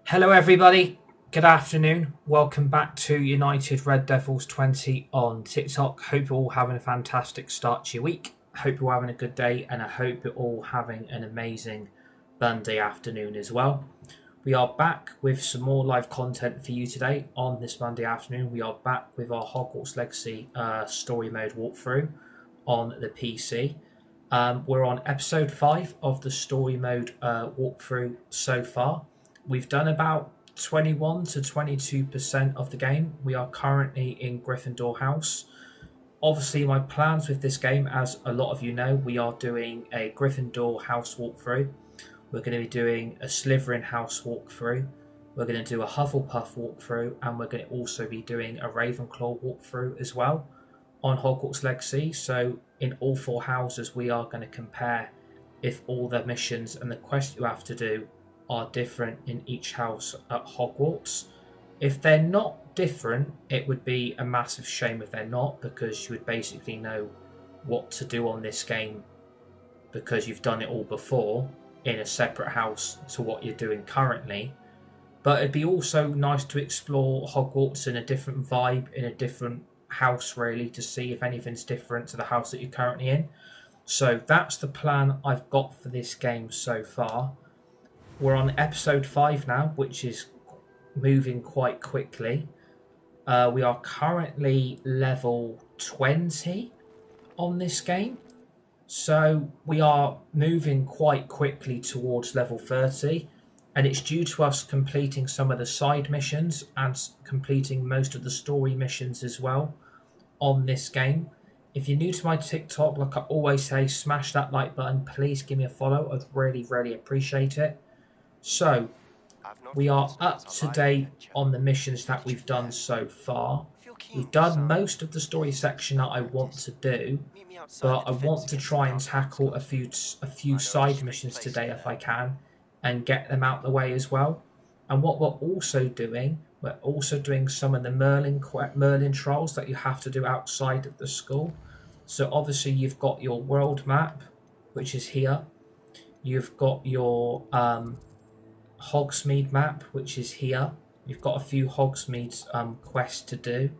Hello, everybody. Good afternoon. Welcome back to United Red Devils 20 on TikTok. Hope you're all having a fantastic start to your week. Hope you're having a good day, and I hope you're all having an amazing Monday afternoon as well. We are back with some more live content for you today on this Monday afternoon. We are back with our Hogwarts Legacy story mode walkthrough on the PC. We're on episode 5 of the story mode walkthrough so far. We've done about 21 to 22% of the game. We are currently in Gryffindor House. Obviously, my plans with this game, as a lot of you know, we are doing a Gryffindor House walkthrough. We're going to be doing a Slytherin House walkthrough. We're going to do a Hufflepuff walkthrough, and we're going to also be doing a Ravenclaw walkthrough as well on Hogwarts Legacy. So in all 4 houses, we are going to compare if all the missions and the quests you have to do are different in each house at Hogwarts. If they're not different, it would be a massive shame if they're not, because you would basically know what to do on this game because you've done it all before in a separate house to what you're doing currently. But it'd be also nice to explore Hogwarts in a different vibe, in a different house really, to see if anything's different to the house that you're currently in. So that's the plan I've got for this game so far. We're on episode 5 now, which is moving quite quickly. We are currently level 20 on this game. So we are moving quite quickly towards level 30. And it's due to us completing some of the side missions and completing most of the story missions as well on this game. If you're new to my TikTok, like I always say, smash that like button. Please give me a follow. I'd really appreciate it. So, we are up to date on the missions that we've done so far. We've done most of the story section that I want to do, but I want to try and tackle a few side missions today if I can, and get them out the way as well. And what we're also doing some of the Merlin trials that you have to do outside of the school. So obviously you've got your world map, which is here. You've got your Hogsmeade map, which is here. You've got a few Hogsmeade quests to do,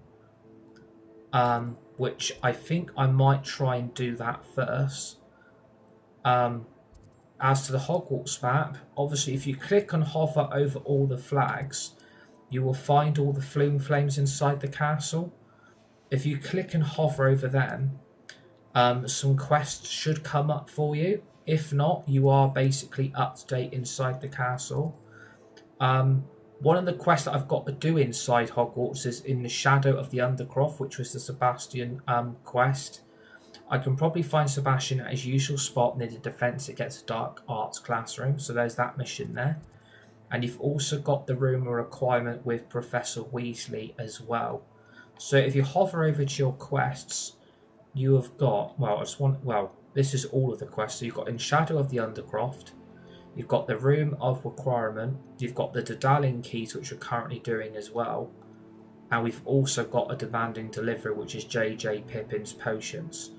which I think I might try and do that first. As to the Hogwarts map, obviously if you click and hover over all the flags, you will find all the flume flames inside the castle. If you click and hover over them, some quests should come up for you. If not, you are basically up to date inside the castle. One of the quests that I've got to do inside Hogwarts is in the Shadow of the Undercroft, which was the Sebastian quest. I can probably find Sebastian at his usual spot near the Defence Against Dark Arts classroom, so there's that mission there. And you've also got the room of requirement with Professor Weasley as well. So if you hover over to your quests, you have got, this is all of the quests. So you've got in Shadow of the Undercroft, you've got the Room of Requirement, you've got the Daedalian Keys, which we're currently doing as well, and we've also got a Demanding Delivery, which is J.J. Pippin's Potions.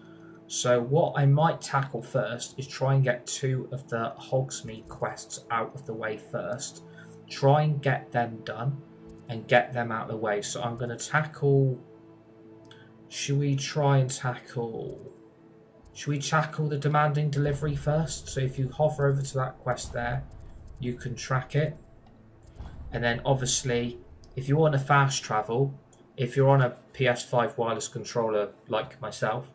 So what I might tackle first is try and get 2 of the Hogsmeade quests out of the way first, try and get them done, and get them out of the way. So I'm going to tackle... Should we tackle the Demanding Delivery first? So if you hover over to that quest there, you can track it. And then obviously, if you want to fast travel, if you're on a PS5 wireless controller like myself,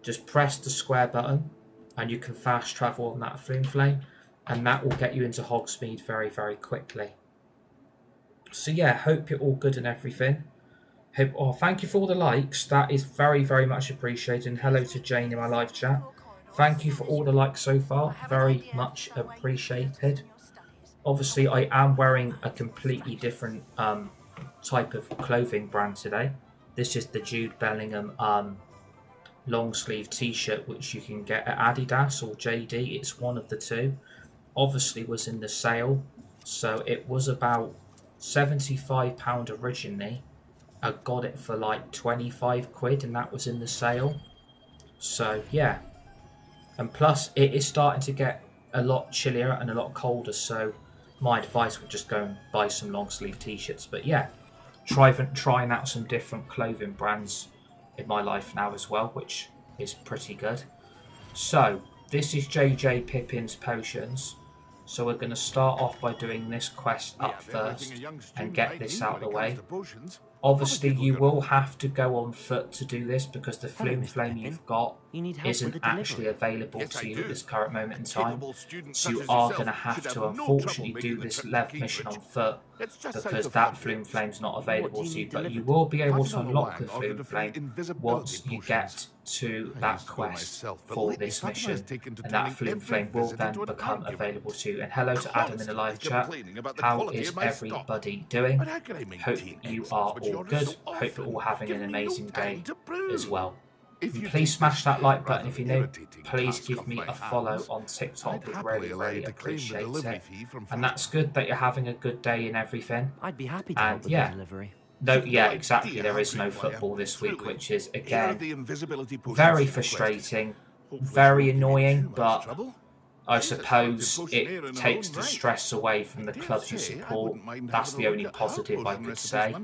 just press the square button and you can fast travel on that flume flame, and that will get you into Hogsmeade very quickly. So yeah, hope you're all good and everything. Thank you for all the likes. That is very much appreciated. And hello to Jane in my live chat. Thank you for all the likes so far. Very much appreciated. Obviously, I am wearing a completely different type of clothing brand today. This is the Jude Bellingham long sleeve t-shirt, which you can get at Adidas or JD. It's one of the two. Obviously was in the sale, so it was about £75 originally. I got it for like 25 quid, and that was in the sale. So yeah, and plus it is starting to get a lot chillier and a lot colder, so my advice would just go and buy some long sleeve t-shirts. But yeah, trying out some different clothing brands in my life now as well, which is pretty good. So this is JJ Pippin's potions. So we're going to start off by doing this quest up first and get this out of the way. Obviously, you will have to go on foot to do this because the Flume Flame you've got isn't actually available to you at this current moment in time. So you are going to have to unfortunately do this left mission on foot because that Flume Flame's not available to you. But you will be able to unlock the Flume Flame once you get to that quest for this mission, and that Flume Flame will then become available to you. And hello to Adam in the live chat. How is everybody doing? Hope you are all good. Hope you're all having an amazing day as well. Please smash that like button if you're new. Please give me a follow on TikTok. We'd really appreciate it. And that's good that you're having a good day and everything. I'd be happy to help with the delivery. No, yeah, exactly. There is no football this week, which is, again, very frustrating, very annoying, but I suppose it takes the stress away from the clubs you support. That's the only positive I could say.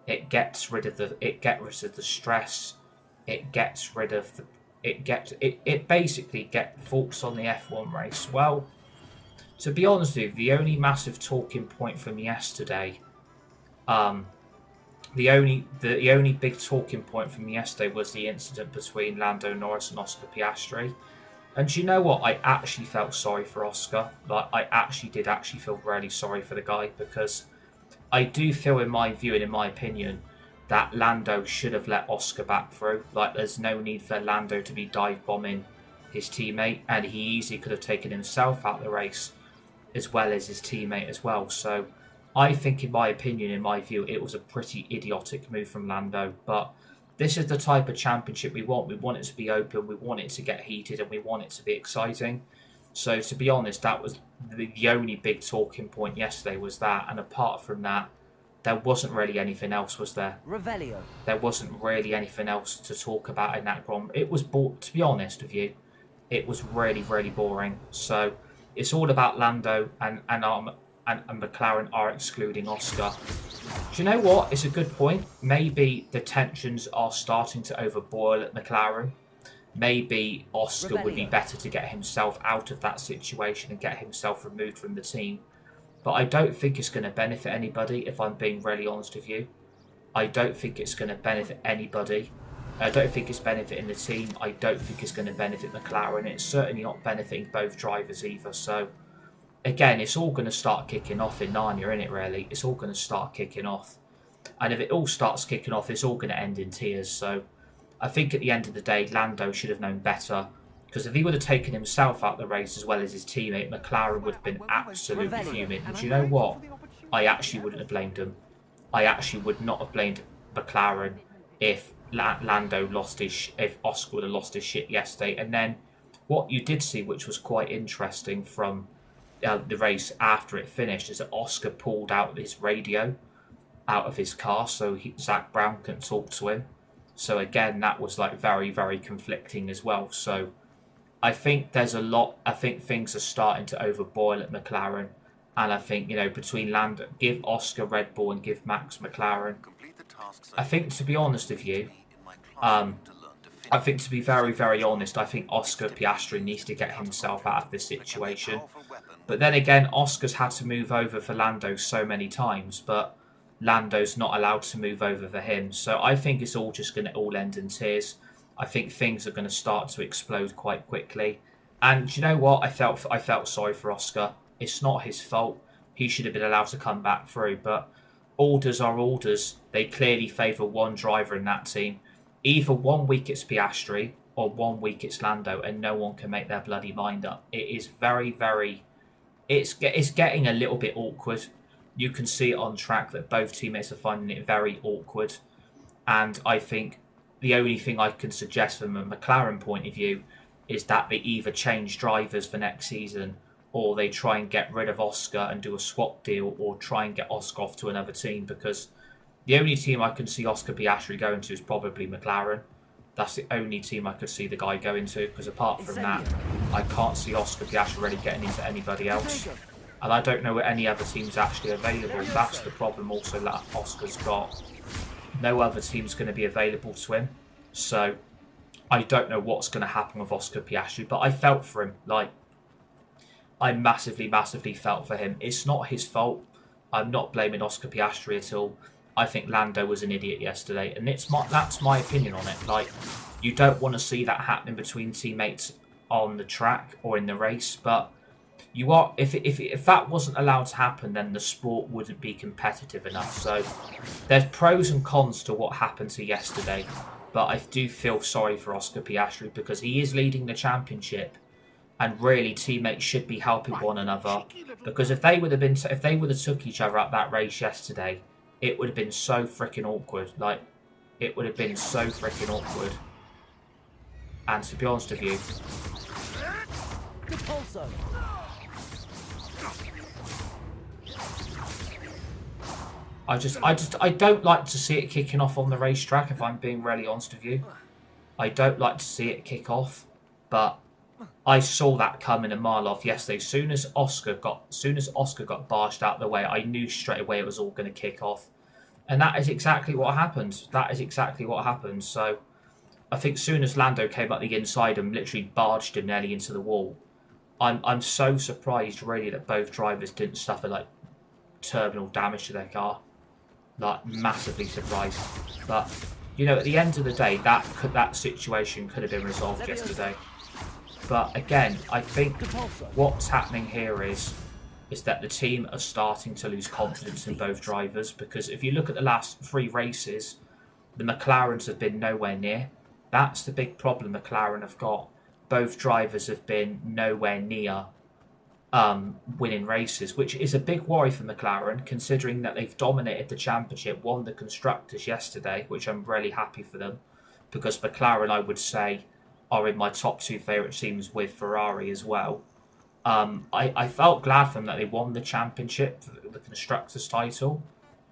It gets rid of the stress. It gets rid of it basically focus on the F1 race. Well, to be honest with you, the only massive talking point from yesterday, the only big talking point from yesterday was the incident between Lando Norris and Oscar Piastri. And do you know what? I actually felt sorry for Oscar. Like, I actually did feel really sorry for the guy, because I do feel, in my view and in my opinion, that Lando should have let Oscar back through. Like, there's no need for Lando to be dive bombing his teammate, and he easily could have taken himself out of the race as well as his teammate as well. So I think, in my opinion, in my view, it was a pretty idiotic move from Lando. But this is the type of championship we want. We want it to be open, we want it to get heated, and we want it to be exciting. So, to be honest, that was the only big talking point yesterday, was that. And apart from that, there wasn't really anything else, was there? Revelio. There wasn't really anything else to talk about in that Grand. It was, to be honest with you, it was really, really boring. So it's all about Lando, and McLaren are excluding Oscar. Do you know what? It's a good point. Maybe the tensions are starting to overboil at McLaren. Maybe Oscar would be better to get himself out of that situation and get himself removed from the team. But I don't think it's going to benefit anybody, if I'm being really honest with you. I don't think it's going to benefit anybody. I don't think it's benefiting the team. I don't think it's going to benefit McLaren. It's certainly not benefiting both drivers either. So, again, it's all going to start kicking off in Narnia, isn't it, really? It's all going to start kicking off. And if it all starts kicking off, it's all going to end in tears. So, I think at the end of the day, Lando should have known better. Because if he would have taken himself out of the race as well as his teammate, McLaren would have been absolutely fuming. And do you know what? I actually wouldn't have blamed him. I actually would not have blamed McLaren if if Oscar would have lost his shit yesterday. And then what you did see, which was quite interesting from the race after it finished, is that Oscar pulled out his radio out of his car so Zach Brown couldn't talk to him. So again, that was like very, very conflicting as well. So I think there's a lot. I think things are starting to overboil at McLaren, and I think, between Lando, give Oscar Red Bull and give Max McLaren. I think, to be honest with you, I think, to be very, very honest, I think Oscar Piastri needs to get himself out of this situation. But then again, Oscar's had to move over for Lando so many times, but Lando's not allowed to move over for him. So I think it's all just going to all end in tears. I think things are going to start to explode quite quickly. And do you know what? I felt sorry for Oscar. It's not his fault. He should have been allowed to come back through. But orders are orders. They clearly favour one driver in that team. Either 1 week it's Piastri or 1 week it's Lando, and no one can make their bloody mind up. It is very, very... It's getting a little bit awkward. You can see it on track that both teammates are finding it very awkward. And I think the only thing I can suggest from a McLaren point of view is that they either change drivers for next season, or they try and get rid of Oscar and do a swap deal, or try and get Oscar off to another team, because the only team I can see Oscar Piastri going to is probably McLaren. That's the only team I could see the guy going to, because apart from that, I can't see Oscar Piastri really getting into anybody else. And I don't know any other teams actually available. That's the problem also that Oscar's got. No other team's going to be available to him. So I don't know what's going to happen with Oscar Piastri, but I felt for him. Like, I massively, massively felt for him. It's not his fault. I'm not blaming Oscar Piastri at all. I think Lando was an idiot yesterday, and that's my opinion on it. Like, you don't want to see that happening between teammates on the track or in the race, but you are. If that wasn't allowed to happen, then the sport wouldn't be competitive enough. So there's pros and cons to what happened to yesterday, but I do feel sorry for Oscar Piastri because he is leading the championship. And really, teammates should be helping one another, because if they would have took each other at that race yesterday, it would have been so freaking awkward. Like, it would have been so freaking awkward. And to be honest with you, I don't like to see it kicking off on the racetrack. If I'm being really honest with you, I don't like to see it kick off, but I saw that coming a mile off yesterday. As soon as Oscar got barshed out of the way, I knew straight away it was all going to kick off. And that is exactly what happened. So I think as soon as Lando came up the inside and literally barged him nearly into the wall, I'm so surprised really that both drivers didn't suffer like terminal damage to their car. Like, massively surprised. But, you know, at the end of the day, that situation could have been resolved yesterday. But again, I think what's happening here is that the team are starting to lose confidence in both drivers, because if you look at the last 3 races, the McLarens have been nowhere near. That's the big problem McLaren have got. Both drivers have been nowhere near winning races, which is a big worry for McLaren, considering that they've dominated the championship, won the Constructors yesterday, which I'm really happy for them, because McLaren, I would say, are in my top 2 favourite teams with Ferrari as well. I felt glad for them that they won the championship, the Constructors title,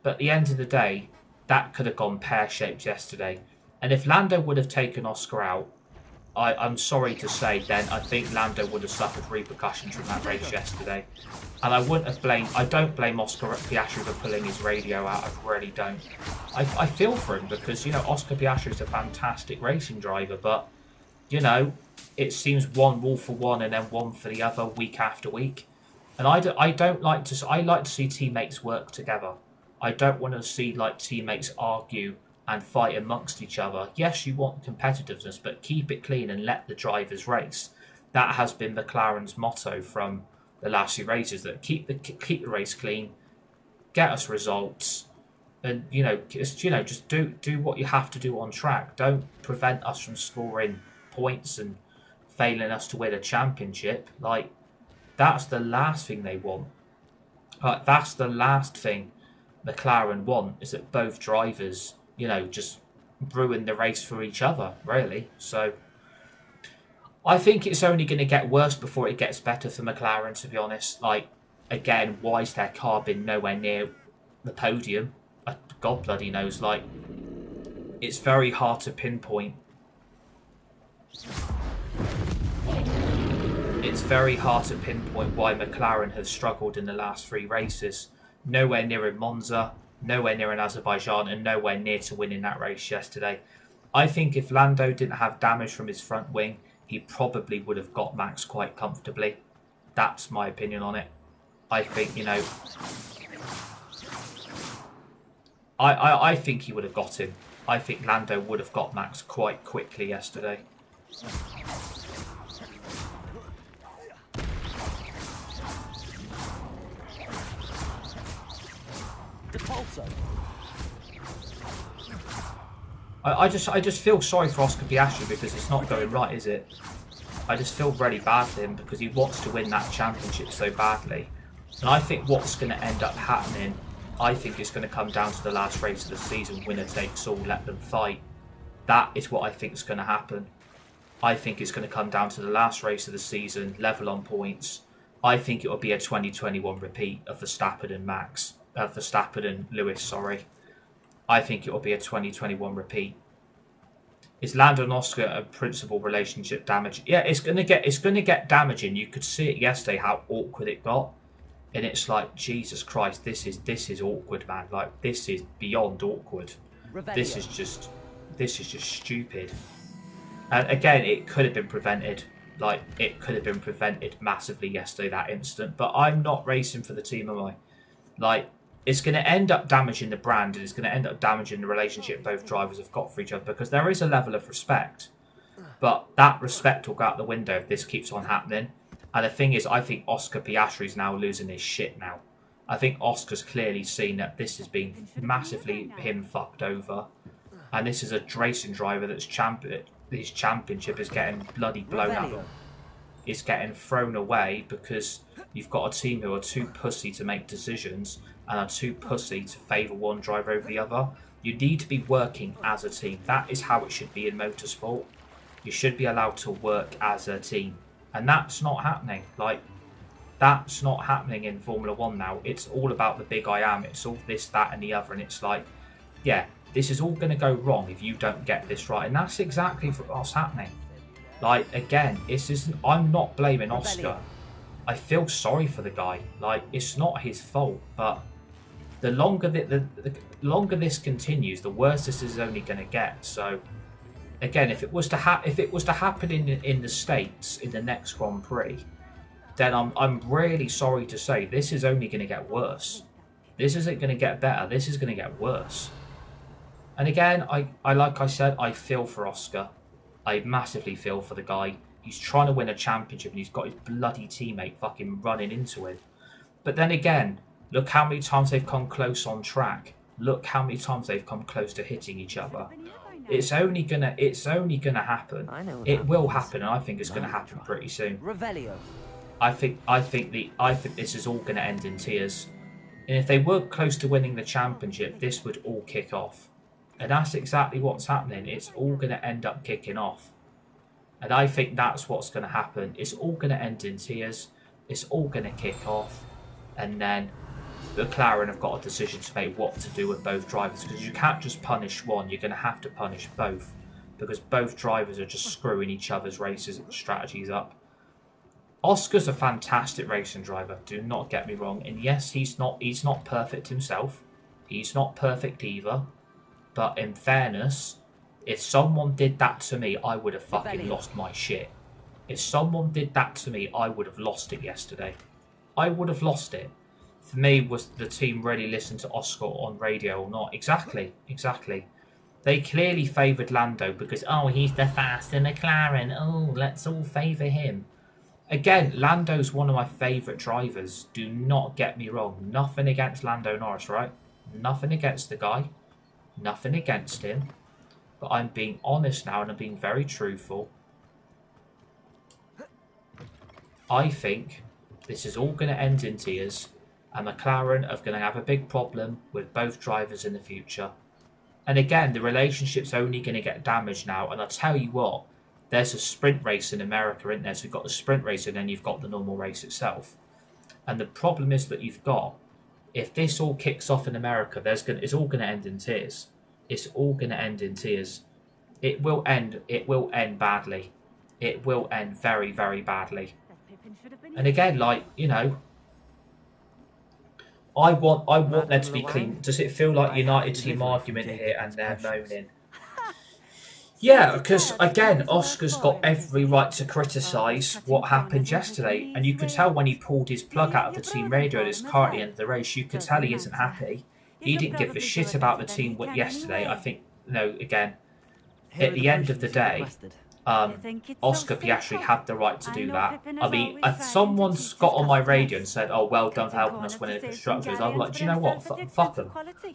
but at the end of the day, that could have gone pear-shaped yesterday. And if Lando would have taken Oscar out, I'm sorry to say, then I think Lando would have suffered repercussions from that race yesterday. And I don't blame Oscar Piastri for pulling his radio out, I really don't. I feel for him because, you know, Oscar Piastri is a fantastic racing driver, but, you know, it seems one rule for one and then one for the other week after week. And I like to see teammates work together. I don't want to see like teammates argue and fight amongst each other. Yes, you want competitiveness, but keep it clean and let the drivers race. That has been McLaren's motto from the last few races, that keep the race clean, get us results, and just do what you have to do on track. Don't prevent us from scoring points and failing us to win a championship. Like, that's the last thing they want. That's the last thing McLaren want, is that both drivers, you know, just ruin the race for each other, really. So I think it's only going to get worse before it gets better for McLaren, to be honest. Like, again, why's their car been nowhere near the podium? God bloody knows. Like, it's very hard to pinpoint. It's very hard to pinpoint why McLaren has struggled in the last 3 races. Nowhere near in Monza, nowhere near in Azerbaijan, and nowhere near to winning that race yesterday. I think if Lando didn't have damage from his front wing, he probably would have got Max quite comfortably. That's my opinion on it. I think, you know, I think he would have got him. I think Lando would have got Max quite quickly yesterday. I just feel sorry for Oscar Piastri because it's not going right, is it? I just feel really bad for him because he wants to win that championship so badly. And I think what's going to end up happening, I think it's going to come down to the last race of the season. Winner takes all, let them fight. That is what I think is going to happen. I think it's going to come down to the last race of the season, level on points. I think it will be a 2021 repeat of Verstappen and Lewis, sorry. I think it will be a 2021 repeat. Is Lando and Oscar a principal relationship damage? Yeah, it's gonna get damaging. You could see it yesterday how awkward it got. And it's like, Jesus Christ, this is awkward, man. Like, this is beyond awkward. This is just stupid. And again, it could have been prevented. Like, it could have been prevented massively yesterday, that incident. But I'm not racing for the team, am I? Like, it's going to end up damaging the brand, and it's going to end up damaging the relationship both drivers have got for each other, because there is a level of respect. But that respect will go out the window if this keeps on happening. And the thing is, I think Oscar Piastri's now losing his shit now. I think Oscar's clearly seen that this has been massively him fucked over. And this is a racing driver that's his championship is getting bloody blown up. It's getting thrown away because you've got a team who are too pussy to make decisions and are too pussy to favour one driver over the other. You need to be working as a team. That is how it should be in motorsport. You should be allowed to work as a team. And that's not happening. Like, that's not happening in Formula 1 now. It's all about the big I am. It's all this, that and the other. And it's like, yeah, this is all going to go wrong if you don't get this right. And that's exactly what's happening. Like, again, I'm not blaming Oscar. I feel sorry for the guy. Like, it's not his fault. But the longer the longer this continues, the worse this is only going to get. So, again, if it was to happen in the States in the next Grand Prix, then I'm really sorry to say this is only going to get worse. This isn't going to get better. This is going to get worse. And again, I like I said, I feel for Oscar. I massively feel for the guy. He's trying to win a championship and he's got his bloody teammate fucking running into him. But then again, look how many times they've come close on track. Look how many times they've come close to hitting each other. It's only gonna happen. It will happen, and I think it's gonna happen pretty soon. I think this is all gonna end in tears. And if they were close to winning the championship, this would all kick off. And that's exactly what's happening. It's all going to end up kicking off. And I think that's what's going to happen. It's all going to end in tears. It's all going to kick off. And then McLaren have got a decision to make what to do with both drivers. Because you can't just punish one. You're going to have to punish both. Because both drivers are just screwing each other's races and strategies up. Oscar's a fantastic racing driver. Do not get me wrong. And yes, he's not perfect himself. He's not perfect either. But in fairness, if someone did that to me, I would have fucking lost my shit. If someone did that to me, I would have lost it yesterday. I would have lost it. For me, was the team really listened to Oscar on radio or not? Exactly. They clearly favoured Lando because, oh, he's the faster McLaren. Oh, let's all favour him. Again, Lando's one of my favourite drivers. Do not get me wrong. Nothing against Lando Norris, right? Nothing against the guy. Nothing against him, but I'm being honest now and I'm being very truthful. I think this is all going to end in tears and McLaren are going to have a big problem with both drivers in the future. And again, the relationship's only going to get damaged now. And I'll tell you what, there's a sprint race in America, isn't there? So you've got the sprint race and then you've got the normal race itself. And the problem is that you've got, if this all kicks off in America, it's all going to end in tears. It's all going to end in tears. It will end badly. It will end very, very badly. And again, like, you know, I want there to be clean. Does it feel like United team argument here and they're moaning? Yeah, because again, Oscar's got every right to criticise what happened yesterday. And you could tell when he pulled his plug out of the team radio at his car at the end of the race, you could tell he isn't happy. He didn't give a shit about the team yesterday. I think, you know, again, at the end of the day, Oscar Piastri had the right to do that. I mean, if someone's got on my radio and said, oh, well done for helping us win the Constructors, I'm like, do you know what? Fuck them.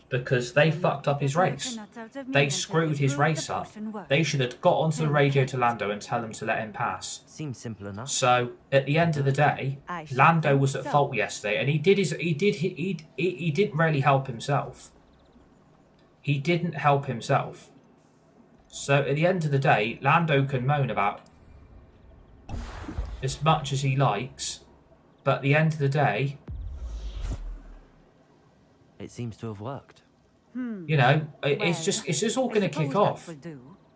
Because they fucked up his race. They screwed his race up. They should have got onto the radio to Lando and tell him to let him pass. Seems simple enough. So, at the end of the day, Lando was at fault yesterday, and he didn't really help himself. He didn't help himself. So at the end of the day, Lando can moan about as much as he likes, but at the end of the day, it seems to have worked. You know, it's just all going to kick off.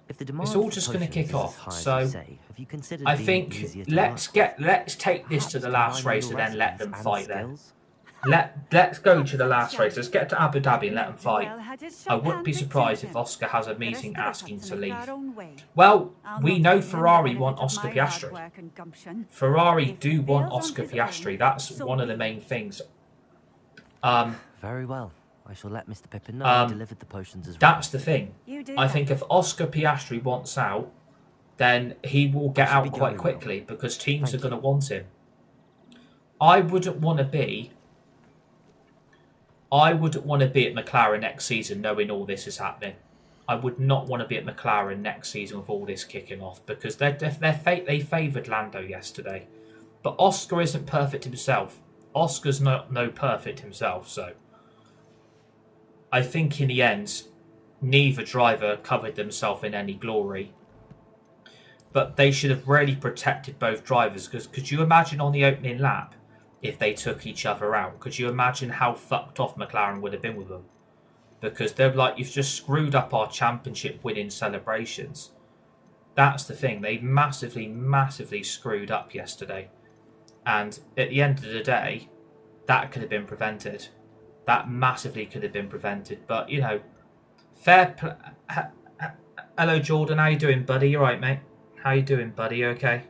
It's all just going to kick off. So I think let's take this to the last race and then let them fight then. Let's go to the last race. Let's get to Abu Dhabi and let them fight. I wouldn't be surprised if Oscar has a meeting asking to leave. Well, we know Ferrari want Oscar Piastri. Ferrari do want Oscar Piastri. That's one of the main things. Very well. I shall let Mr. Pippin know I delivered the potions as well. That's the thing. I think if Oscar Piastri wants out, then he will get out quite quickly because teams are going to want him. I wouldn't want to be at McLaren next season knowing all this is happening. I would not want to be at McLaren next season with all this kicking off because they favoured Lando yesterday. But Oscar isn't perfect himself. Oscar's no perfect himself, so I think in the end, neither driver covered themselves in any glory. But they should have really protected both drivers because could you imagine on the opening lap if they took each other out? Could you imagine how fucked off McLaren would have been with them? Because they're like, you've just screwed up our championship winning celebrations. That's the thing. They massively, massively screwed up yesterday. And at the end of the day, that could have been prevented. That massively could have been prevented. But, you know, hello, Jordan. How you doing, buddy? You right, mate? How you doing, buddy? You okay?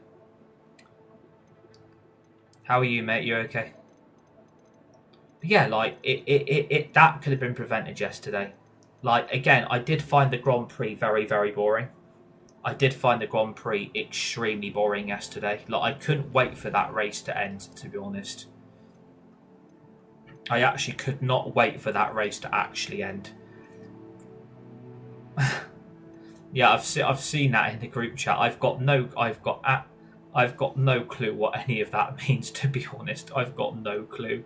How are you, mate? You okay? But yeah, like, that could have been prevented yesterday. Like, again, I did find the Grand Prix very, very boring. I did find the Grand Prix extremely boring yesterday. Like, I couldn't wait for that race to end, to be honest. I actually could not wait for that race to actually end. Yeah, I've seen that in the group chat. I've got no clue what any of that means, to be honest. I've got no clue.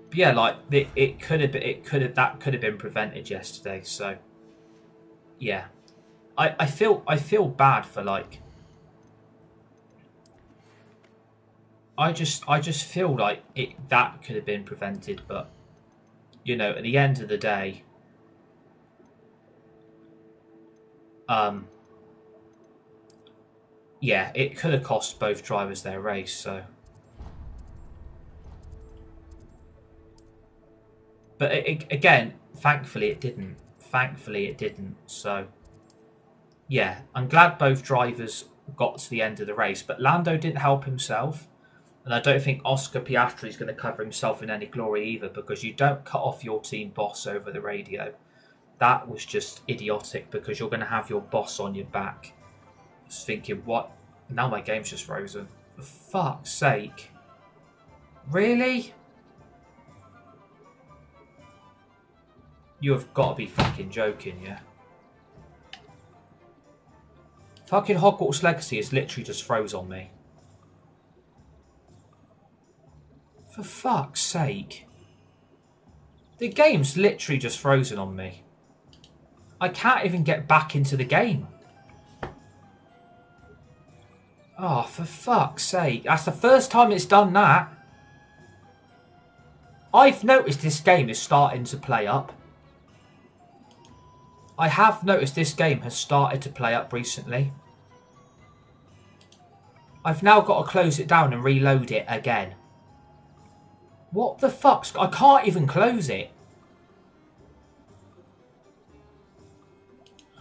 But yeah, like that could have been prevented yesterday. So yeah, I feel bad for like. I just feel like that could have been prevented, but you know, at the end of the day, yeah, it could have cost both drivers their race. So, but again, thankfully it didn't. Thankfully it didn't. So, yeah, I'm glad both drivers got to the end of the race, but Lando didn't help himself. And I don't think Oscar Piastri is going to cover himself in any glory either, because you don't cut off your team boss over the radio. That was just idiotic, because you're going to have your boss on your back. I was thinking, what? Now my game's just frozen. For fuck's sake. Really? You have got to be fucking joking, yeah? Fucking Hogwarts Legacy is literally just froze on me. For fuck's sake. The game's literally just frozen on me. I can't even get back into the game. Oh, for fuck's sake. That's the first time it's done that. I've noticed this game is starting to play up. I have noticed this game has started to play up recently. I've now got to close it down and reload it again. What the fuck's... I can't even close it.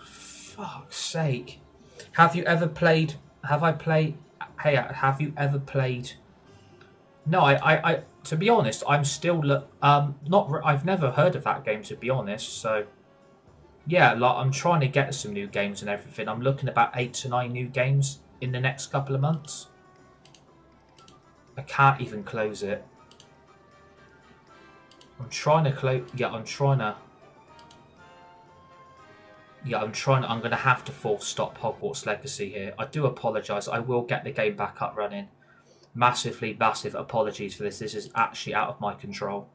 Fuck's sake. Have you ever played... Have I played... Hey, have you ever played... No, I to be honest, I'm still... I've never heard of that game, to be honest, so... Yeah, like, I'm trying to get some new games and everything. I'm looking at about 8 to 9 new games in the next couple of months. I can't even close it. I'm trying to close... Yeah, I'm going to have to force stop Hogwarts Legacy here. I do apologise. I will get the game back up running. Massive apologies for this. This is actually out of my control.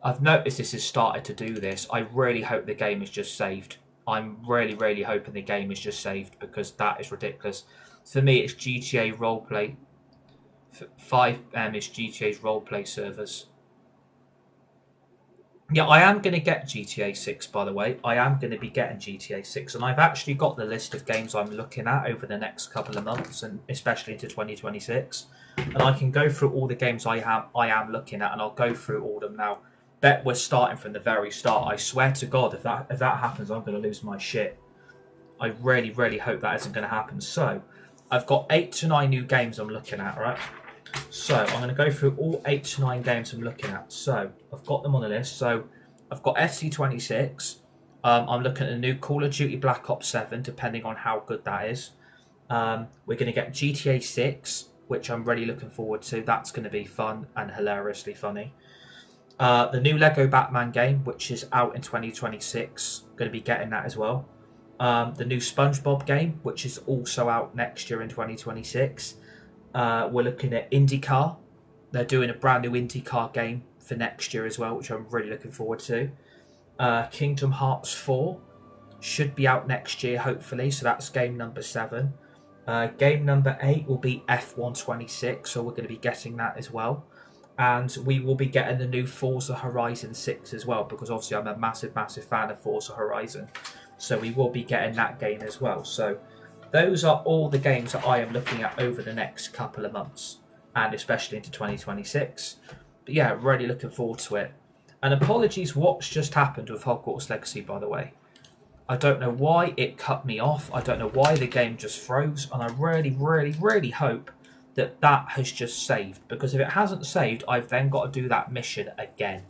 I've noticed this has started to do this. I really hope the game is just saved. I'm really hoping the game is just saved, because that is ridiculous. For me, it's GTA Roleplay. 5M is GTA's roleplay servers. Yeah, I am going to get GTA 6, by the way. I am going to be getting GTA 6, and I've actually got the list of games I'm looking at over the next couple of months, and especially into 2026. And I can go through all the games I am looking at, and I'll go through all of them now. Bet we're starting from the very start. I swear to God, if that happens, I'm going to lose my shit. I really, really hope that isn't going to happen. So, I've got 8 to 9 new games I'm looking at, right? So, I'm going to go through all 8 to 9 games I'm looking at. So, I've got them on the list. So, I've got FC26. I'm looking at the new Call of Duty Black Ops 7, depending on how good that is. We're going to get GTA 6, which I'm really looking forward to. That's going to be fun and hilariously funny. The new Lego Batman game, which is out in 2026. Going to be getting that as well. The new SpongeBob game, which is also out next year in 2026. We're looking at IndyCar. They're doing a brand new IndyCar game for next year as well, which I'm really looking forward to. Kingdom Hearts 4 should be out next year, hopefully. So that's game number 7. Game number 8 will be F126, so we're going to be getting that as well. And we will be getting the new Forza Horizon 6 as well, because obviously I'm a massive, massive fan of Forza Horizon. So we will be getting that game as well. So those are all the games that I am looking at over the next couple of months, and especially into 2026. But yeah, really looking forward to it. And apologies what's just happened with Hogwarts Legacy, by the way. I don't know why it cut me off. I don't know why the game just froze. And I really, really, really hope that that has just saved. Because if it hasn't saved, I've then got to do that mission again.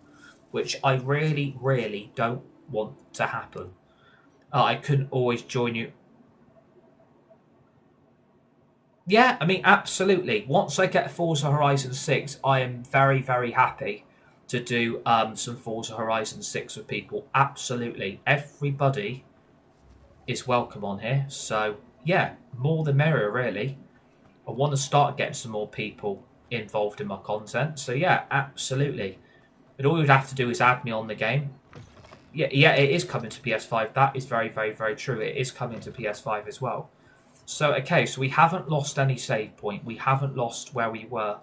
Which I really, really don't want to happen. I couldn't always join you. Yeah, I mean, absolutely. Once I get Forza Horizon 6, I am very, very happy to do some Forza Horizon 6 with people. Absolutely. Everybody is welcome on here. So, yeah, more the merrier, really. I want to start getting some more people involved in my content. So, yeah, absolutely. But all you'd have to do is add me on the game. Yeah, it is coming to PS5. That is very, very, very true. It is coming to PS5 as well. So, okay, so we haven't lost any save point. We haven't lost where we were.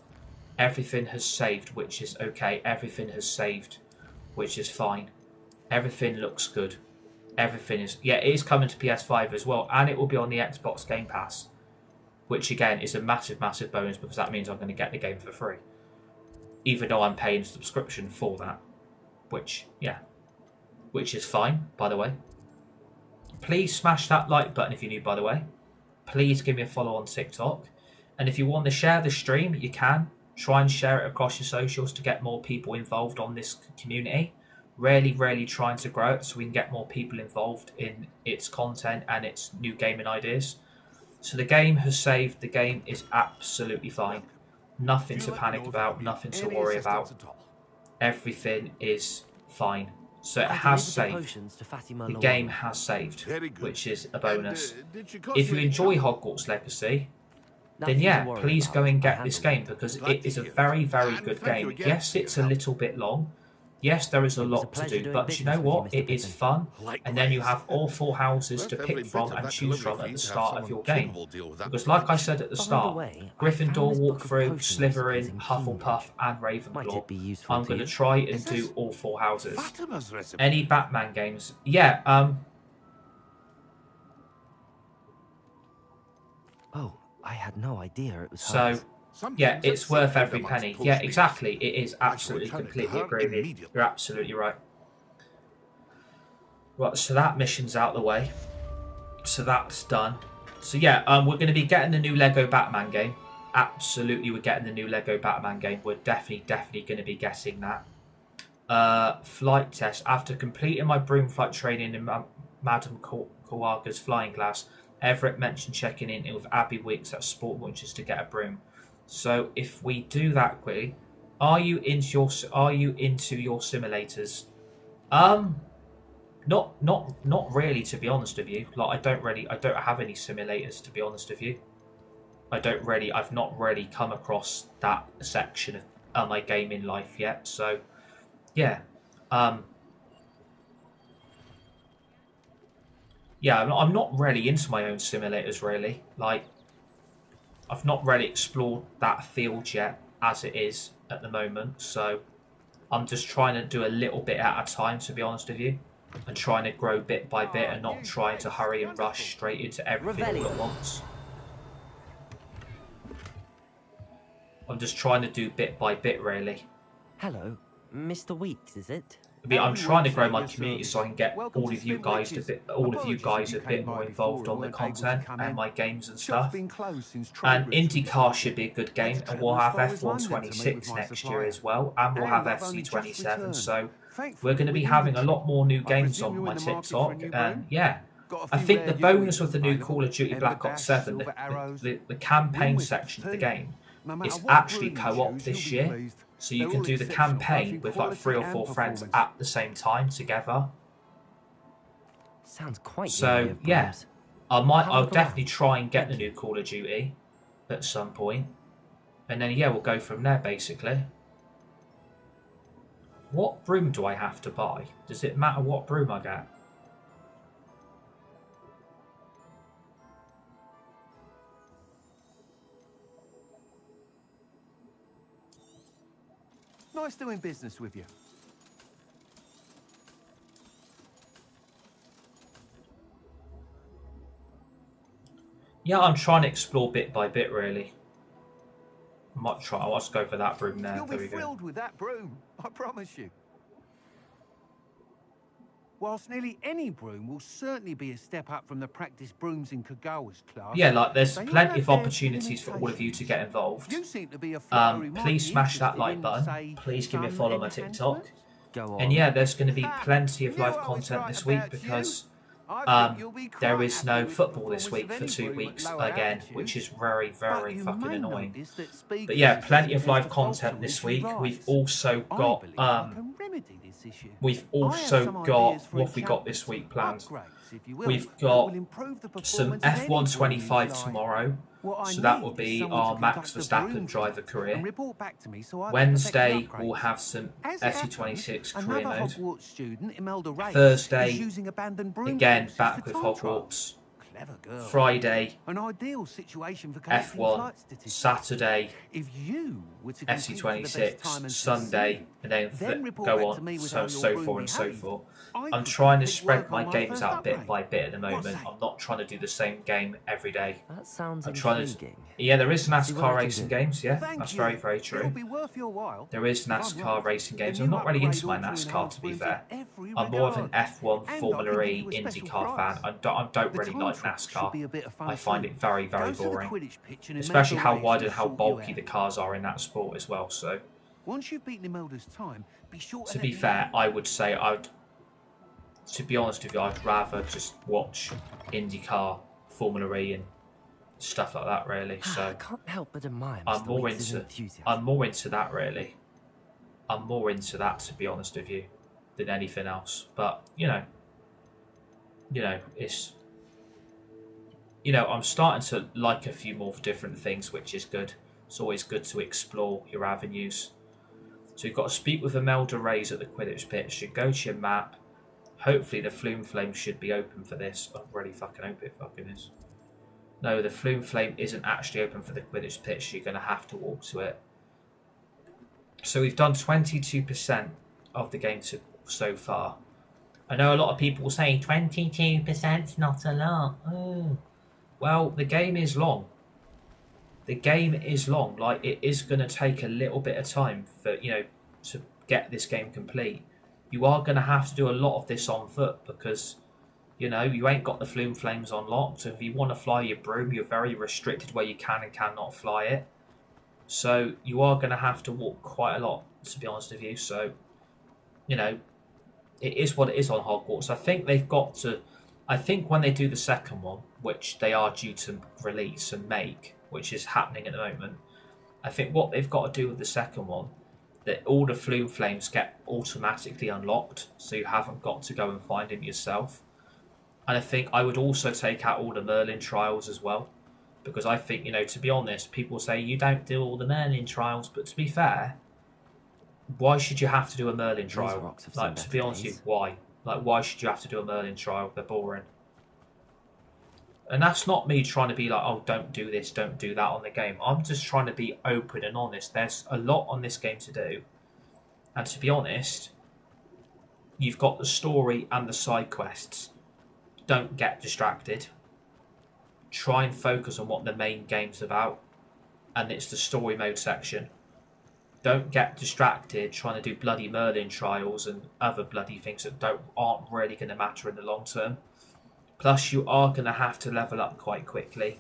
Everything has saved, which is okay. Everything has saved, which is fine. Everything looks good. Everything is... Yeah, it is coming to PS5 as well. And it will be on the Xbox Game Pass. Which, again, is a massive, massive bonus because that means I'm going to get the game for free. Even though I'm paying a subscription for that. Which, yeah. Which is fine, by the way. Please smash that like button if you're new, by the way. Please give me a follow on TikTok. And if you want to share the stream, you can. Try and share it across your socials to get more people involved on this community. Really, really trying to grow it so we can get more people involved in its content and its new gaming ideas. So the game has saved. The game is absolutely fine. Nothing to panic about. Nothing to worry about. Everything is fine. So it has saved. The game has saved, which is a bonus. If you enjoy Hogwarts Legacy, then yeah, please go and get this game because it is a very, very good game. Yes, it's a little bit long. Yes, there is a lot to do, but you know what? It is fun. And then you have all 4 houses to pick from and choose from at the start of your game. Because like I said at the start, Gryffindor, Walkthrough, Slytherin, Hufflepuff and Ravenclaw. I'm going to try and do all 4 houses. Any Batman games? Yeah, Oh, I had no idea it was so... Yeah, it's worth every penny. Yeah, exactly. It is absolutely, completely agree with you. You're absolutely right. Right, so that mission's out the way. So that's done. So yeah, we're going to be getting the new Lego Batman game. Absolutely, we're getting the new Lego Batman game. We're definitely going to be getting that. Flight test. After completing my broom flight training in Madame Kawaga's flying class, Everett mentioned checking in with Abby Weeks at Sport Launches to get a broom. So if we do that quickly, are you into your simulators? Not really, to be honest with you. Like I don't have any simulators, to be honest with you. I've not really come across that section of my gaming life yet. So yeah, yeah, I'm not really into my own simulators really. Like I've not really explored that field yet as it is at the moment. So I'm just trying to do a little bit at a time, to be honest with you, and trying to grow bit by bit and not trying to hurry and rush straight into everything all at once. I'm just trying to do bit by bit, really. Hello, Mr. Weeks, is it? I'm trying to grow my community so I can get all of you guys a bit more involved on the content and my games and stuff. And IndyCar should be a good game, and we'll have F1 26 next year as well, and we'll have FC 27. So we're going to be having a lot more new games on my TikTok, and yeah. I think the bonus with the new Call of Duty Black Ops 7, the campaign section of the game, is actually co-op this year. So you can do the campaign with like 3 or 4 friends at the same time together. Sounds quite. So yeah, I'll definitely try and get the new Call of Duty at some point, and then yeah, we'll go from there basically. What broom do I have to buy? Does it matter what broom I get? Nice doing business with you. Yeah, I'm trying to explore bit by bit, really. I might try. I'll just go for that broom there. You'll be thrilled with that broom, I promise you. Whilst nearly any broom will certainly be a step up from the practice brooms in Kagawa's class. Yeah, like there's plenty of opportunities for all of you to get involved. Please smash that like button. Please give me a follow on my TikTok. And yeah, there's going to be plenty of live content this week because there is no football this week for 2 weeks again, which is very, very fucking annoying. But yeah, plenty of live content this week. We've also got what have we got this week planned? We've got some F1 25 tomorrow, so that will be our Max Verstappen driver career. Wednesday we'll have some FC 26 career mode. Thursday again back with Hogwarts. Friday F1, Saturday FC 26, Sunday, and then go on, so forth and so forth. I'm trying to spread my games out bit by bit at the moment. I'm not trying to do the same game every day. That sounds intriguing. Yeah, there is NASCAR racing games. Yeah, that's very, very true. There is NASCAR racing games. I'm not really into my NASCAR, to be fair. I'm more of an F1 Formula E IndyCar fan. I don't really like NASCAR. I find it very, very boring, especially how wide and how bulky the cars are in that sport as well. So, to be fair, I would say to be honest with you, I'd rather just watch IndyCar, Formula E, and stuff like that. Really, so I can't help but admire I'm more into that. Really, I'm more into that, to be honest with you, than anything else. But you know, it's. I'm starting to like a few more different things, which is good. It's always good to explore your avenues. So you've got to speak with Imelda Reyes at the Quidditch pitch. You go to your map. Hopefully the Flume Flame should be open for this. I really fucking hope it fucking is. No, the Flume Flame isn't actually open for the Quidditch pitch. You're going to have to walk to it. So we've done 22% of the game so far. I know a lot of people will say 22%'s not a lot. Oh. Well, the game is long. The game is long. Like, it is going to take a little bit of time for, to get this game complete. You are going to have to do a lot of this on foot because, you ain't got the Flume Flames unlocked. So if you want to fly your broom, you're very restricted where you can and cannot fly it. So you are going to have to walk quite a lot, to be honest with you. So, it is what it is on Hogwarts. I think when they do the second one, which they are due to release and make, which is happening at the moment, I think what they've got to do with the second one, that all the Flume Flames get automatically unlocked, so you haven't got to go and find them yourself. And I think I would also take out all the Merlin trials as well, because I think, to be honest, people say you don't do all the Merlin trials, but to be fair, why should you have to do a Merlin trial? Like, to be honest with you, why? Like, why should you have to do a Merlin trial? They're boring. And that's not me trying to be like, oh, don't do this, don't do that on the game. I'm just trying to be open and honest. There's a lot on this game to do. And to be honest, you've got the story and the side quests. Don't get distracted. Try and focus on what the main game's about, and it's the story mode section. Don't get distracted trying to do bloody Merlin trials and other bloody things that aren't really going to matter in the long term. Plus, you are going to have to level up quite quickly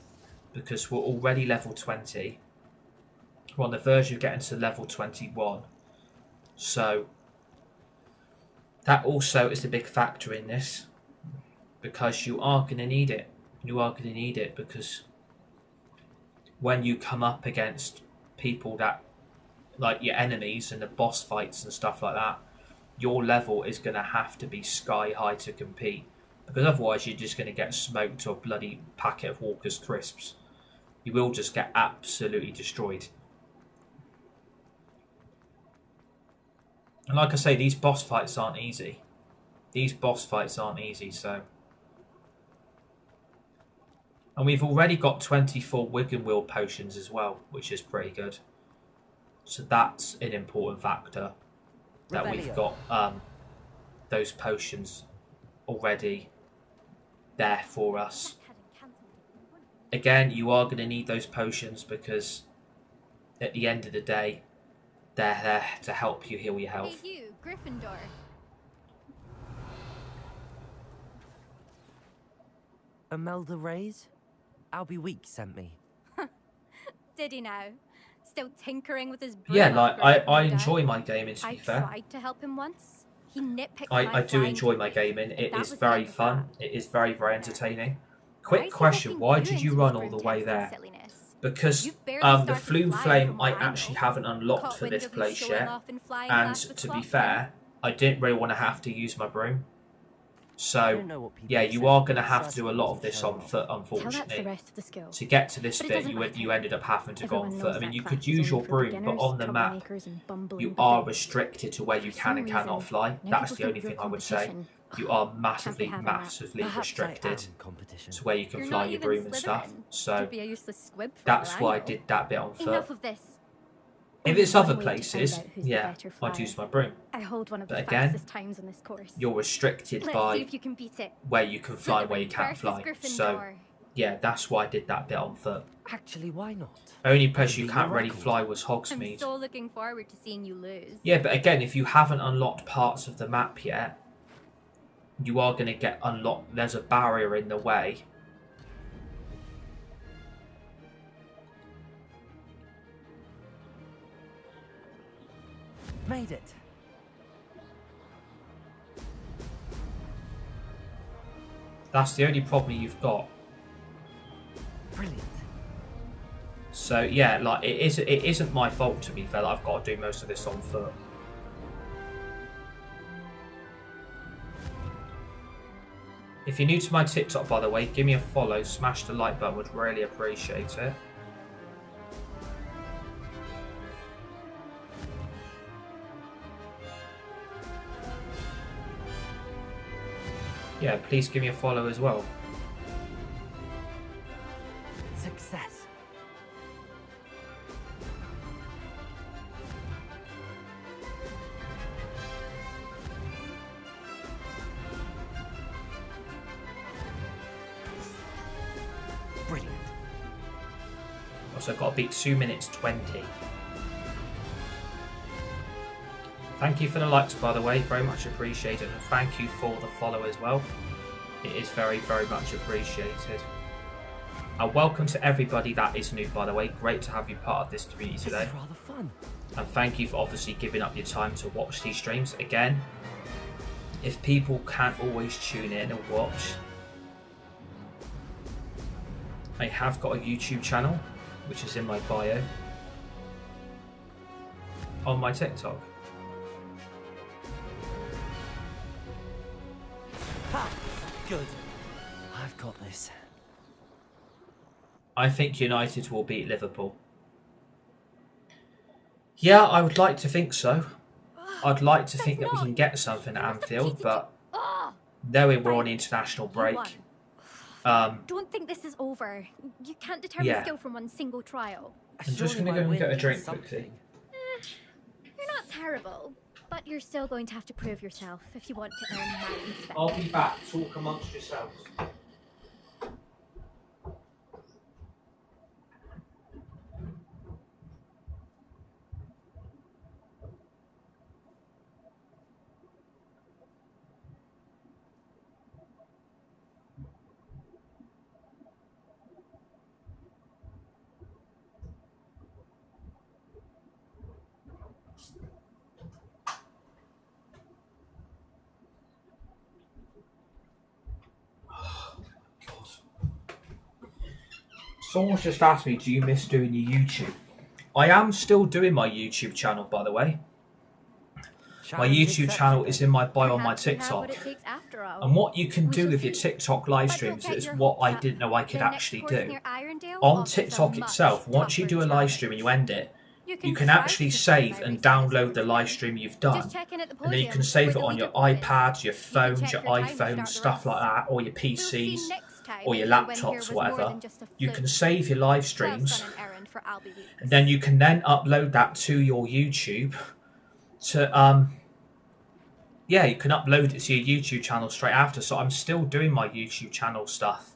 because we're already level 20. We're on the verge of getting to level 21. So, that also is a big factor in this because you are going to need it. You are going to need it because when you come up against people that, like your enemies and the boss fights and stuff like that, your level is going to have to be sky high to compete. Because otherwise you're just going to get smoked to a bloody packet of Walker's crisps. You will just get absolutely destroyed. And like I say, these boss fights aren't easy. These boss fights aren't easy, so... And we've already got 24 Wigan Wheel potions as well, which is pretty good. So that's an important factor. That we've got those potions already there for us. Again, you are going to need those potions because at the end of the day, they're there to help you heal your health. Hey you, Gryffindor. Imelda Reyes? Albie Weeks sent me. Did he now? Still tinkering with his broom. Yeah, like I enjoy my gaming, to be fair. I tried to help him once. He nitpicked I do enjoy my gaming. It is very fun. It is very, very entertaining. Quick question, why did you run all the way there? Because the Flume Flame I actually haven't unlocked for this place yet. And to be fair, I didn't really want to have to use my broom. So, yeah, you are going to have to do a lot of this on foot, unfortunately. To get to this bit, you ended up having to go on foot. I mean, you could use your broom, but on the map, you are restricted to where you can and cannot fly. That's the only thing I would say. You are massively, massively restricted to where you can fly your broom and stuff. So, that's why I did that bit on foot. If it's other places, yeah, I'd use my broom. But again, you're restricted by where you can fly and where you can't fly. So, yeah, that's why I did that bit on foot. Actually, why not? Only place you can't really fly was Hogsmeade. I'm so looking forward to seeing you lose. Yeah, but again, if you haven't unlocked parts of the map yet, you are going to get unlocked. There's a barrier in the way. Made it. That's the only problem you've got. Brilliant. So yeah, like it isn't my fault, to be fair, that I've got to do most of this on foot. If you're new to my TikTok, by the way, give me a follow, smash the like button, would really appreciate it. Yeah, please give me a follow as well. Success. Brilliant. Also got to beat 2 minutes 20. Thank you for the likes, by the way, very much appreciated, and thank you for the follow as well. It is very, very much appreciated. And welcome to everybody that is new, by the way. Great to have you part of this community today. This is rather fun. And thank you for obviously giving up your time to watch these streams. Again, if people can't always tune in and watch, I have got a YouTube channel, which is in my bio, on my TikTok. Ha! Good. I've got this. I think United will beat Liverpool. Yeah, I would like to think so. I'd like to think that we can get something at Anfield, but knowing we're on international break. Don't think this is over. You can't determine skill from one single trial. I'm just going to go and get a drink quickly. You're not terrible. But you're still going to have to prove yourself if you want to earn my respect. I'll be back. Talk amongst yourselves. Someone's just asked me, do you miss doing your YouTube? I am still doing my YouTube channel, by the way. My YouTube channel is in my bio on my TikTok. And what you can do with your TikTok live streams is what I didn't know I could actually do. On TikTok itself, once you do a live stream and you end it, you can actually save and download the live stream you've done. And then you can save it on your iPads, your phones, your iPhones, stuff like that, or your PCs, or your laptops, whatever. You can save your live streams, and then you can then upload that to your YouTube to, yeah, you can upload it to your YouTube channel straight after. So I'm still doing my YouTube channel stuff.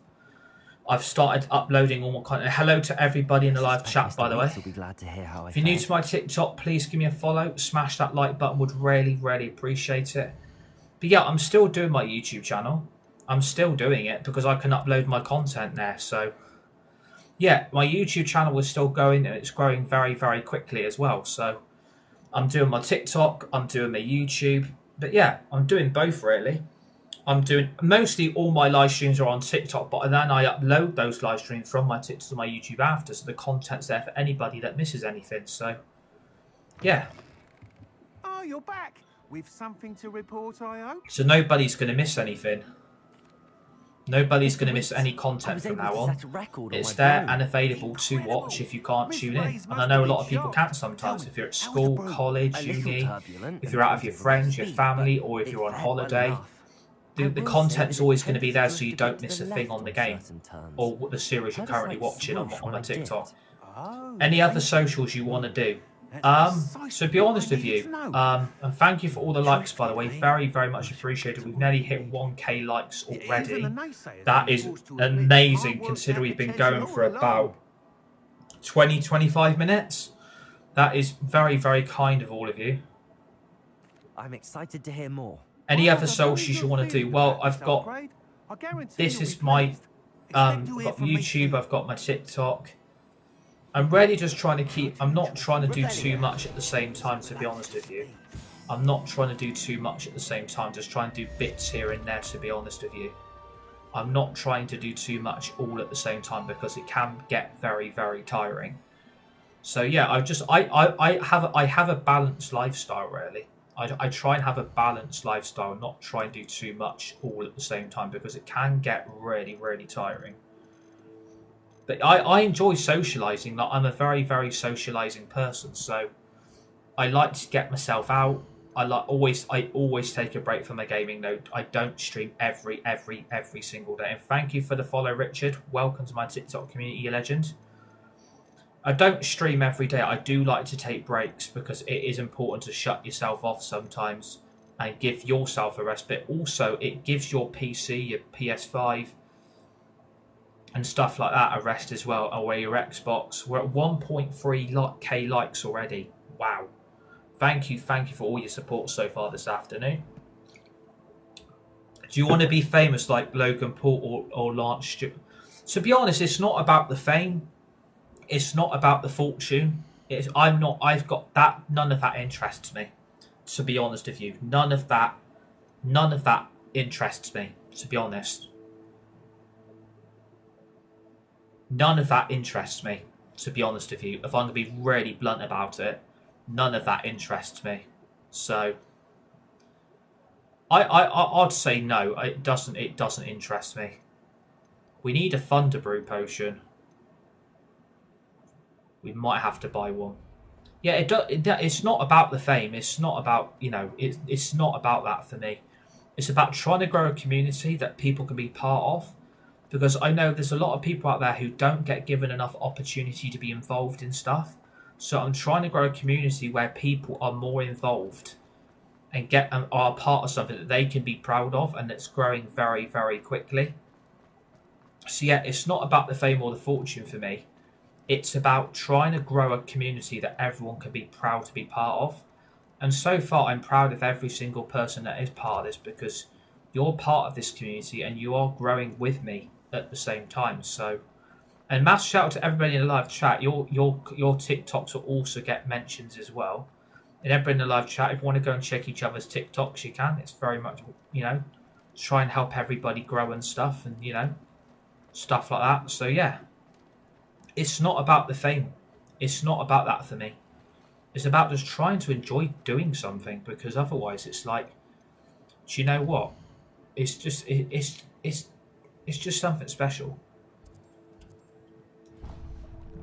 I've started uploading all my content. Hello to everybody in the live chat, by the way. If you're new to my TikTok, please give me a follow. Smash that like button. Would really, really appreciate it. But yeah, I'm still doing my YouTube channel. I'm still doing it because I can upload my content there. So yeah, my YouTube channel is still going and it's growing very, very quickly as well. So I'm doing my TikTok. I'm doing my YouTube. But yeah, I'm doing both really. I'm doing mostly all my live streams are on TikTok, but then I upload those live streams from my TikTok to my YouTube after, so the content's there for anybody that misses anything. So, yeah. Oh, you're back with something to report, I hope. So nobody's going to miss anything. Nobody's going to miss any content from now on. It's there and available to watch if you can't tune in. And I know a lot of people can't sometimes. If you're at school, college, uni, if you're out with your friends, your family, or if you're on holiday. The content's always going to be there so you don't miss a thing on the game or the series you're currently watching on my TikTok. Any other socials you want to do? So to be honest with you, and thank you for all the likes, by the way. Very, very much appreciated. We've nearly hit 1k likes already. That is amazing considering we've been going for about 20-25 minutes. That is very, very kind of all of you. I'm excited to hear more. Any other socials you want to do? Well, I've got, this is my, I've got YouTube, I've got my TikTok. I'm really just trying to keep, I'm not trying to do too much at the same time, to be honest with you. I'm not trying to do too much at the same time, just trying to do bits here and there, to be honest with you. I'm not trying to do too much all at the same time because it can get very, very tiring. So yeah, I have a balanced lifestyle really. I try and have a balanced lifestyle, not try and do too much all at the same time because it can get really, really tiring. But I enjoy socialising. Like I'm a very, very socialising person, so I like to get myself out. I always take a break from my gaming though. I don't stream every single day. And thank you for the follow, Richard. Welcome to my TikTok community, you legend. I don't stream every day. I do like to take breaks because it is important to shut yourself off sometimes and give yourself a rest. But also, it gives your PC, your PS5, and stuff like that a rest as well, or your Xbox. We're at 1.3k likes already. Wow. Thank you for all your support so far this afternoon. Do you want to be famous like Logan Paul or Lance Stewart? To be honest, it's not about the fame. It's not about the fortune. I've got that. None of that interests me. To be honest with you, none of that interests me. To be honest, none of that interests me. To be honest with you, if I'm gonna be really blunt about it, none of that interests me. So, I'd say no. It doesn't interest me. We need a Thunder Brew potion. We might have to buy one. Yeah, it's not about the fame. It's not about, it's not about that for me. It's about trying to grow a community that people can be part of. Because I know there's a lot of people out there who don't get given enough opportunity to be involved in stuff. So I'm trying to grow a community where people are more involved and are part of something that they can be proud of and that's growing very, very quickly. So yeah, it's not about the fame or the fortune for me. It's about trying to grow a community that everyone can be proud to be part of. And so far, I'm proud of every single person that is part of this, because you're part of this community and you are growing with me at the same time. So, and mass shout out to everybody in the live chat. Your TikToks will also get mentions as well. And everybody in the live chat, if you want to go and check each other's TikToks, you can. It's very much, try and help everybody grow and stuff, and stuff like that. So yeah, it's not about the fame. It's not about that for me. It's about just trying to enjoy doing something, because otherwise it's like, do you know what? It's just it's just something special.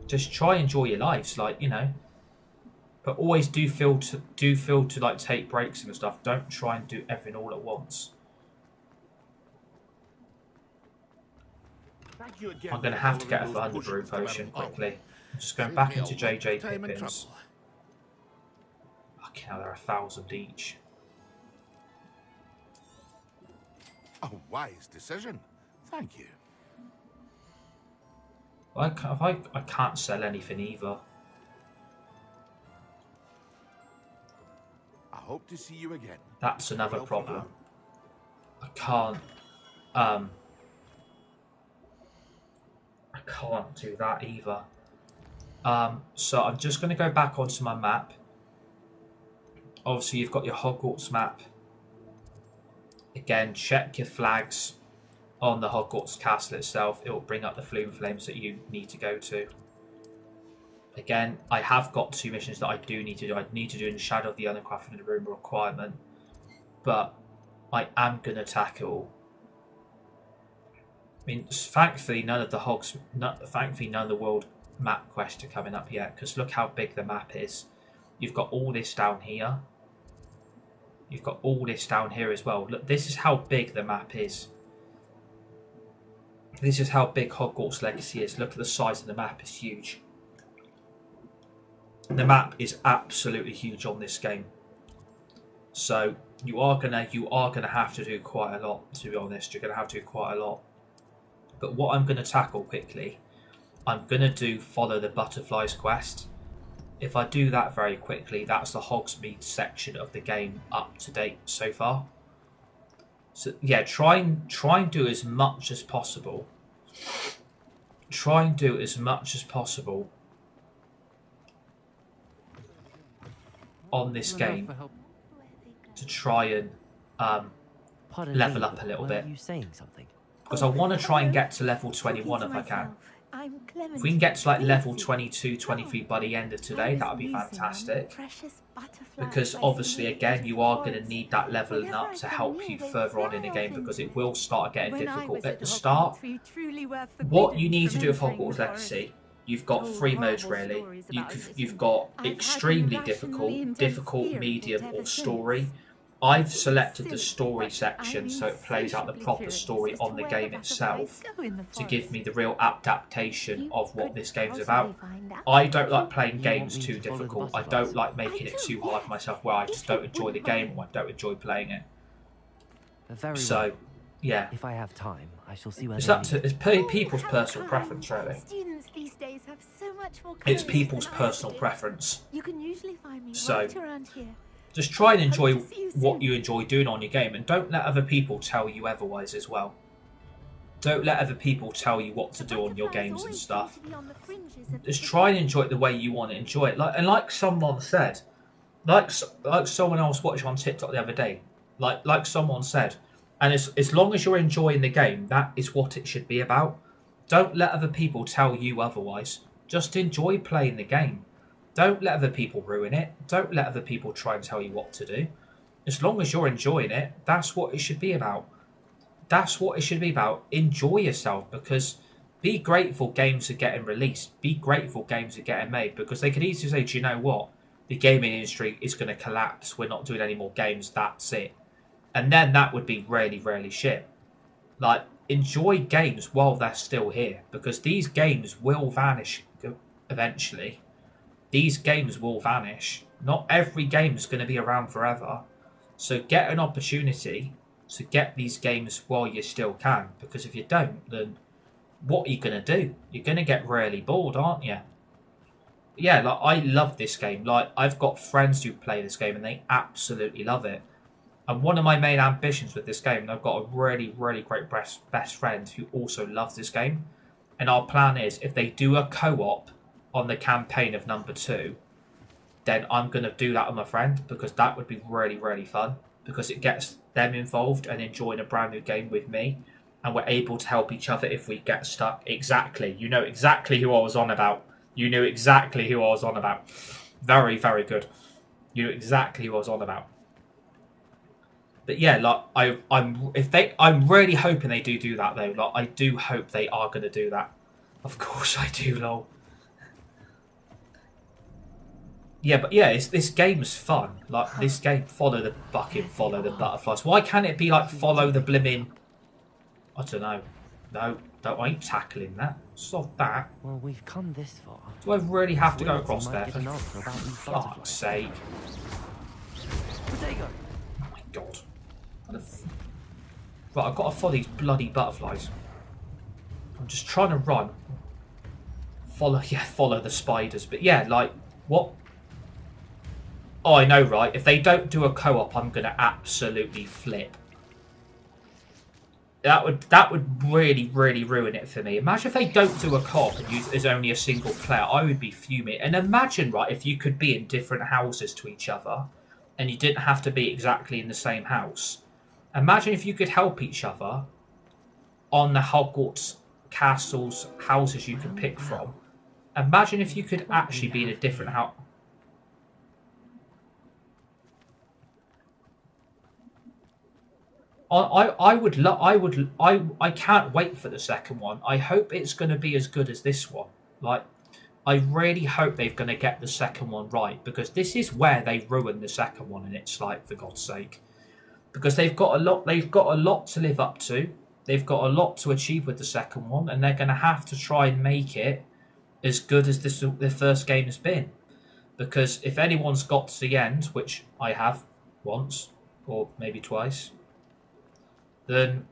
Just try and enjoy your lives, but always do feel to like take breaks and stuff. Don't try and do everything all at once. I'm going to have to get a Thunder Brew potion quickly. I'm just going back into JJ Pippins. Fucking hell, they're 1,000 each. A wise decision. Thank you. I can't sell anything either. I hope to see you again. That's another problem. I can't do that either. So I'm just going to go back onto my map. Obviously, you've got your Hogwarts map. Again, check your flags on the Hogwarts castle itself. It will bring up the Flume Flames that you need to go to. Again, I have got 2 missions that I do need to do. I need to do in the Shadow of the Uncrafted Room requirement, but I am going to tackle. I mean, thankfully, none of the world map quests are coming up yet, because look how big the map is. You've got all this down here. You've got all this down here as well. Look, this is how big the map is. This is how big Hogwarts Legacy is. Look at the size of the map. It's huge. The map is absolutely huge on this game. So you are gonna have to do quite a lot, to be honest. You're gonna have to do quite a lot. But what I'm gonna tackle quickly, I'm gonna do Follow the Butterflies quest. If I do that very quickly, that's the Hogsmeade section of the game up to date so far. So yeah, try and do as much as possible. Try and do as much as possible on this game to try and level up a little bit. You saying something? Because I want to try and get to level 21 if I can. If we can get to like level 22, 23 by the end of today, that would be fantastic. Because obviously, again, you are going to need that leveling up to help you further on in the game, because it will start getting difficult at the start. What you need to do with Hogwarts Legacy, you've got 3 modes really. You've got extremely difficult, medium, or story. I've selected the story section so it plays out the proper story on the game itself to give me the real adaptation of what this game is about. I don't like playing games too difficult. I don't like making it too hard for myself where I just don't enjoy the game or I don't enjoy playing it. So, yeah. If I have time, I shall see where it's people's personal preference, really. Students these days have so much more It's people's personal preference. You can usually find me So, right around here. just try and enjoy what you enjoy doing on your game, and don't let other people tell you otherwise as well. Don't let other people tell you what to do on your games and stuff. Just try and enjoy it the way you want to enjoy it. Like someone said, like someone else watched on TikTok the other day, like someone said, and as long as you're enjoying the game, that is what it should be about. Don't let other people tell you otherwise. Just enjoy playing the game. Don't let other people ruin it. Don't let other people try and tell you what to do. As long as you're enjoying it, that's what it should be about. That's what it should be about. Enjoy yourself, because be grateful games are getting released. Be grateful games are getting made, because they could easily say, do you know what? The gaming industry is going to collapse. We're not doing any more games. That's it. And then that would be really, really shit. Enjoy games while they're still here, because these games will vanish eventually. These games will vanish. Not every game is going to be around forever. So get an opportunity to get these games while you still can, because if you don't, then what are you going to do? You're going to get really bored, aren't you? Yeah, like, I love this game. Like, I've got friends who play this game and they absolutely love it. And one of my main ambitions with this game, and I've got a really, really great best friend who also loves this game. And our plan is, if they do a co-op on the campaign of number 2, then I'm going to do that with my friend, because that would be really, really fun. Because it gets them involved and enjoying a brand new game with me. And we're able to help each other if we get stuck. Exactly. You know exactly who I was on about. You knew exactly who I was on about. Very, very good. You knew exactly who I was on about. But yeah, like I'm really hoping they do that though. Like, I do hope they are going to do that. Of course I do, lol. Yeah, but yeah, this game's fun. Like, this game, follow the bucket, follow the butterflies. Why can't it be like follow the blimmin'? I don't know. No, I ain't tackling that. Stop that. Well, we've come this far. Do I really have to go across there? Get an answer about these For butterflies. fuck's sake. Potato. Oh my god. Right, I've got to follow these bloody butterflies. I'm just trying to run. Follow the spiders. But yeah, like, what? Oh, I know, right? If they don't do a co-op, I'm going to absolutely flip. That would really, really ruin it for me. Imagine if they don't do a co-op and there's only a single player. I would be fuming. And imagine, right, if you could be in different houses to each other and you didn't have to be exactly in the same house. Imagine if you could help each other on the Hogwarts castles, houses you could pick from. Imagine if you could actually be in a different house. I can't wait for the second one. I hope it's going to be as good as this one. Like, I really hope they're going to get the second one right, because this is where they ruin the second one, and it's like, for God's sake, because they've got a lot to live up to. They've got a lot to achieve with the second one, and they're going to have to try and make it as good as the first game has been. Because if anyone's got to the end, which I have once or maybe twice, then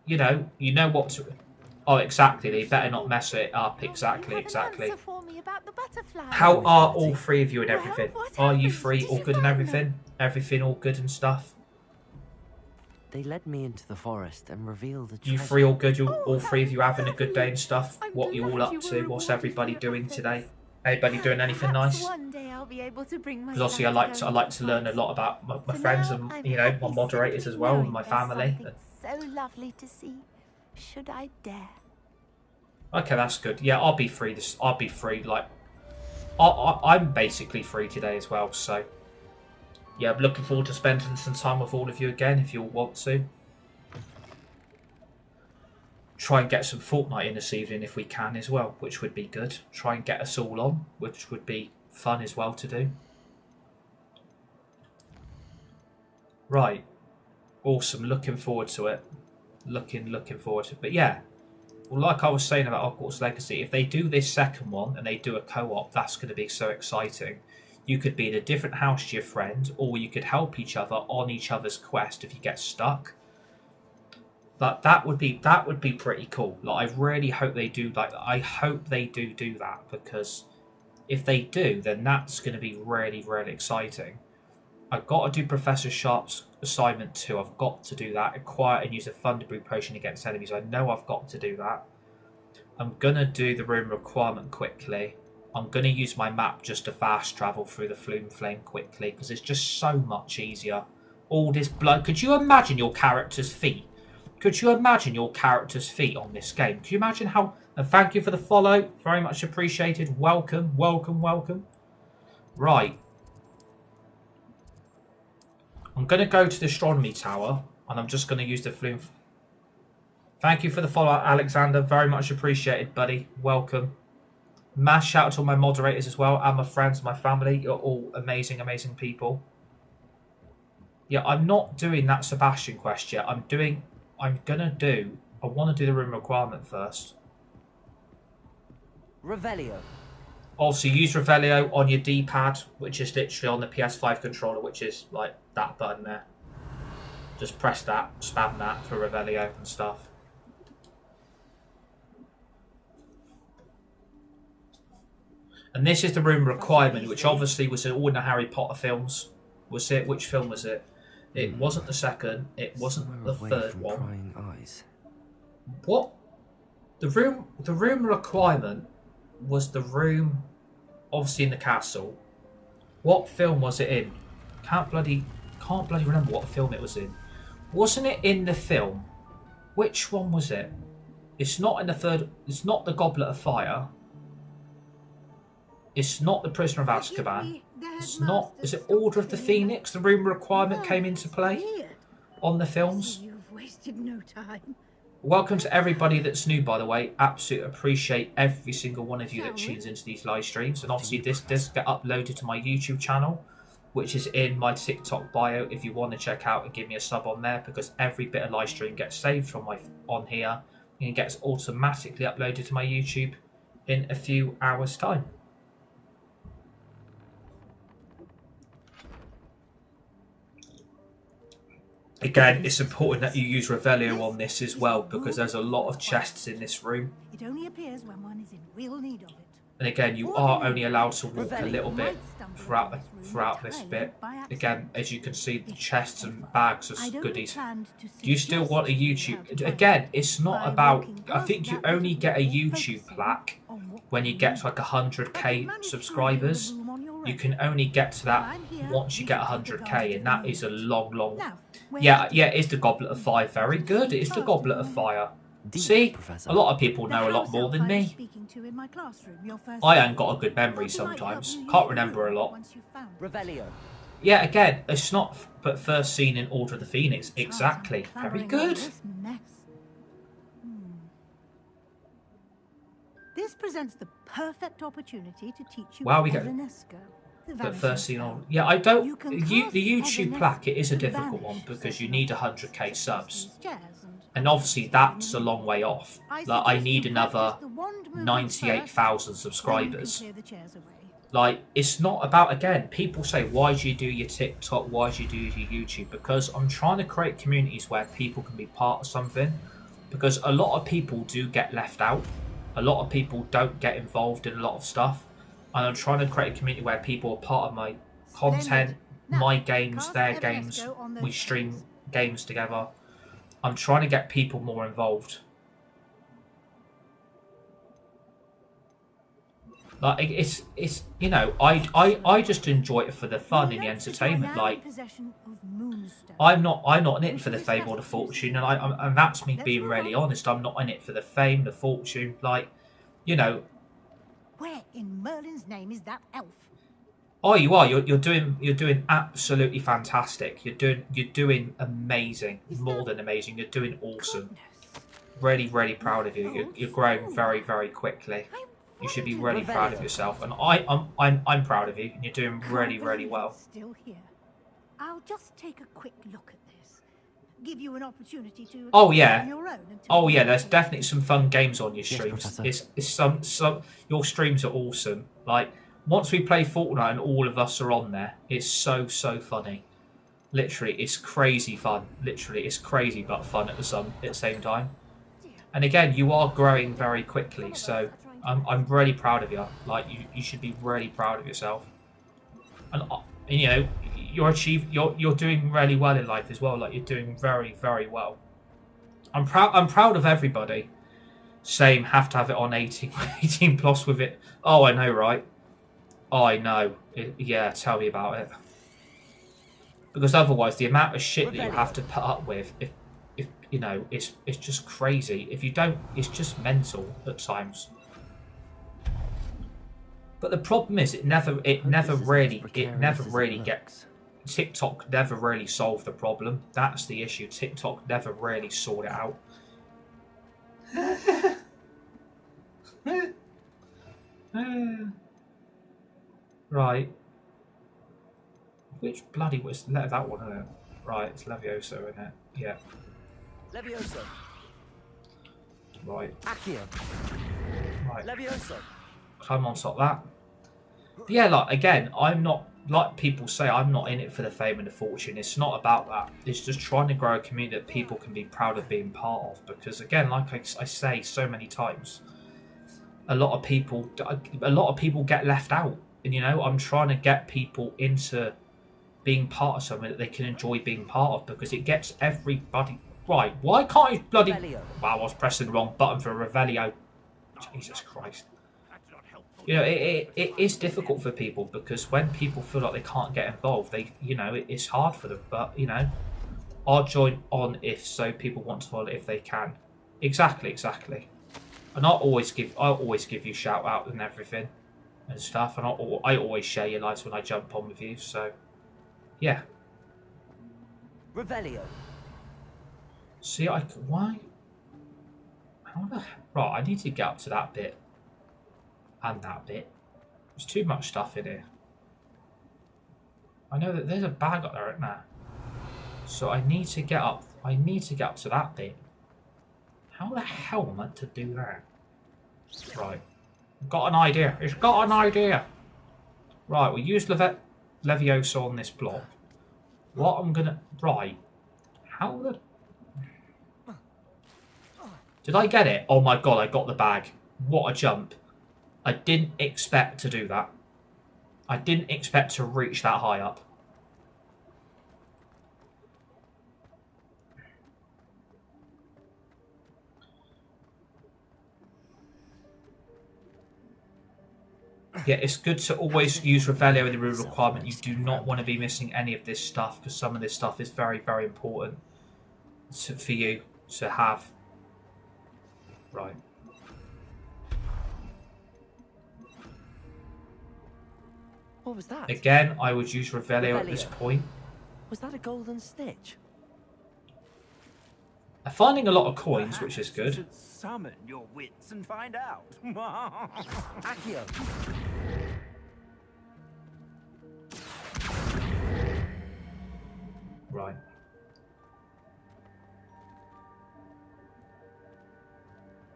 you know what to. Oh, exactly. They better not mess it up. Exactly. How are all three of you and everything? Are you three all good and everything? Everything all good and stuff? They led me into the forest and revealed the treasure. You three all good? All three of you having a good day and stuff? What are you all up to? What's everybody doing today? Anybody doing anything nice? Because obviously I like to learn a lot about my friends and my moderators as well, and my family. So lovely to see. Should I dare? Okay, that's good. Yeah, I'll be free. I'll be free. Like, I'm basically free today as well. So, yeah, I'm looking forward to spending some time with all of you again if you all want to. Try and get some Fortnite in this evening if we can as well, which would be good. Try and get us all on, which would be fun as well to do. Right. Awesome. Looking forward to it. Looking forward to it. But yeah, well, like I was saying about Hogwarts Legacy, if they do this second one and they do a co-op, that's going to be so exciting. You could be in a different house to your friend, or you could help each other on each other's quest if you get stuck. Like, that would be pretty cool. Like, I really hope they do. Like, I hope they do that, because if they do, then that's going to be really, really exciting. I've got to do Professor Sharp's assignment 2. I've got to do that. Acquire and use a Thunderbrew potion against enemies. I know I've got to do that. I'm going to do the room requirement quickly. I'm going to use my map just to fast travel through the Flume Flame quickly, because it's just so much easier. All this blood. Could you imagine your character's feet? Could you imagine your character's feet on this game? Could you imagine how... And thank you for the follow. Very much appreciated. Welcome, welcome, welcome. Right. I'm going to go to the Astronomy Tower, and I'm just going to use the Flume... Thank you for the follow, Alexander. Very much appreciated, buddy. Welcome. Mass shout out to all my moderators as well, and my friends, my family. You're all amazing, amazing people. Yeah, I'm not doing that Sebastian quest yet. I want to do the room requirement first. Revelio. Also, use Revelio on your D-pad, which is literally on the PS5 controller, which is like that button there. Just press that, spam that for Revelio and stuff. And this is the room requirement, which obviously was in all the Harry Potter films. Was it? Which film was it? It wasn't the second. It wasn't the third one. What? The room requirement was the room, obviously in the castle. What film was it in? Can't bloody remember what film it was in. Wasn't it in the film? Which one was it? It's not in the third. It's not the Goblet of Fire. It's not the Prisoner of Azkaban. It's not. Is it Order of the Phoenix? The room requirement came into play on the films. You've wasted no time. Welcome to everybody that's new, by the way. Absolutely appreciate every single one of you that tunes into these live streams. And obviously this does get uploaded to my YouTube channel, which is in my TikTok bio if you want to check out and give me a sub on there, because every bit of live stream gets saved from on here and gets automatically uploaded to my YouTube in a few hours' time. Again, it's important that you use Revelio on this as well, because there's a lot of chests in this room. It only appears when one is in real need of it. And again, you are only allowed to walk a little bit throughout this bit. Again, as you can see, the chests and bags are goodies. Do you still want a YouTube? Again, it's not about... I think you only get a YouTube plaque when you get to like 100k subscribers. You can only get to that once you get 100k, and that is a long... Yeah, it's the Goblet of Fire. Very good. It's the Goblet of Fire. See, a lot of people know a lot more than me. I ain't got a good memory sometimes. Can't remember a lot. Yeah, again, it's not but first seen in Order of the Phoenix. Exactly. Very good. This presents the perfect opportunity to teach you. Wow, we get. But first seen on. Yeah, I don't. The YouTube plaque, it is a difficult one because you need 100k subs. And obviously that's a long way off. Like, I need another 98,000 subscribers. Like, it's not about, again, people say, why do you do your TikTok? Why do you do your YouTube? Because I'm trying to create communities where people can be part of something. Because a lot of people do get left out. A lot of people don't get involved in a lot of stuff. And I'm trying to create a community where people are part of my content, my games, their games. We stream games together. I'm trying to get people more involved. Like, it's you know, I just enjoy it for the fun and the entertainment. Like, I'm not in it for the fame or the fortune, and that's me being really honest. I'm not in it for the fame, the fortune. Like, you know. Where in Merlin's name is that elf? Oh, you are. You're doing absolutely fantastic. You're doing amazing, more than amazing. You're doing awesome. Really, really proud of you. You're growing very, very quickly. You should be really proud of yourself, and I'm proud of you. And you're doing really, really well. Still here. I'll just take a quick look at this. Give you an opportunity to. Oh yeah. Oh yeah. There's definitely some fun games on your streams. Yes, it's some your streams are awesome. Like, once we play Fortnite and all of us are on there, it's so funny. Literally, it's crazy fun. Literally, it's crazy but fun at the same time. And again, you are growing very quickly, so I'm really proud of you. Like, you should be really proud of yourself. And you know, you're doing really well in life as well. Like, you're doing very, very well. I'm proud of everybody. Same, have to have it on 18 plus with it. Oh, I know, right? Oh, I know. Yeah, tell me about it. Because otherwise, the amount of shit that you have to put up with, if you know, it's just crazy. If you don't, it's just mental at times. But the problem is, it never really gets. TikTok never really solved the problem. That's the issue. TikTok never really sorted it out. Right. Which bloody was that one, isn't it? Right, it's Levioso, isn't it? Yeah. Levioso. Right. Accio. Right. Levioso. Climb on top of that. But yeah, like, again, I'm not like people say, I'm not in it for the fame and the fortune. It's not about that. It's just trying to grow a community that people can be proud of being part of. Because again, like I say so many times, a lot of people get left out. And you know, I'm trying to get people into being part of something that they can enjoy being part of, because it gets everybody right. Why can't you bloody... Wow, I was pressing the wrong button for Revelio. Jesus Christ. You know, it is difficult for people, because when people feel like they can't get involved, it's hard for them. But, you know, I'll join on if so people want to, if they can. Exactly. And I'll always give you shout out and everything and stuff, and I always share your lives when I jump on with you. So, yeah. Revelio. See, why? How the right? I need to get up to that bit and that bit. There's too much stuff in here. I know that there's a bag up there, isn't there? So I need to get up. I need to get up to that bit. How the hell am I meant to do that? Right. Got an idea. It's got an idea. Right, we'll use Leviosa on this block. What I'm gonna... Right. How the... Did I get it? Oh my god, I got the bag. What a jump. I didn't expect to do that. I didn't expect to reach that high up. Yeah, it's good to always use Revelio in the rule requirement. You do not want to be missing any of this stuff, because some of this stuff is very, very important for you to have. Right. What was that? Again, I would use Revelio at this point. Was that a golden snitch? I'm finding a lot of coins, which is good. You should summon your wits and find out. Accio. Right.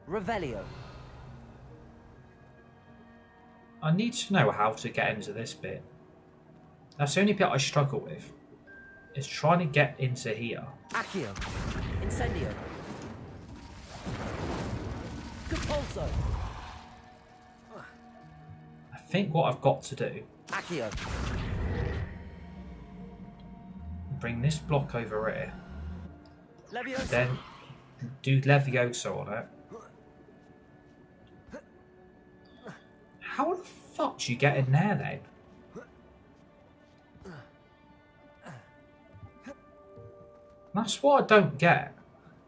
Revelio. I need to know how to get into this bit. That's the only bit I struggle with. Is trying to get into here. Accio. Incendio. Compulso. I think what I've got to do... Accio. Bring this block over here. Leviosa. Then do Leviosa on it. How the fuck do you get in there then? That's what I don't get.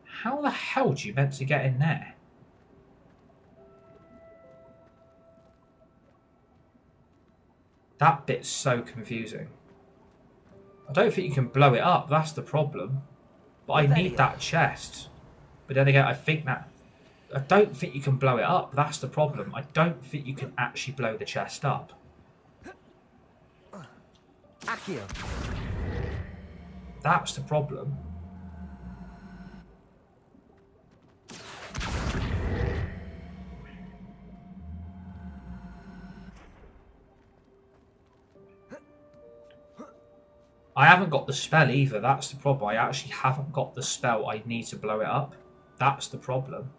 How the hell do you meant to get in there? That bit's so confusing. I don't think you can blow it up, that's the problem. But I need that chest. But then again, I don't think you can blow it up, that's the problem. I don't think you can actually blow the chest up. Accio. That's the problem. I haven't got the spell either, that's the problem. I actually haven't got the spell I need to blow it up. That's the problem.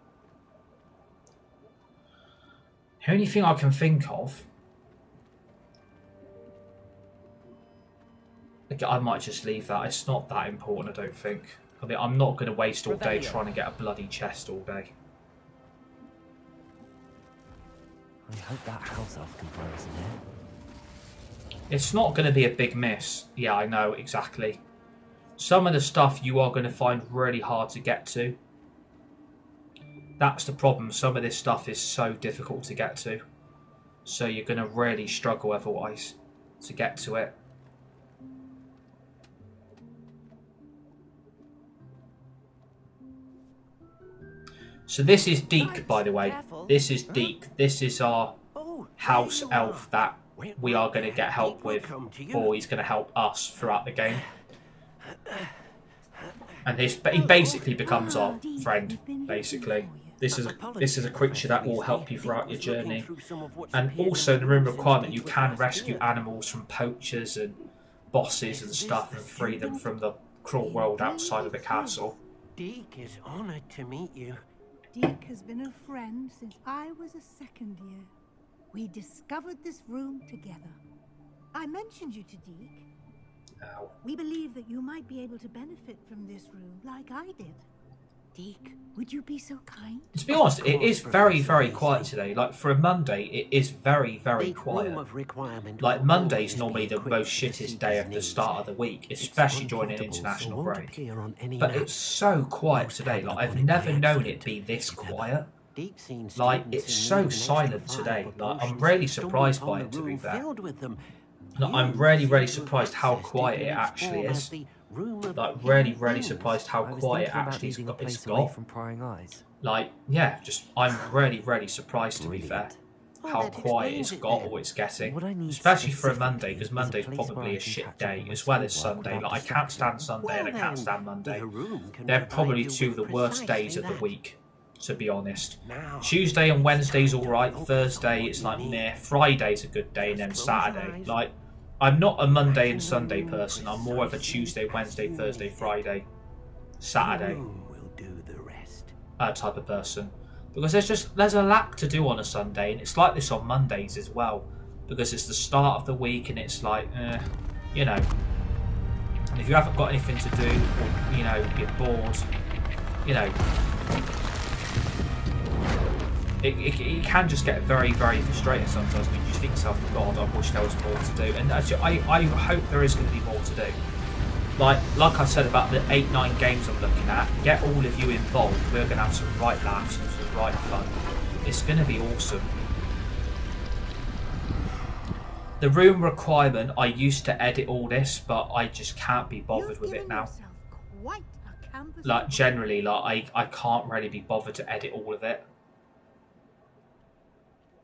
The only thing I can think of... I might just leave that. It's not that important, I don't think. I mean, I'm not going to waste all day trying to get a bloody chest all day. I hope that house elf can find us in here. It's not going to be a big miss. Yeah, I know, exactly. Some of the stuff you are going to find really hard to get to. That's the problem. Some of this stuff is so difficult to get to. So you're going to really struggle otherwise to get to it. So this is Deke, by the way. This is Deke. This is our house elf that we are going to get help with, or he's going to help us throughout the game. And he basically becomes our friend, basically. This is a creature that will help you throughout your journey. And also in the room requirement, you can rescue animals from poachers and bosses and stuff and free them from the cruel world outside of the castle. Deek is honoured to meet you. Deek has been a friend since I was a second year. We discovered this room together. I mentioned you to Deek. Ow. We believe that you might be able to benefit from this room like I did. Deek, would you be so kind? To be honest, it is very, very quiet today. Like, for a Monday, it is very, very quiet. Like, Monday's normally the most shittest day of the start of the week, especially during an international break. But it's so quiet today. Like, I've never known it be this quiet. Like, it's so silent today. Like, I'm really surprised by it, to be fair. Like, I'm really, really surprised how quiet it actually is. Like, really, really surprised how quiet it actually it's got. Like, yeah, just, I'm really, really surprised, to be fair, how quiet it's got or it's getting. Especially for a Monday, because Monday's probably a shit day, as well as Sunday. Like, I can't stand Sunday and I can't stand Monday. They're probably two of the worst days of the week, to be honest. Tuesday and Wednesday's alright, Thursday it's like meh, Friday's a good day, and then Saturday. Like, I'm not a Monday and Sunday person, I'm more of a Tuesday, Wednesday, Thursday, Friday, Saturday type of person. Because there's a lack to do on a Sunday, and it's like this on Mondays as well. Because it's the start of the week and it's like, you know. And if you haven't got anything to do, or, you know, you're bored, you know, it can just get very, very frustrating sometimes when you just think to yourself, God, I wish there was more to do. And actually, I hope there is going to be more to do. Like I said about the 8-9 games I'm looking at, get all of you involved. We're going to have some right laughs and some right fun. It's going to be awesome. The room requirement, I used to edit all this, but I just can't be bothered with it now. Like, generally, like I can't really be bothered to edit all of it.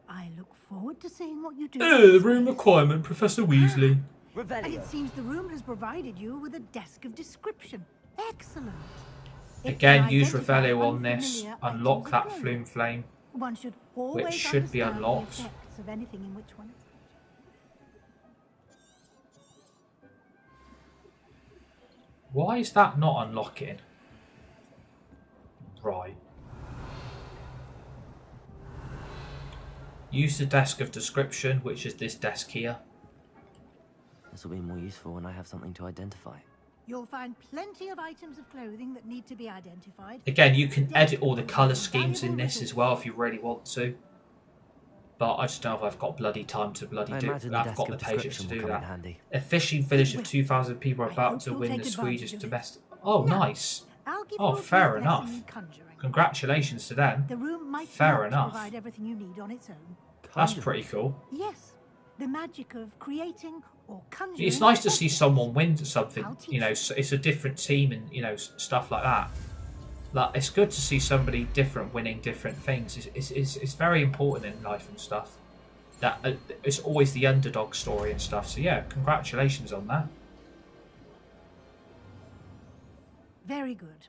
I look forward to seeing what you do. The room requirement, Professor Weasley. And it seems the room has provided you with a desk of description. Excellent. Again, use Revelio on this. Unlock that Flume Flame, One should which should be unlocked. of anything in which one. Why is that not unlocking? Right. Use the desk of description, which is this desk here. This will be more useful when I have something to identify. You'll find plenty of items of clothing that need to be identified. Again, you can edit all the colour schemes in this as well if you really want to. But I just don't know if I've got bloody time to bloody do it. I've got the patience to do that. A fishing village of 2,000 people are about to win the Swedish domestic... Oh, nice. Oh, fair enough. Congratulations to them. The room might Fair not enough. provide everything you need on its own. That's pretty cool. Yes, the magic of creating or conjuring. It's nice to see someone win something, you know, it's a different team and, you know, stuff like that. Like, it's good to see somebody different winning different things. It's very important in life and stuff. That it's always the underdog story and stuff. So yeah, congratulations on that. Very good.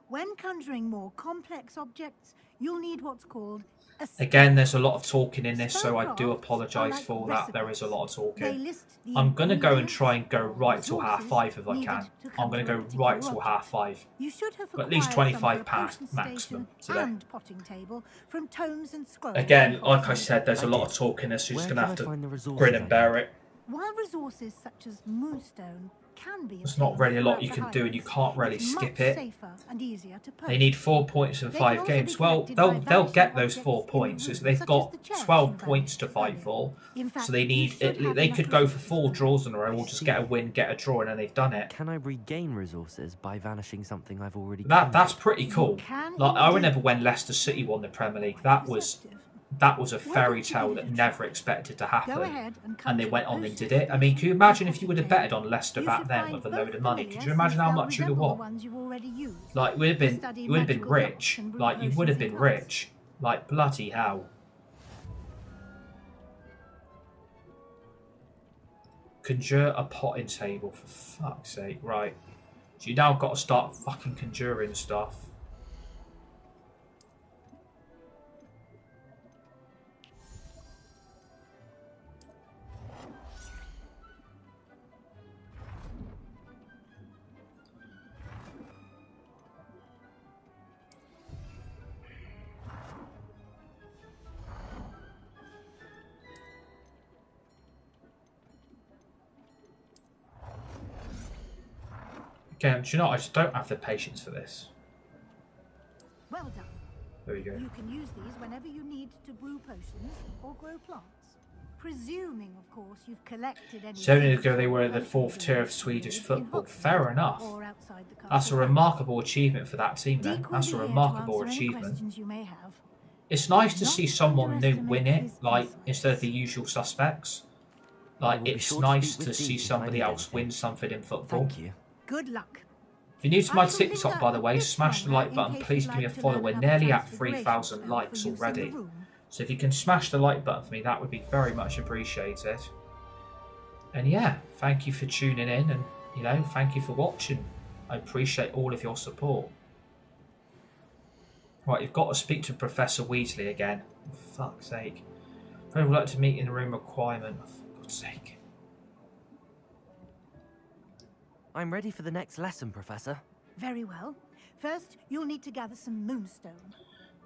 When conjuring more complex objects, you'll need what's called a Again, there's a lot of talking in this, so I do apologise for that. There is a lot of talking. I'm going to go and try and go right till 5:30 if I can. I'm going to go right till 5:30. You should have At least 25 past potion maximum station today. and potting table from tomes and scrolls. Again, like I said, there's a lot of talking in this, so you're just going to have to grin and bear it. While resources such as moonstone can be There's not really a lot you can do, and you can't really skip it. They need 4 points in 5 games. Well, they'll get those 4 points. They've got 12 points to fight for, so they need it. They could go for 4 draws in a row, or just get a win, get a draw, and then they've done it. Can I regain resources by vanishing something I've already? That's pretty cool. Like, I remember when Leicester City won the Premier League. That was a fairy tale that never expected to happen, and they went on and did it. I mean, can you imagine if you would have betted on Leicester back then with a load of money? Could you imagine how much you'd have won? Like, you would have been rich. Like, you would have been rich. Like, bloody hell. Conjure a potting table, for fuck's sake. Right. So you now got to start fucking conjuring stuff. Again, do you know, I just don't have the patience for this. Well done. There we go. You can use these whenever you need to brew potions or grow plants. Presuming, of course, you've collected any... 7 years ago, they were the 4th tier of Swedish football. Fair enough. That's a remarkable achievement for that team, then. That's a remarkable achievement. It's nice to see someone new win it, like, instead of the usual suspects. Like, it's nice to see somebody else win something in football. Thank you. Good luck. If you're new to my TikTok, by the way, smash the like button. Please give me a follow. We're nearly at 3,000 likes already. So if you can smash the like button for me, that would be very much appreciated. And yeah, thank you for tuning in and, you know, thank you for watching. I appreciate all of your support. Right, you've got to speak to Professor Weasley again. For fuck's sake. I would like to meet in the room requirement. For God's sake. I'm ready for the next lesson, Professor. Very well. First, you'll need to gather some moonstone.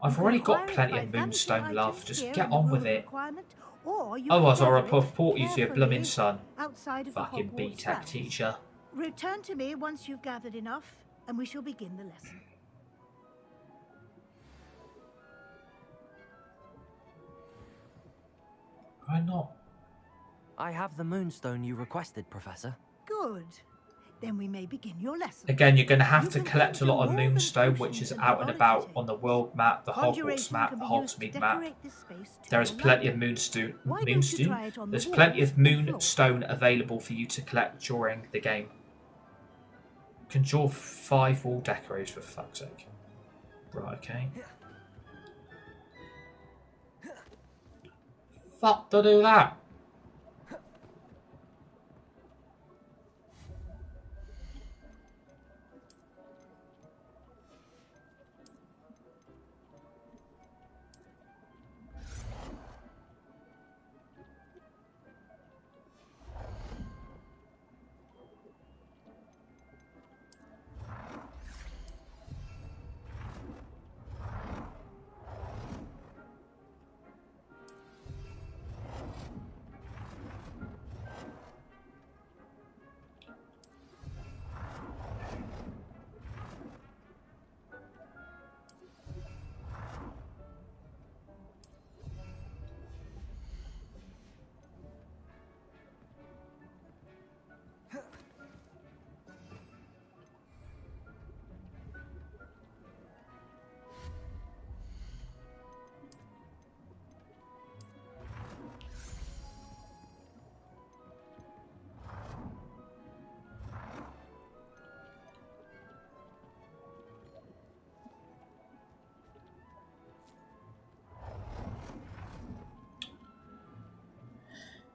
I've already got plenty of moonstone, love. Just get on with it. Otherwise, I'll report you to your blooming son. Fucking B-Tech teacher. Return to me once you've gathered enough, and we shall begin the lesson. Why not? I have the moonstone you requested, Professor. Good. Then we may begin your lesson. Again, you're going to have to collect a lot of moonstone, which is out and about on the world map, the Hogwarts map, the Hogsmeade map. There is plenty of moonstone. There's plenty of moonstone available for you to collect during the game. You can draw 5 wall decorators, for fuck's sake. Right, okay. Fuck to do that.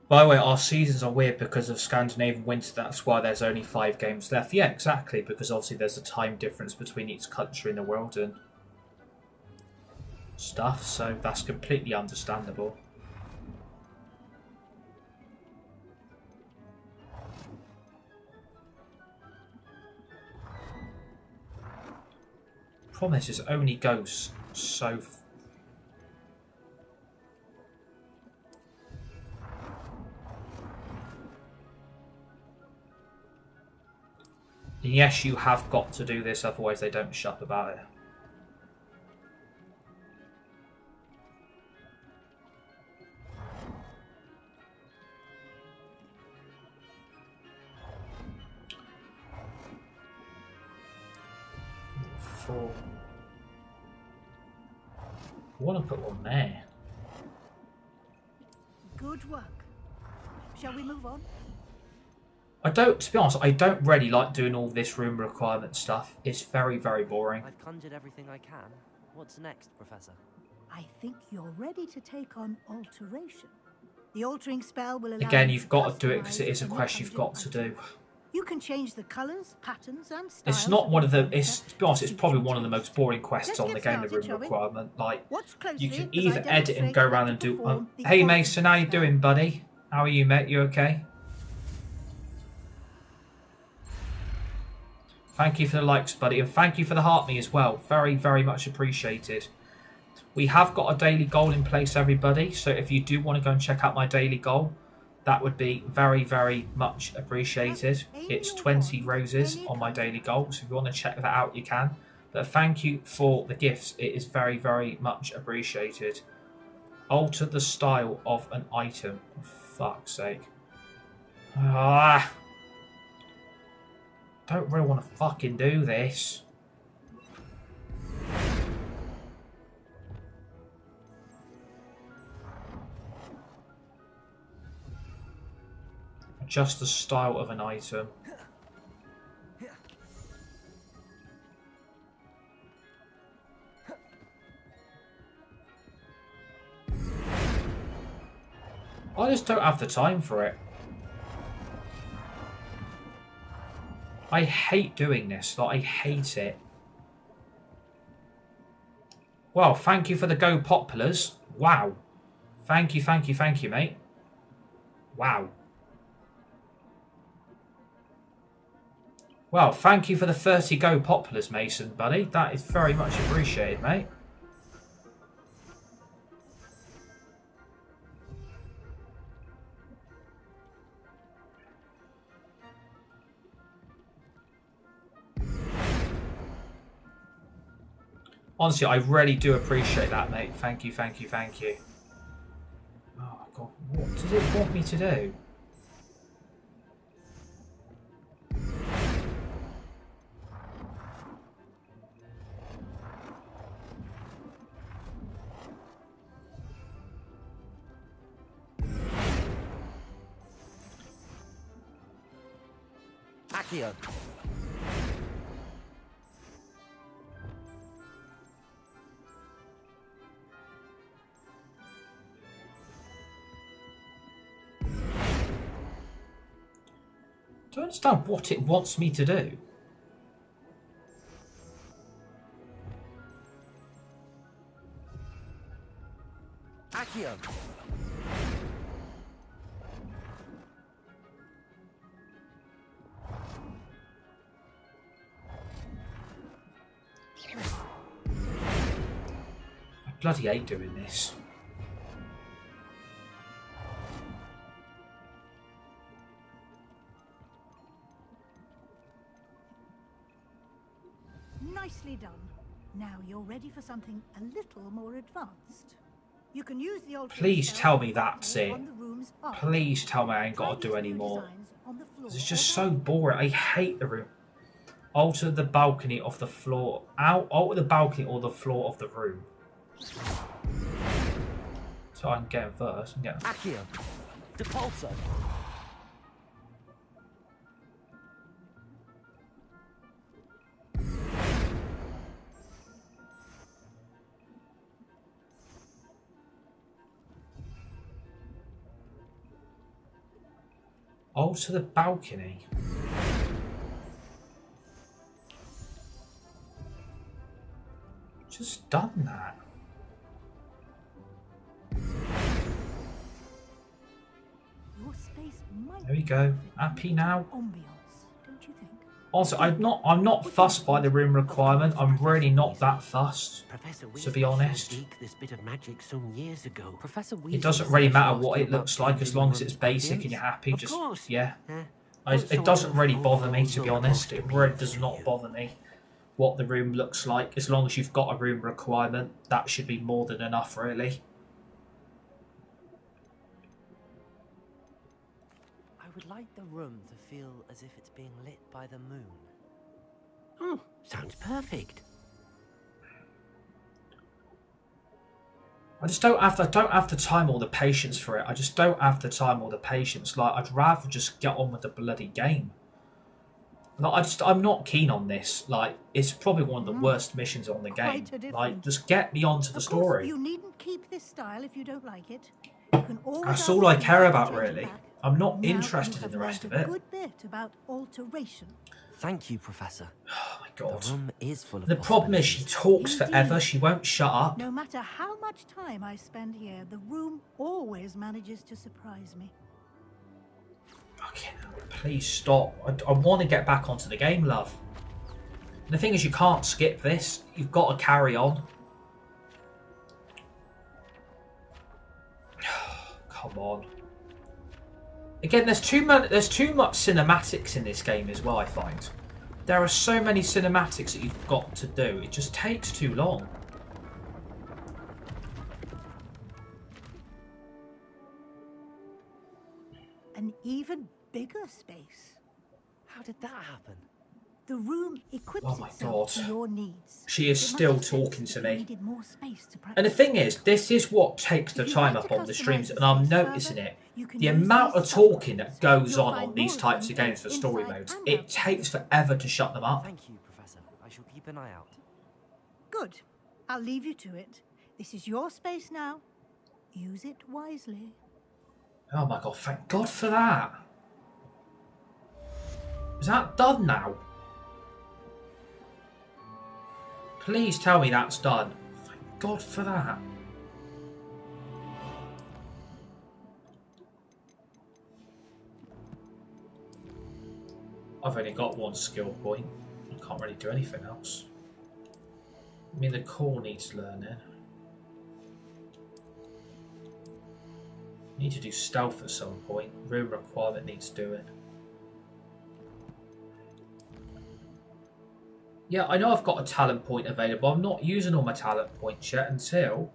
By the way, our seasons are weird because of Scandinavian winter. That's why there's only 5 games left. Yeah, exactly, because obviously there's a time difference between each country in the world and stuff, so that's completely understandable. Problem is, it only goes so And yes, you have got to do this, otherwise they don't shut up about it. Four. I want to put one there. Good work. Shall we move on? To be honest, I don't really like doing all this room requirement stuff. It's very, very boring. I've conjured everything I can. What's next, Professor? I think you're ready to take on alteration. The altering spell will allow Again, you've got to do it because it is a quest you've got to do. You can change the colours, patterns, and styles. It's not one of the. To be honest, it's probably one of the most boring quests on the game. The room requirement, like you can either edit and go around and do. Hey Mason, how you doing, buddy? How are you, mate? You okay? Thank you for the likes, buddy, and thank you for the heart me as well. Very, very much appreciated. We have got a daily goal in place, everybody. So if you do want to go and check out my daily goal, that would be very, very much appreciated. It's 20 roses on my daily goal, so if you want to check that out, you can. But thank you for the gifts. It is very, very much appreciated. Alter the style of an item. For fuck's sake. Ah. Don't really want to fucking do this. Adjust the style of an item. I just don't have the time for it. I hate doing this. Like, I hate it. Well, thank you for the Go Populars. Wow. Thank you, mate. Wow. Well, thank you for the 30 Go Populars, Mason, buddy. That is very much appreciated, mate. Honestly, I really do appreciate that, mate. Thank you. Oh, God. What does it want me to do? Accio. I don't understand what it wants me to do. Accio. I bloody hate doing this. Nicely done. Now you're ready for something a little more advanced. You can use the old. Please tell me that's it. Please tell me I ain't got to do any more. It's just so boring. I hate the room. Alter the balcony of the floor. Alter the balcony or the floor of the room. So I can get it first. Accio. Depulso. Alter the balcony. Just done that. Your space might There we go. Happy now. ambiance, don't you think? Also, I'm not fussed by the room requirement. I'm really not that fussed, to be honest. This bit of magic some years ago. Professor It doesn't really matter what it looks like as long as it's basic and you're happy. Just yeah. It doesn't really bother me, to be honest. It really does not bother me what the room looks like. As long as you've got a room requirement, that should be more than enough, really. I would like the room to feel as if it's being lit by the moon. Oh, sounds perfect. I just don't have the time or the patience for it. I just don't have the time or the patience. Like, I'd rather just get on with the bloody game. Like, I'm not keen on this. Like, it's probably one of the worst missions on the game. Like, just get me onto the story. You needn't keep this style if you don't like it. You can always That's all I care about, change it really. back. I'm not Now interested you in the have rest of learned it. a good bit about alteration. Thank you, Professor. Oh my god. The room is full of The problem is she talks forever. She won't shut up. No matter how much time I spend here, the room always manages to surprise me. Fucking hell, please stop. I want to get back onto the game, love. And the thing is, you can't skip this. You've got to carry on. Come on. Again, there's too much cinematics in this game as well, I find. There are so many cinematics that you've got to do. It just takes too long. An even bigger space. How did that happen? The room equips Oh my itself God. to your needs. She is It must still have sensed talking to that you me. needed more space to And the practice. thing is, this is what takes the If you'd time like up to on the customize streams, the and I'm space noticing further, it. you can The use amount these of talking that subbuttons. goes You'll on find these more types them of games for both story inside modes. and It outside. takes forever to shut them up. Thank you, Professor. I shall keep an eye out. Good. I'll leave you to it. This is your space now. Use it wisely. Oh my God, thank God for that. Is that done now? Please tell me that's done. Thank God for that. I've only got one skill point. I can't really do anything else. I mean, the core needs learning. Need to do stealth at some point. Room requirement needs doing. Yeah, I know I've got a talent point available. I'm not using all my talent points yet until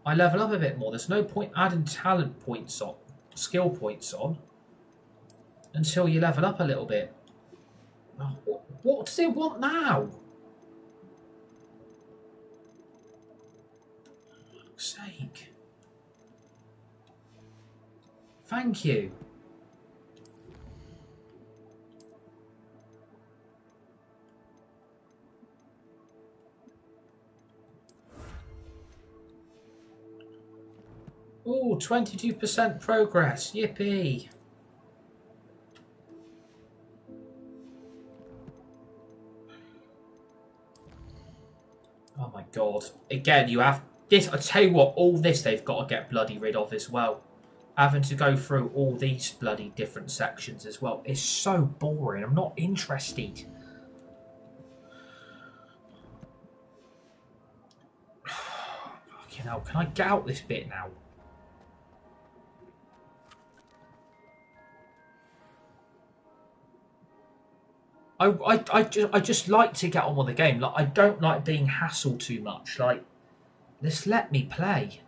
I level up a bit more. There's no point adding talent points on, skill points on, until you level up a little bit. Oh, what does it want now? For fuck's sake. Thank you. Ooh, 22% progress. Yippee. Oh my God. Again, you have this. I tell you what, all this they've got to get bloody rid of as well. Having to go through all these bloody different sections as well. It's so boring. I'm not interested. Fucking hell, can I get out this bit now? I just like to get on with the game. Like, I don't like being hassled too much. Like, just let me play.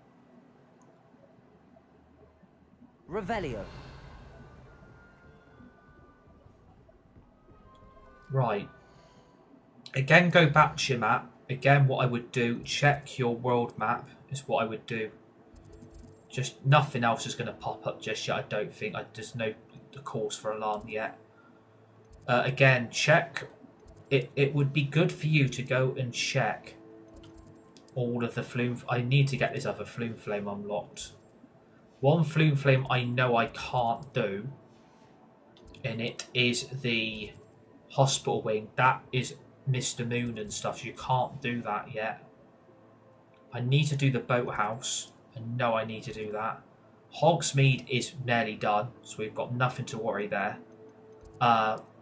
Revelio. Right. Again, go back to your map. Again, what I would do, check your world map is what I would do. Just nothing else is going to pop up just yet, I don't think. There's no cause for alarm yet. Again, check. It would be good for you to go and check all of the flume. I need to get this other flume flame unlocked. One flume flame I know I can't do, and it is the hospital wing. That is Mr. Moon and stuff. So you can't do that yet. I need to do the boathouse. I know I need to do that. Hogsmeade is nearly done, so we've got nothing to worry there.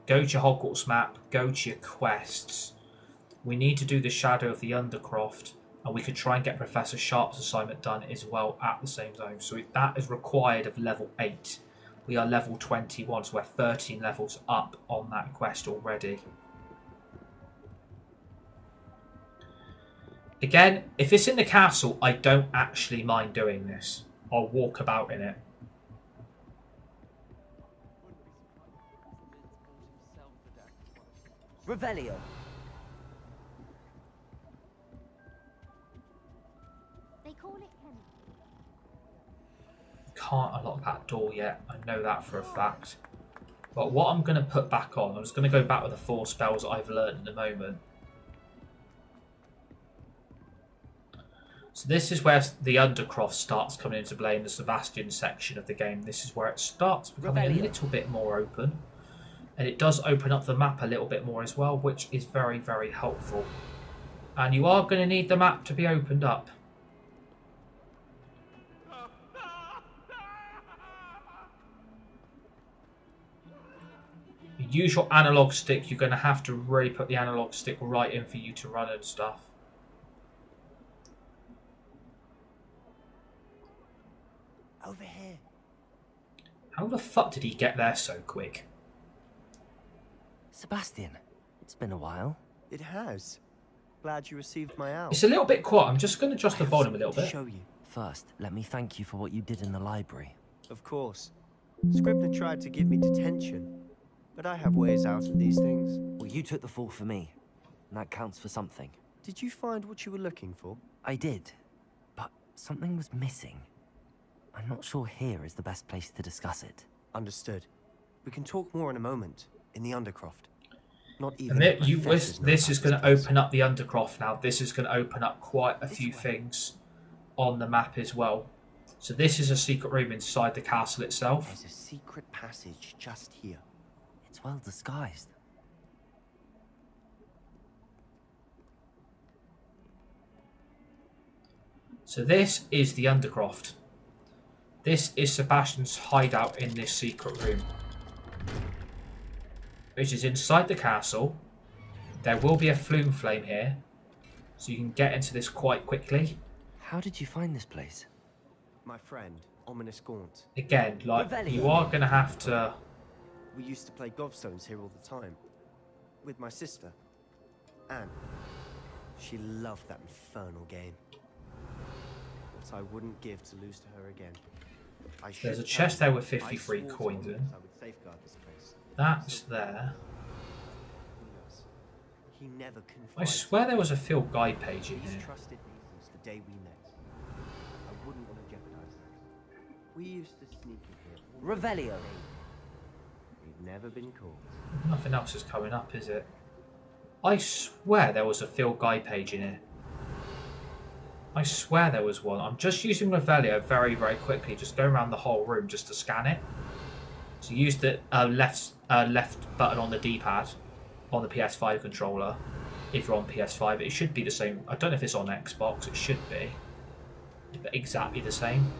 Go to your Hogwarts map, go to your quests. We need to do the Shadow of the Undercroft, and we could try and get Professor Sharp's assignment done as well at the same time. So that is required of level 8. We are level 21, so we're 13 levels up on that quest already. Again, if it's in the castle, I don't actually mind doing this. I'll walk about in it. Revelio. They call it Kenny. Can't unlock that door yet. I know that for a fact. But what I'm going to put back on, I'm just going to go back with the 4 spells that I've learned at the moment. So this is where the Undercroft starts coming into play in the Sebastian section of the game. This is where it starts becoming a little bit more open. And it does open up the map a little bit more as well, which is very, very helpful. And you are going to need the map to be opened up. You use your analog stick. You're going to have to really put the analog stick right in for you to run and stuff. Over here. How the fuck did he get there so quick? Sebastian, it's been a while. It has. Glad you received my owl. It's a little bit quiet. I'm just going to adjust the volume a little bit. Show you. First, let me thank you for what you did in the library. Of course. Scribner tried to give me detention, but I have ways out of these things. Well, you took the fall for me, and that counts for something. Did you find what you were looking for? I did, but something was missing. I'm not sure here is the best place to discuss it. Understood. We can talk more in a moment, in the Undercroft. Not even And this is going to place. open up the Undercroft now. This is going to open up quite a few things on the map as well. So this is a secret room inside the castle itself. There's a secret passage just here. It's well disguised. So this is the Undercroft. This is Sebastian's hideout in this secret room, which is inside the castle. There will be a flume flame here, so you can get into this quite quickly. How did you find this place? My friend, Ominous Gaunt. Again, like, you are going to have to... We used to play gobstones here all the time. With my sister, Anne. She loved that infernal game. What I wouldn't give to lose to her again. There's a chest there with 53 coins in. That's there. He never I swear there was a Phil guide page in He's here. trusted me since the day we met. I wouldn't want to jeopardize that. We used to sneak in here. Revelio. We've never been caught. Nothing else is coming up, is it? I swear there was a Phil guide page in here. I swear there was one. I'm just using Revelio very, very quickly, just going around the whole room just to scan it. So use the left button on the D-pad on the PS5 controller. If you're on PS5, it should be the same. I don't know if it's on Xbox. It should be, but exactly the same.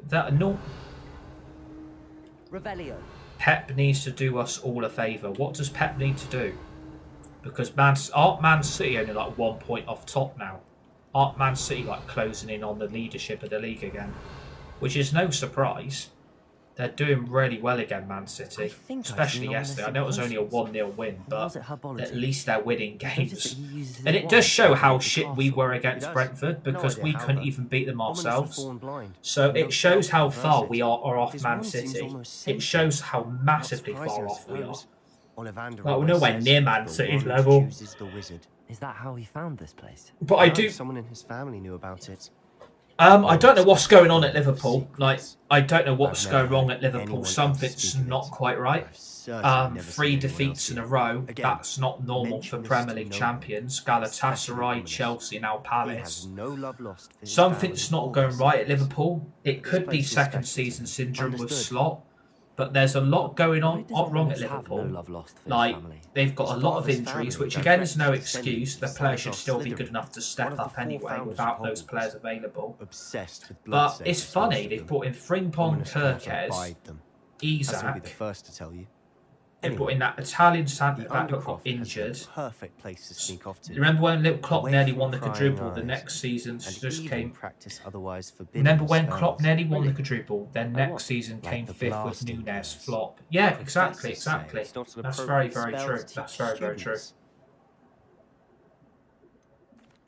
That no. Revelio. Pep needs to do us all a favour. What does Pep need to do? Because aren't Man City only like 1 point off top now? Aren't Man City like closing in on the leadership of the league again? Which is no surprise. They're doing really well again, Man City. Especially yesterday. I know it was only a 1-0 win, but at least they're winning games. And it does show how shit we were against Brentford, because we couldn't even beat them ourselves. So it shows how far we are off Man City. It shows how massively far off we are. Like, we're nowhere near Man City's level. Is that how he found this place? But I do... Someone in his family knew about it. I don't know what's going on at Liverpool. Like, I don't know what's going wrong at Liverpool. Something's not quite right. 3 defeats in a row. That's not normal for Premier League champions. Galatasaray, Chelsea, now Palace. Something's not going right at Liverpool. It could be second season syndrome with Slot. But there's a lot going on wrong at Liverpool. Like, they've got a lot of injuries, which again is no excuse. The players should still be good enough to step up anyway without those players available. But it's funny, they've brought in Frimpong, Kirkes, Isak. They brought in that Italian centre back that got injured. Perfect place to sneak off to. Remember when Little Klopp nearly won the quadruple? The next season just came. Practice otherwise Remember when Klopp nearly won the quadruple? Then next season came 5th with Nunes flop. Yeah, exactly. That's very, very true. That's very, very true.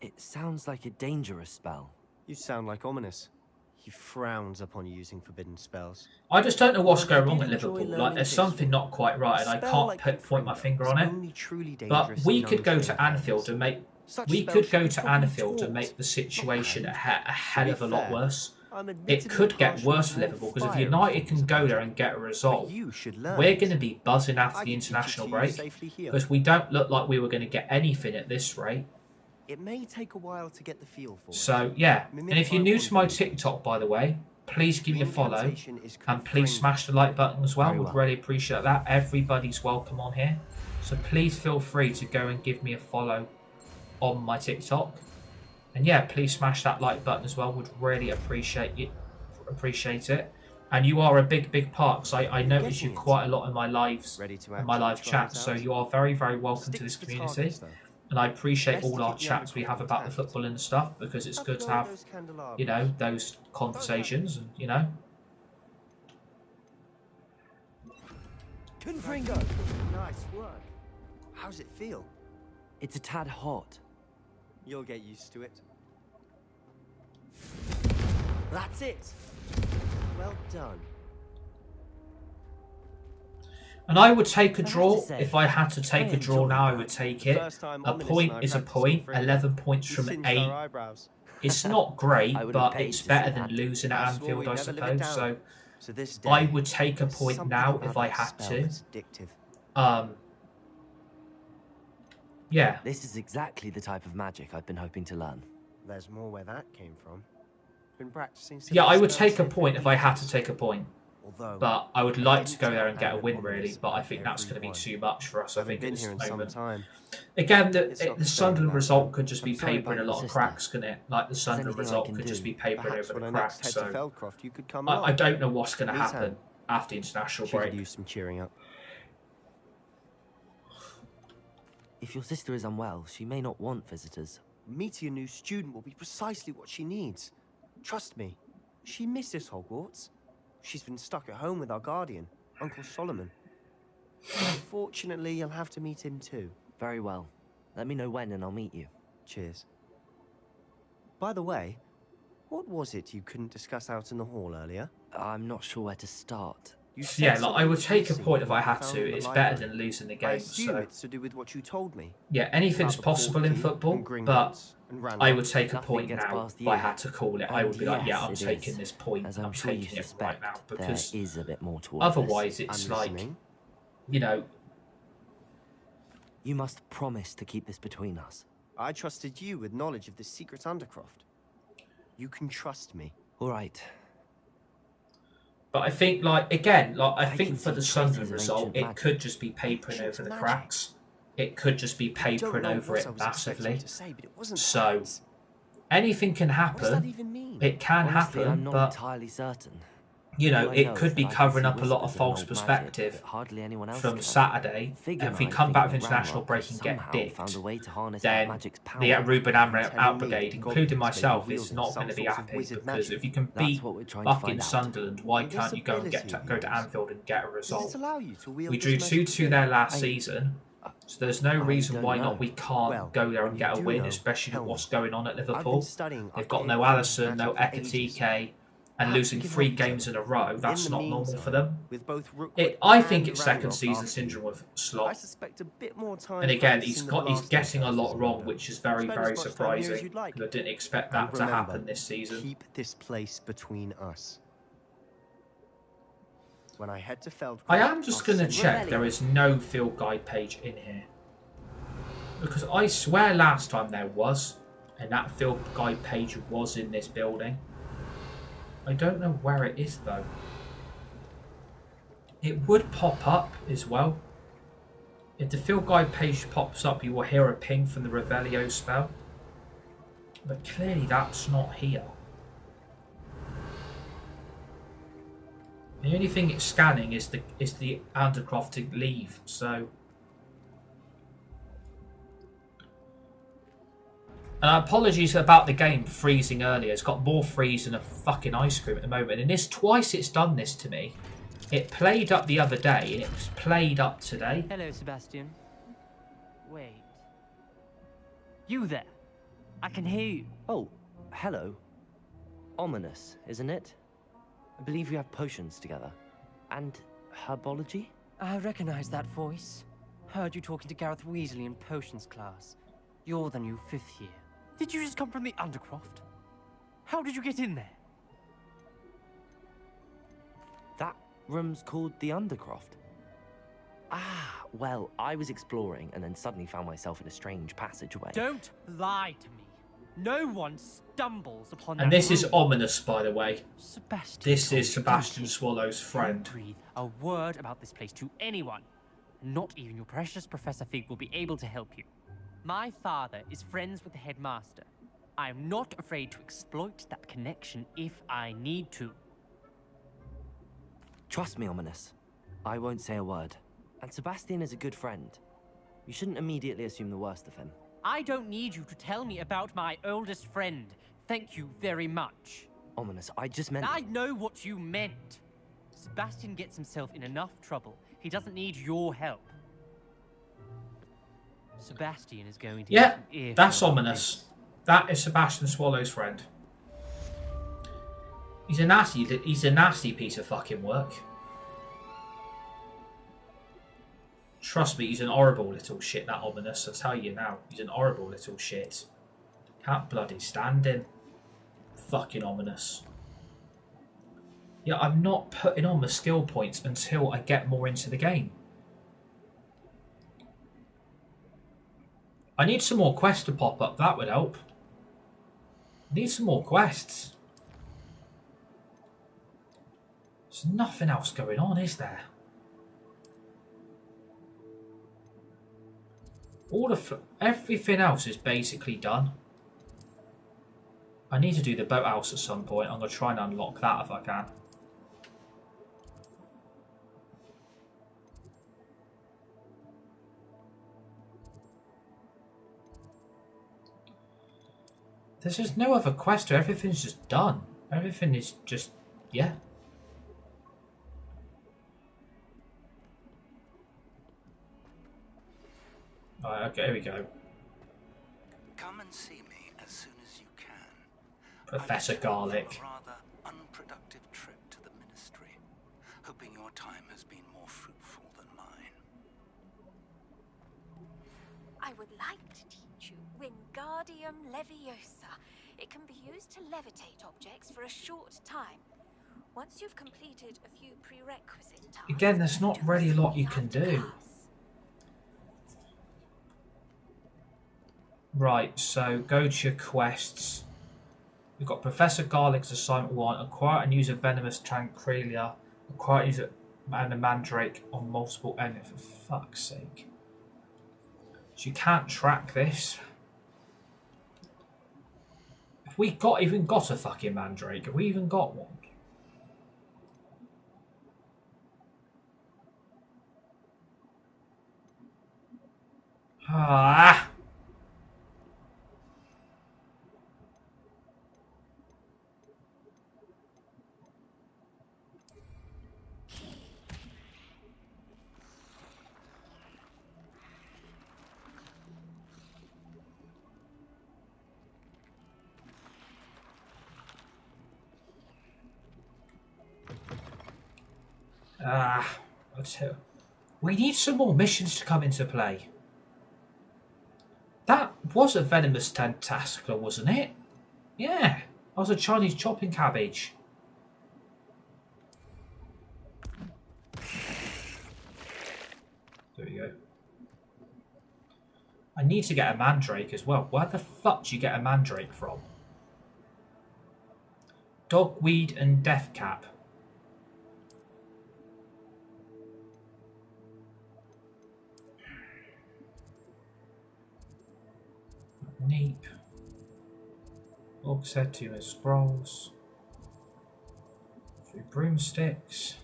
It sounds like a dangerous spell. You sound like Ominous. He frowns upon using forbidden spells. I just don't know what's going wrong at Liverpool. Like, there's something not quite right, and I can't point my finger on it. But we could go to Anfield and make the situation a hell of a lot worse. It could get worse for Liverpool, because if United can go there and get a result, we're going to be buzzing after the international break, because we don't look like we were going to get anything at this rate. It may take a while to get the feel for it. So, yeah. And if you're new to my TikTok, by the way, please give me a follow. And please smash the like button as well. We'd really appreciate that. Everybody's welcome on here. So please feel free to go and give me a follow on my TikTok. And yeah, please smash that like button as well. Would really appreciate it. And you are a big part, because I notice you quite a lot in my lives, in my live chats. So you are very, very welcome to this community. And I appreciate all our chats we have about the football and stuff, because it's good to have, you know, those conversations. And, you know, Confringo! Nice work. How's it feel? It's a tad hot. You'll get used to it. That's it! Well done. And I would take a draw. If I had to take a draw now, I would take it. A point is a point. 11 points from 8. It's not great, but it's better than losing at Anfield, I suppose. So I would take a point now if I had to. Yeah. This is exactly the type of magic I've been hoping to learn. There's more where that came from. Been practicing. Yeah, I would take a point if I had to take a point. But I would like to go there and get a win, really. But I think that's going to be too much for us, I think, at this moment. Again, the Sunderland result could just be papering a lot of cracks, couldn't it? Like, the Sunderland result could just be papering over the cracks. So I don't know what's going to happen after international break. Use some cheering up. If your sister is unwell, she may not want visitors. Meeting a new student will be precisely what she needs. Trust me, she misses Hogwarts. She's been stuck at home with our guardian, Uncle Solomon. Unfortunately, you'll have to meet him too. Very well. Let me know when and I'll meet you. Cheers. By the way, what was it you couldn't discuss out in the hall earlier? I'm not sure where to start. Yeah, like, I would take a point if I had to. It's better than losing the game. So it's to do with what you told me. Yeah, anything's possible in football, but I would take a point now if I had to call it. I would be like, yeah, I'm taking this point. I'm taking it right now, because there is a bit more to otherwise it's like, you know. You must promise to keep this between us. I trusted you with knowledge of the secret Undercroft. You can trust me. All right. But I think, like, again, like, I think for the Sunderland result, it could just be papering over the cracks. It could just be papering over it massively. So, anything can happen. It can happen, I'm not but, entirely certain. you know, it could be covering up a lot of false perspective from Saturday. And if we come back with international break and get dicked, then the Ruben Amrabat brigade, including myself, is not going to be happy, because if you can beat fucking Sunderland, why can't you go and go to Anfield and get a result? We drew 2-2 there last season, so there's no reason why not we can't go there and get a win, especially with what's going on at Liverpool. They've got no Alisson, no Ekatike, and losing 3 games in a row, that's not normal for them. I think it's second season syndrome with Slot. And again, he's getting a lot wrong, which is very, very surprising. I didn't expect that to happen this season. Keep this place between us. When I head to Feldcroft, I am just going to check there is no field guide page in here. Because I swear last time there was, and that field guide page was in this building. I don't know where it is, though. It would pop up as well. If the field guide page pops up, you will hear a ping from the Revelio spell. But clearly that's not here. The only thing it's scanning is the Undercroft to leave, so... And apologies about the game freezing earlier. It's got more freeze than a fucking ice cream at the moment. And this twice it's done this to me. It played up the other day and it's played up today. Hello, Sebastian. Wait. You there? I can hear you. Oh, hello. Ominous, isn't it? I believe we have potions together. And herbology? I recognize that voice. Heard you talking to Gareth Weasley in potions class. You're the new 5th year. Did you just come from the Undercroft? How did you get in there? That room's called the Undercroft. Ah, well, I was exploring and then suddenly found myself in a strange passageway. Don't lie to me. No one stumbles upon that. And this is ominous, by the way. Sebastian, this is Sebastian Swallow's friend. Don't breathe a word about this place to anyone. Not even your precious Professor Fig will be able to help you. My father is friends with the headmaster. I am not afraid to exploit that connection if I need to. Trust me, Ominous. I won't say a word. And Sebastian is a good friend. You shouldn't immediately assume the worst of him. I don't need you to tell me about my oldest friend. Thank you very much. Ominous, I just meant... I know what you meant. Sebastian gets himself in enough trouble. He doesn't need your help. Sebastian is going to Yeah, get an earful that's about ominous. this. That is Sebastian Swallow's friend. He's a nasty piece of fucking work. Trust me, he's an horrible little shit, that Ominous. I'll tell you now. He's an horrible little shit. Can't bloody stand him. Fucking Ominous. Yeah, I'm not putting on the skill points until I get more into the game. I need some more quests to pop up. That would help. I need some more quests. There's nothing else going on, is there? Everything else is basically done. I need to do the boathouse at some point. I'm going to try and unlock that if I can. There's just no other quest. Everything's just done. Everything is just, yeah. Alright, okay, here we go. Come and see me as soon as you can. Professor Garlic. A rather unproductive trip to the ministry, hoping your time has been more fruitful than mine. I would like to teach you Wingardium Leviosa. It can be used to levitate objects for a short time. Once you've completed a few prerequisite tasks, Again, there's not really a lot you can do. Right, so go to your quests. We've got Professor Garlic's assignment 1. Acquire and use a venomous Tranquilia. Acquire and use a mandrake on multiple enemies. For fuck's sake. So you can't track this. Have we even got a fucking mandrake? Have we even got one? Ah! We need some more missions to come into play. That was a venomous tentacular, wasn't it? Yeah, that was a Chinese chopping cabbage. There we go. I need to get a mandrake as well. Where the fuck do you get a mandrake from? Dogweed and Deathcap. Neep. Oxhead, 2 more scrolls. 3 broomsticks.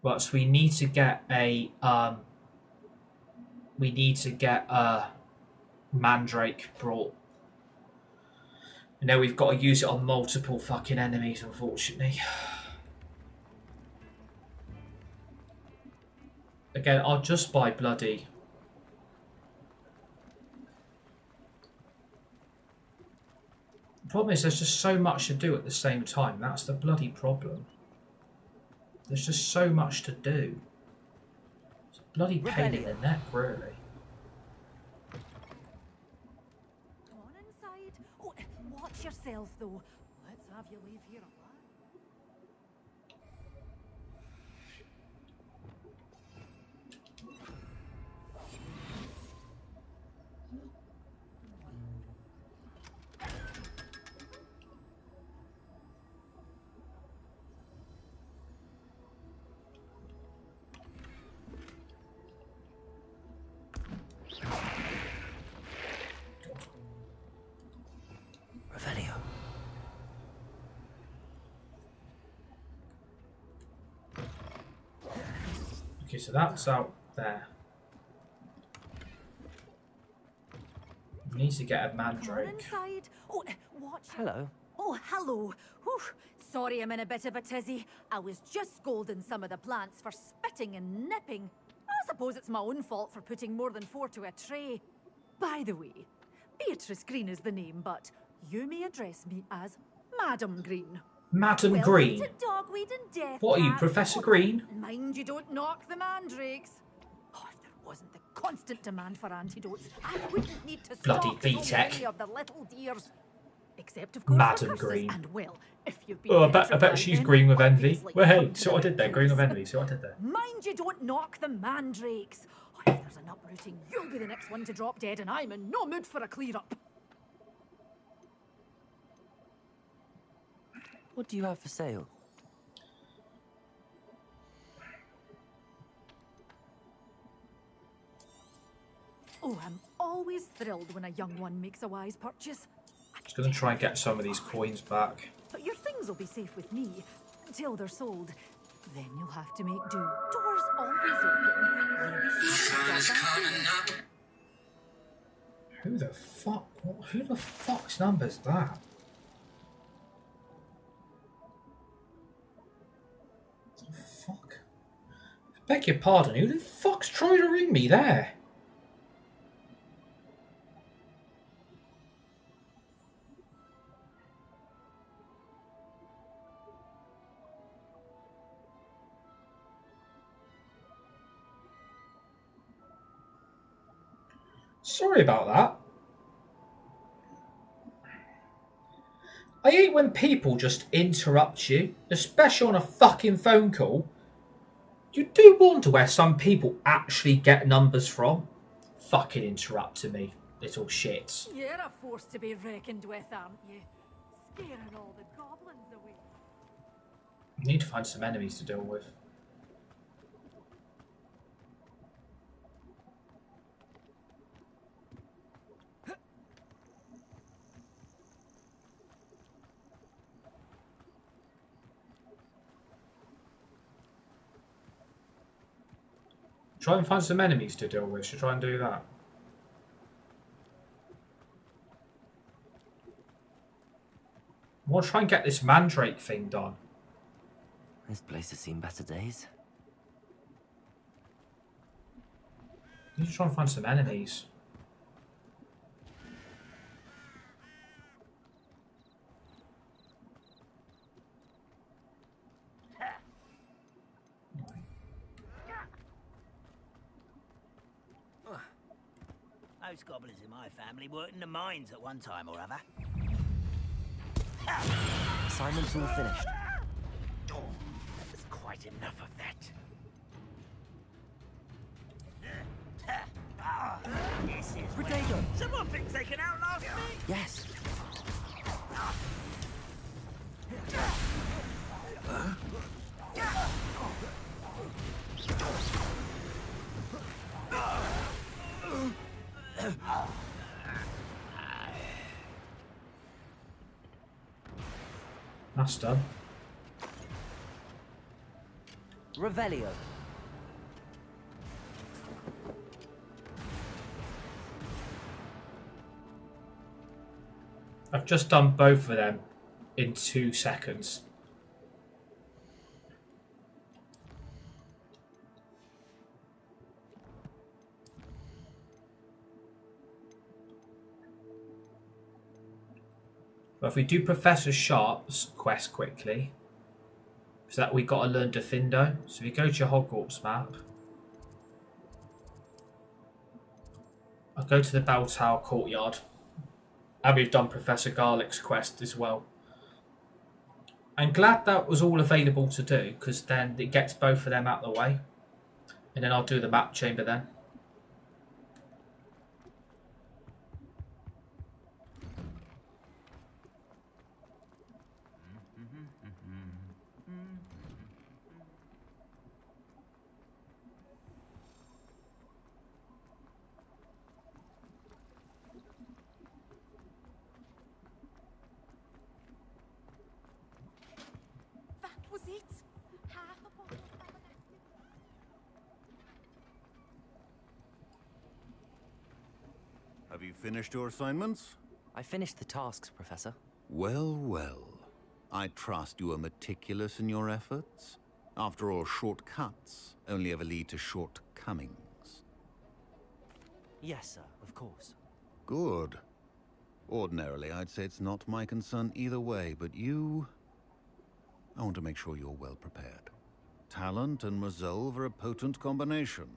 Right, so we need to get a mandrake brought. You know, we've got to use it on multiple fucking enemies, unfortunately. Again, I'll just buy bloody... The problem is there's just so much to do at the same time. That's the bloody problem. There's just so much to do. It's a bloody pain in the neck, really. Watch yourself, though. Let's have you leave here alive. Okay, so that's out there. Needs to get a mandrake. Inside. Oh, watch. Hello. Oh, hello. Whew. Sorry, I'm in a bit of a tizzy. I was just scolding some of the plants for spitting and nipping. I suppose it's my own fault for putting more than 4 to a tray. By the way, Beatrice Green is the name, but you may address me as Madam Green. Madam Welcome Green? to Dogweed and Death What are you, Cat. Professor Green? Mind you don't knock the mandrakes. Oh, if there wasn't the constant demand for antidotes, I wouldn't need to Bloody stop so B-Tech. many of the little dears. Except, of course, Madam for curses. Green. And, well, if you've been Oh, I bet petrified, she's then green with envy. obviously Well, hey, come to see what I the did there? big Green with place. envy. See what I did there? Mind you don't knock the mandrakes. Oh, if there's an uprooting, you'll be the next one to drop dead, and I'm in no mood for a clear-up. What do you have for sale? Oh, I'm always thrilled when a young one makes a wise purchase. Just gonna try and get some of these coins back. But your things will be safe with me until they're sold. Then you'll have to make do. Doors always open. You be sure to stop that. Who the fuck? Who the fuck's number's that? What the fuck? I beg your pardon. Who the fuck's trying to ring me there? Sorry about that. I hate when people just interrupt you, especially on a fucking phone call. You do wonder where some people actually get numbers from. Fucking interrupting me, little shits. You're a force to be reckoned with, aren't you? Scaring all the goblins away. I need to find some enemies to deal with. Try and find some enemies to deal with. Should try and do that. I want to try and get this mandrake thing done. This place has seen better days. I need to try and find some enemies. Those goblins in my family worked in the mines at one time or other. Assignment's all finished. There's quite enough of that. This is Potato! Someone thinks they can outlast me? Yes! That's done. Revelio. I've just done both of them in 2 seconds. But if we do Professor Sharp's quest quickly, so that we got to learn Gryffindor. So if you go to your Hogwarts map, I'll go to the Bell Tower Courtyard. And we've done Professor Garlick's quest as well. I'm glad that was all available to do, because then it gets both of them out of the way. And then I'll do the map chamber then. That was it. Half a bottle of everlasting. you finished your assignments? I finished the tasks, Professor. Well, well. I trust you are meticulous in your efforts. After all, shortcuts only ever lead to shortcomings. Yes, sir, of course. Good. Ordinarily, I'd say it's not my concern either way, but you... I want to make sure you're well prepared. Talent and resolve are a potent combination.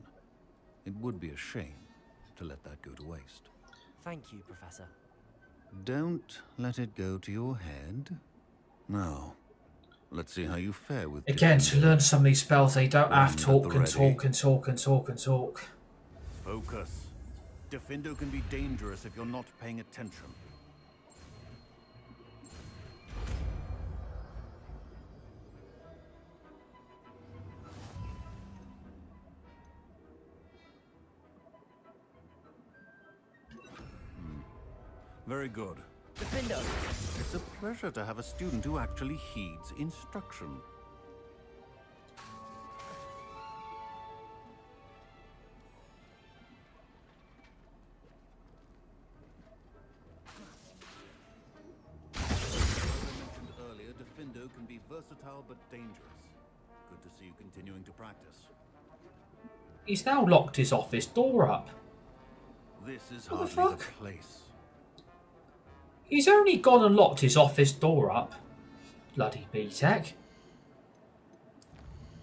It would be a shame to let that go to waste. Thank you, Professor. Don't let it go to your head. Now, let's see how you fare with... Again, to learn some of these spells, they don't have to talk and ready. talk and talk and talk and talk. Focus. Gryffindor can be dangerous if you're not paying attention. Very good. Gryffindor! It's a pleasure to have a student who actually heeds instruction. As I mentioned earlier, Gryffindor can be versatile but dangerous. Good to see you continuing to practice. He's now locked his office door up. This is What the hardly the fuck? place. He's only gone and locked his office door up. Bloody B-Tech.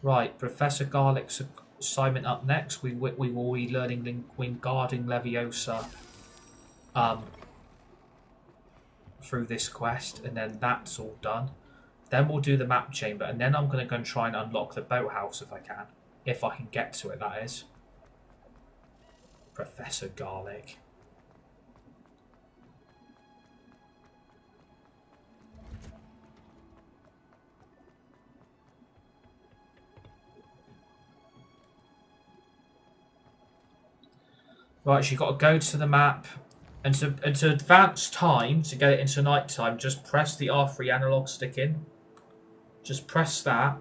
Right, Professor Garlick's assignment up next. We will be learning Wingardium Leviosa through this quest, and then that's all done. Then we'll do the map chamber, and then I'm going to go and try and unlock the boathouse if I can. If I can get to it, that is. Professor Garlick. Right, so you've got to go to the map, and to advance time, to get it into night time, just press the R3 analog stick in. Just press that,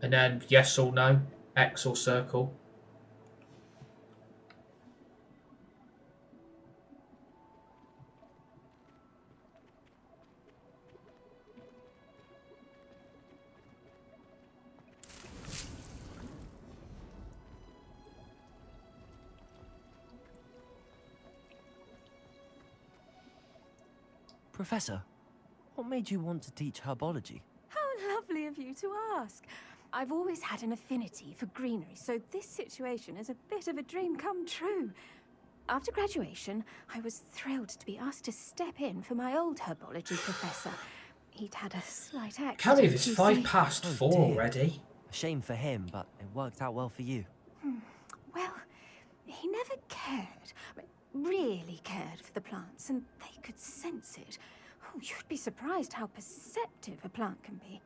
and then yes or no, X or circle. Professor, what made you want to teach herbology? How lovely of you to ask. I've always had an affinity for greenery, so this situation is a bit of a dream come true. After graduation, I was thrilled to be asked to step in for my old herbology professor. He'd had a slight accident. Can't believe it's you 4:05 Oh, dear. already. A shame for him, but it worked out well for you. Well, he never really cared for the plants, and they could sense it. Oh, you'd be surprised how perceptive a plant can be.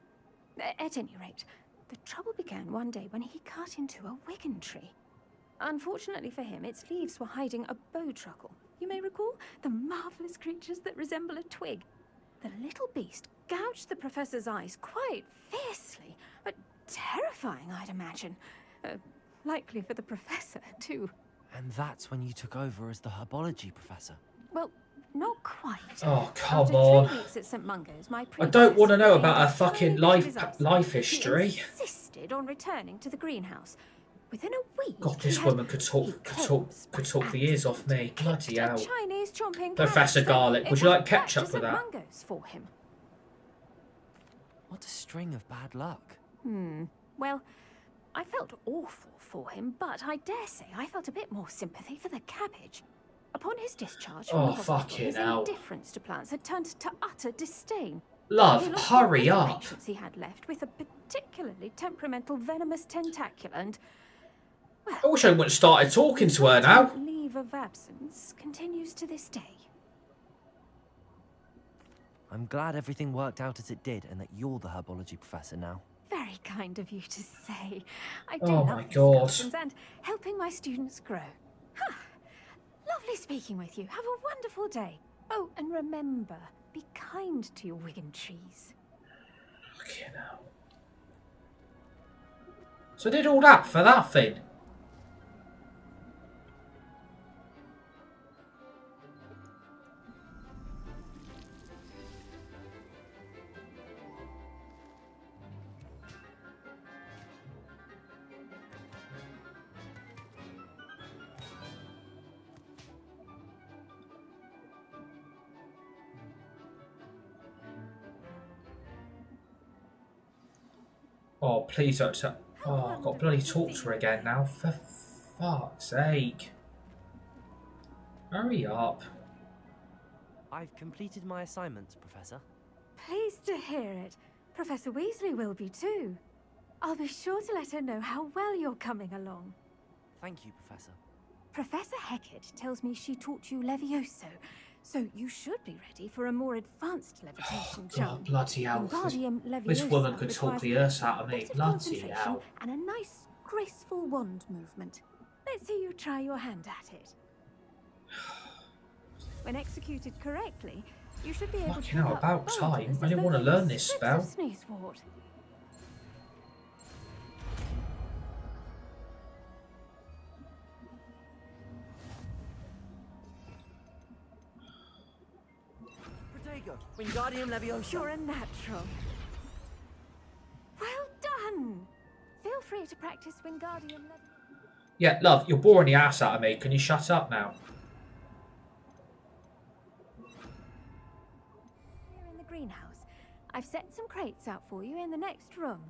At any rate, the trouble began one day when he cut into a wigan tree. Unfortunately for him, its leaves were hiding a bowtruckle. You may recall the marvelous creatures that resemble a twig. The little beast gouged the professor's eyes quite fiercely, but terrifying, I'd imagine. Likely for the professor, too. And that's when you took over as the herbology professor. Well, not quite. Oh, come After on. 3 weeks at St. Mungo's, my I don't want to know predecessor about her gained fucking thoroughly his eyesight. life history. He insisted on returning to the greenhouse. Within a week, God, this he woman had- could talk the ears off me. Bloody a hell. Chinese chomping Professor cat, so Garlick, it would you like went back ketchup to with St. that? Mungo's for him. What a string of bad luck. Well, I felt awful for him, but I dare say I felt a bit more sympathy for the cabbage. Upon his discharge from Oh, the hospital, fucking his hell. indifference to plants had turned to utter disdain. Love, He lost hurry all the up. patience he had left with a particularly temperamental venomous tentacula, and I wish I wouldn't have started talking to her now. leave of absence continues to this day. I'm glad everything worked out as it did and that you're the herbology professor now. Very kind of you to say. I do Oh love my these God. discussions and helping my students grow. Lovely speaking with you. Have a wonderful day. Oh, and remember, be kind to your wigan trees. Fucking hell. So I did all that for that thing. Oh, please don't tell. Oh, I've got to bloody talk to her again now. For fuck's sake. Hurry up. I've completed my assignments, Professor. Pleased to hear it. Professor Weasley will be too. I'll be sure to let her know how well you're coming along. Thank you, Professor. Professor Hecat tells me she taught you Levioso, so you should be ready for a more advanced levitation charm. God, bloody hell. Wingardium This Leviosa woman could talk requires the earth out of a me. bit of Bloody concentration hell. and a nice, graceful wand movement. Let's see you try your hand at it. When executed correctly, you should be able to Fucking hell, pick up about boulders time. as I didn't though want to they were learn this strips spell. of sneezewort. Protego, Wingardium Leviosa. You're a natural. Well done! Feel free to practice Wingardium Leviosa. Yeah, love, you're boring the ass out of me. Can you shut up now? Here in the greenhouse. I've set some crates out for you in the next room.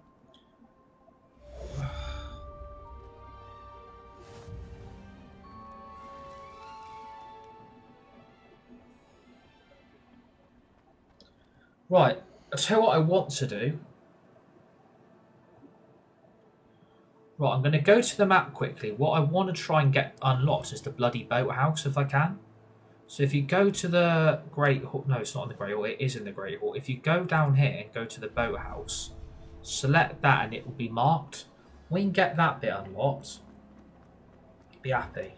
Right, I'll tell you what I want to do. Right, I'm going to go to the map quickly. What I want to try and get unlocked is the bloody boathouse, if I can. So if you go to the Great Hall... No, it's not in the Great Hall. It is in the Great Hall. If you go down here and go to the boathouse, select that and it will be marked. We can get that bit unlocked. Be happy.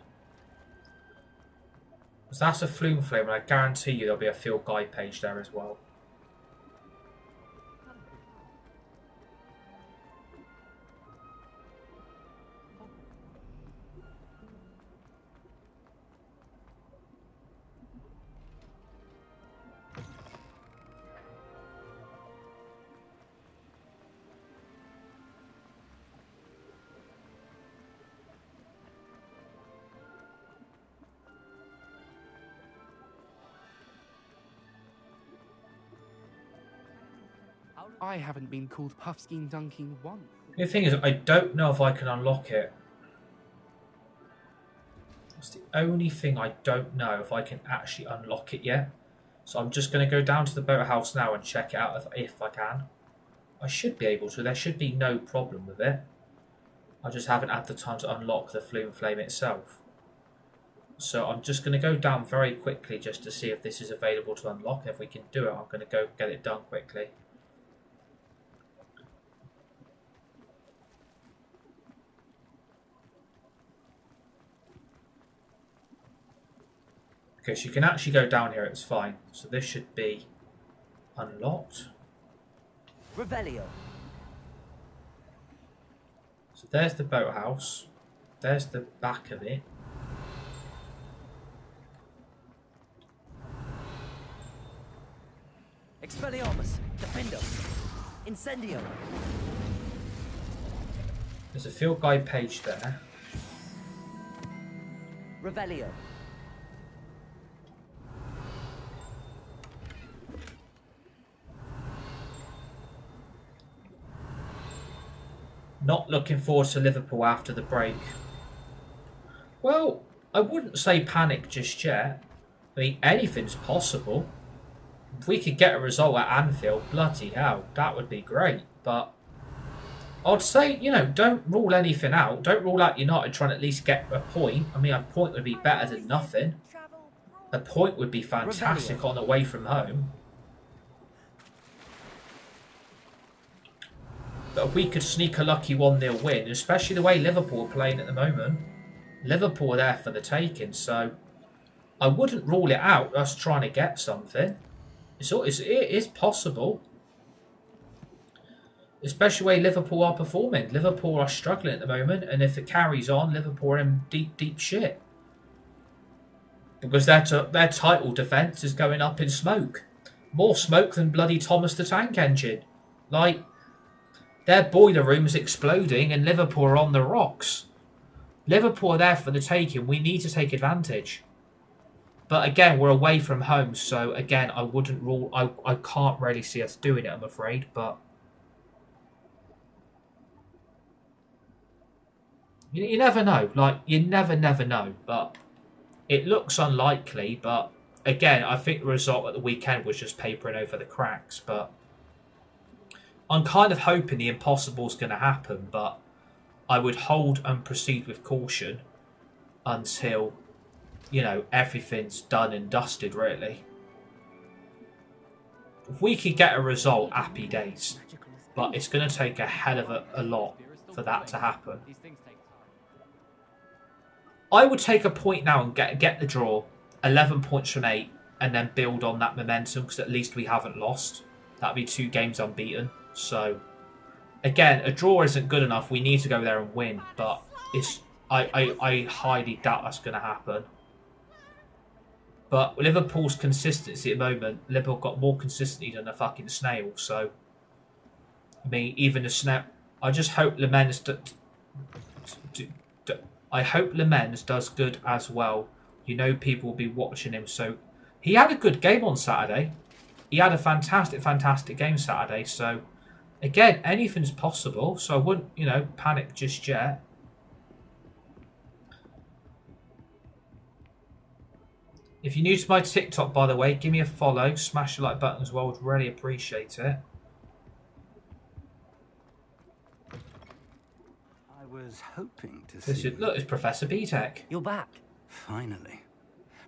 Because that's a Flume Flame, and I guarantee you there'll be a field guide page there as well. I haven't been called Puffskein Dunking once. The thing is, I don't know if I can unlock it. That's the only thing I don't know if I can actually unlock it yet. So I'm just going to go down to the boathouse now and check it out if I can. I should be able to. There should be no problem with it. I just haven't had the time to unlock the Flume Flame itself. So I'm just going to go down very quickly just to see if this is available to unlock. If we can do it, I'm going to go get it done quickly. Okay, so you can actually go down here, it's fine. So this should be unlocked. Revelio. So there's the boathouse. There's the back of it. Expelliarmus. Defendo. Incendio. There's a field guide page there. Revelio. Not looking forward to Liverpool after the break. Well, I wouldn't say panic just yet. I mean, anything's possible. If we could get a result at Anfield, bloody hell, that would be great. But I'd say, you know, don't rule anything out. Don't rule out United trying to at least get a point. I mean, a point would be better than nothing. A point would be fantastic on away from home. But if we could sneak a lucky 1-0 win, especially the way Liverpool are playing at the moment, Liverpool are there for the taking, so I wouldn't rule it out, us trying to get something. It is possible. Especially the way Liverpool are performing. Liverpool are struggling at the moment, and if it carries on, Liverpool are in deep, deep shit. Because their title defence is going up in smoke. More smoke than bloody Thomas the Tank Engine. Like, their boiler room is exploding and Liverpool are on the rocks. Liverpool are there for the taking. We need to take advantage. But again, we're away from home. So again, I wouldn't rule... I can't really see us doing it, I'm afraid. But You never know. Like, you never know. But it looks unlikely. But again, I think the result at the weekend was just papering over the cracks. But I'm kind of hoping the impossible's going to happen. But I would hold and proceed with caution until, you know, everything's done and dusted, really. If we could get a result, happy days. But it's going to take a hell of a lot for that to happen. I would take a point now and get the draw, 11 points from 8, and then build on that momentum, because at least we haven't lost. That'd be 2 games unbeaten. So, again, a draw isn't good enough. We need to go there and win, but I highly doubt that's going to happen. But Liverpool's consistency at the moment, Liverpool got more consistency than a fucking snail. So, I mean, even the snail. I just hope Lemens does good as well. You know, people will be watching him. So, he had a good game on Saturday. He had a fantastic game Saturday. So, again, anything's possible. So I wouldn't, you know, panic just yet. If you're new to my TikTok, by the way, give me a follow. Smash the like button as well. Would really appreciate it. I was hoping to see... Look, it's Professor B-Tech. You're back. Finally.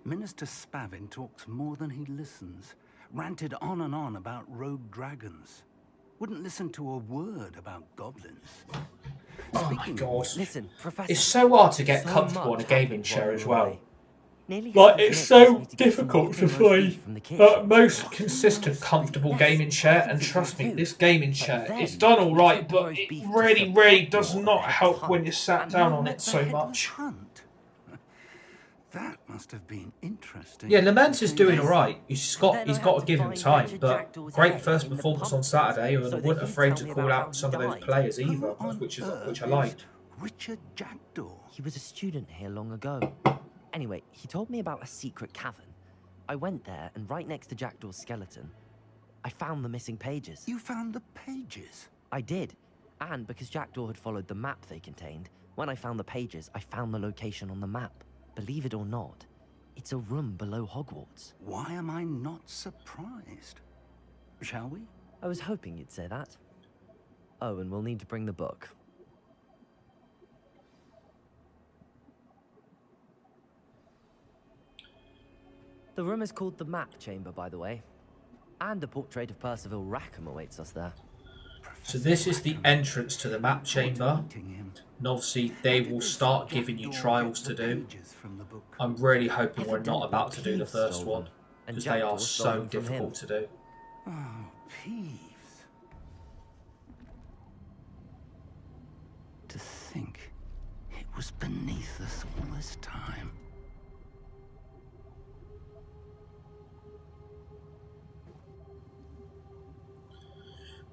Minister Spavin talks more than he listens. Ranted on and on about rogue dragons. Wouldn't listen to a word about goblins. Oh my god. Listen, Professor, it's so hard to get comfortable on a gaming chair as well. Like, it's so difficult to find the most consistent, comfortable gaming chair. And trust me, this gaming chair, it's done alright, but it really does not help when you're sat down on it so much. That must have been interesting. Yeah, Laments is doing alright. He's got to give him time. But great first performance on Saturday, and I wasn't afraid to call out some of those players either, which I liked. Richard Jackdaw. He was a student here long ago. Anyway, he told me about a secret cavern. I went there, and right next to Jackdaw's skeleton, I found the missing pages. You found the pages? I did. And because Jackdaw had followed the map they contained, when I found the pages, I found the location on the map. Believe it or not, it's a room below Hogwarts. Why am I not surprised? Shall we? I was hoping you'd say that. Oh, and we'll need to bring the book. The room is called the Map Chamber, by the way. And a portrait of Percival Rackham awaits us there. So this is the entrance to the map chamber. And obviously they will start giving you trials to do. I'm really hoping we're not about to do the first one, because they are so difficult to do. Oh, Peeves. To think it was beneath us all this time.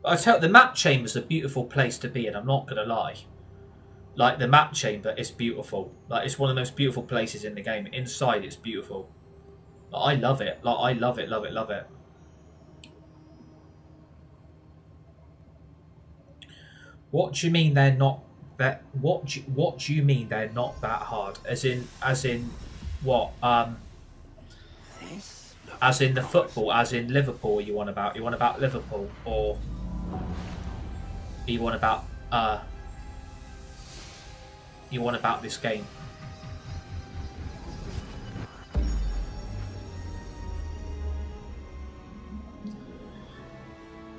But I tell you, the map chamber's a beautiful place to be in, I'm not going to lie. Like, the map chamber is beautiful. Like, it's one of the most beautiful places in the game. Inside, it's beautiful. Like, I love it. Like, I love it. What do you mean they're not that? What do you mean they're not that hard? As in what? As in the football? As in Liverpool? You want about Liverpool, or you want about this game?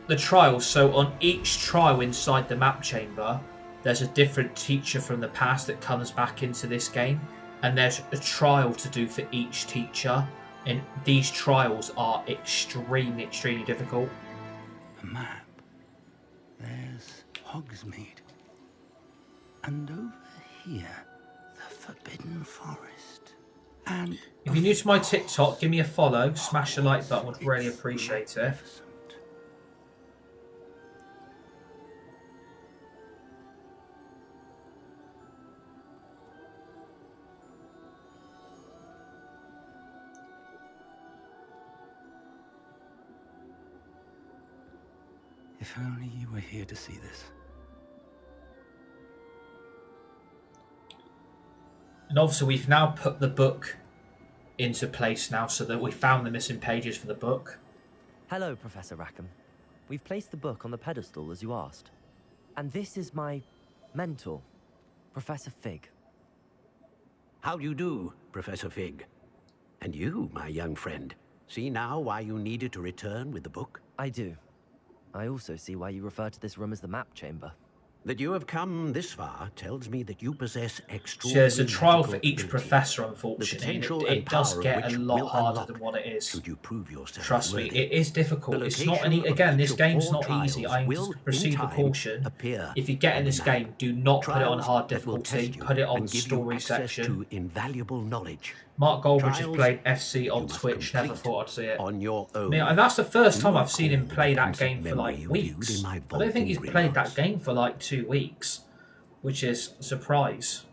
The trials. So on each trial inside the map chamber, there's a different teacher from the past that comes back into this game, and there's a trial to do for each teacher, and these trials are extremely difficult. A map. There's Hogsmeade. And over here, the Forbidden Forest. And if you're new to my TikTok, give me a follow, smash the like button, would really appreciate it. If only you were here to see this. And obviously we've now put the book into place now so that we found the missing pages for the book. Hello, Professor Rackham. We've placed the book on the pedestal as you asked. And this is my mentor, Professor Fig. How do you do, Professor Fig? And you, my young friend, see now why you needed to return with the book? I do. I also see why you refer to this room as the map chamber. That you have come this far tells me that you possess So extraordinary there's a trial for each ability. professor, unfortunately. It does get a lot harder than what it is. Should you prove yourself Trust me, worthy. it is difficult. The It's not any. location of Again, this each of game's four not easy. trials I will, just in proceed with time, caution. appear If you get in on this the map. game, do not put it on Trials hard that will difficulty. test you Put it on and give you story access section. to invaluable knowledge. Mark Goldbridge has Trials played FC you on must Twitch. Never complete thought I'd see it. on your own. And that's the first time You I've seen him recall play the that piece of game for memory like you viewed weeks. in my I don't think he's vault in played Gringotts. that game for like 2 weeks, which is a surprise.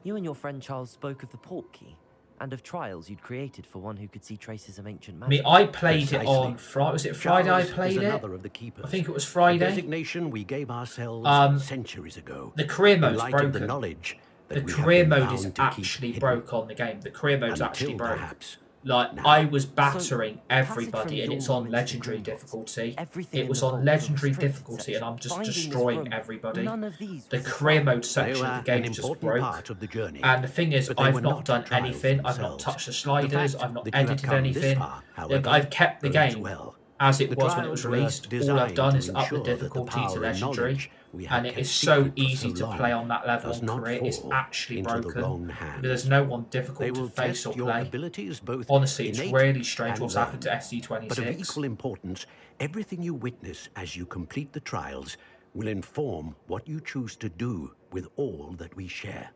You and your friend Charles spoke of the port key, and of trials you'd created for one who could see traces of ancient I magic. mean, I played it Precisely. on Friday. Was it Friday Charles I played is it? another of the keepers. I think it was A Friday. designation we gave ourselves centuries ago. The career in mode's light of broken. the knowledge that The we have career been mode bound is to keep actually hidden. broke on the game. The career mode's Until actually broke. perhaps Like, now. I was battering So, everybody, passage and from it's your on room into legendary Gringotts, difficulty. everything It in was the on vault was legendary restricted difficulty, section. and I'm just Finding this destroying room, everybody. none of these The was career mode They section were of the an game just important broke. part of the journey. And the thing is, But they I've were not not done trials anything. I've not themselves. touched the The sliders. fact I've not that you have edited come this anything. far, however, I've kept the bodes game well. as it The was when it was trials were released. All I've designed done to is up the ensure that the difficulty to power and legendary. knowledge we have And it kept is so secret for easy so to long play on that level does on not career. It's fall actually into the broken. wrong hands. There's no one They difficult to will face test or your play. abilities both Honestly, it's innate really strange and what's happened to learned. SC26. But of equal importance, everything you witness as you complete the trials will inform what you choose to do with all that we share.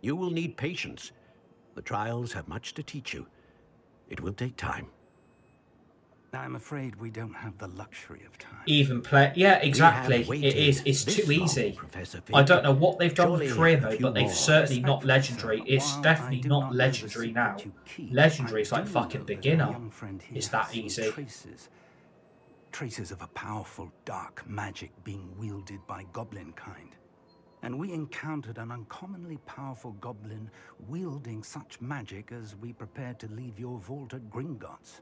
You will need patience. The trials have much to teach you. It will take time. I'm afraid we don't have the luxury of time. Even play, yeah, exactly. We have It is. waited It's this too long, easy. Professor Fig. I don't know what they've done with Surely career a mode, few but they've more. certainly not Respectfully, legendary. sir, It's while definitely I do not know the legendary secret now. you keep, Legendary I is like do fucking know that our beginner. young friend here It's that has seen easy. Traces of a powerful dark magic being wielded by goblin kind. And we encountered an uncommonly powerful goblin wielding such magic as we prepared to leave your vault at Gringotts.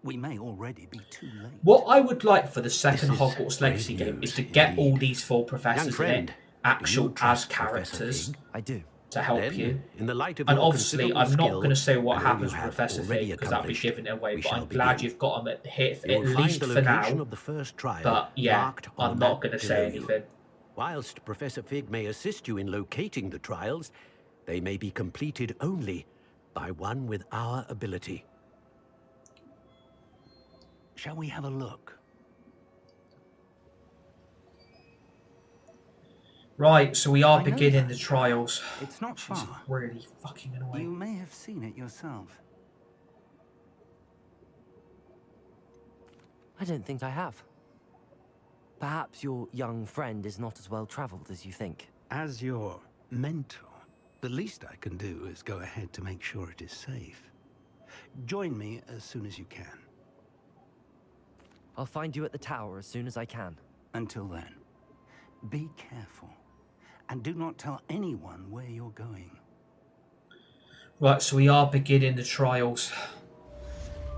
We may already be too late. What I would like for the second This is Hogwarts Legacy great game is news to get all indeed. these four professors Young friend, in it, do actual you as trust Professor characters, Fig? I do. to help Then, you. in the light of And your obviously, considerable I'm not skill going to say what and all happens you with have Professor already Fig because that'd be accomplished, giving it away. we But shall I'm glad begin. you've got them at You will find least the for location now. of the first trial But yeah, marked on I'm the not map going to say below you. anything. Whilst Professor Fig may assist you in locating the trials, they may be completed only by one with our ability. Shall we have a look? Right, so we are I know beginning that. the trials. It's not Which is far. really fucking You annoying. may have seen it yourself. I don't think I have. Perhaps your young friend is not as well traveled as you think. As your mentor, the least I can do is go ahead to make sure it is safe. Join me as soon as you can. I'll find you at the tower as soon as I can. Until then, be careful. And do not tell anyone where you're going. Right, so we are beginning the trials,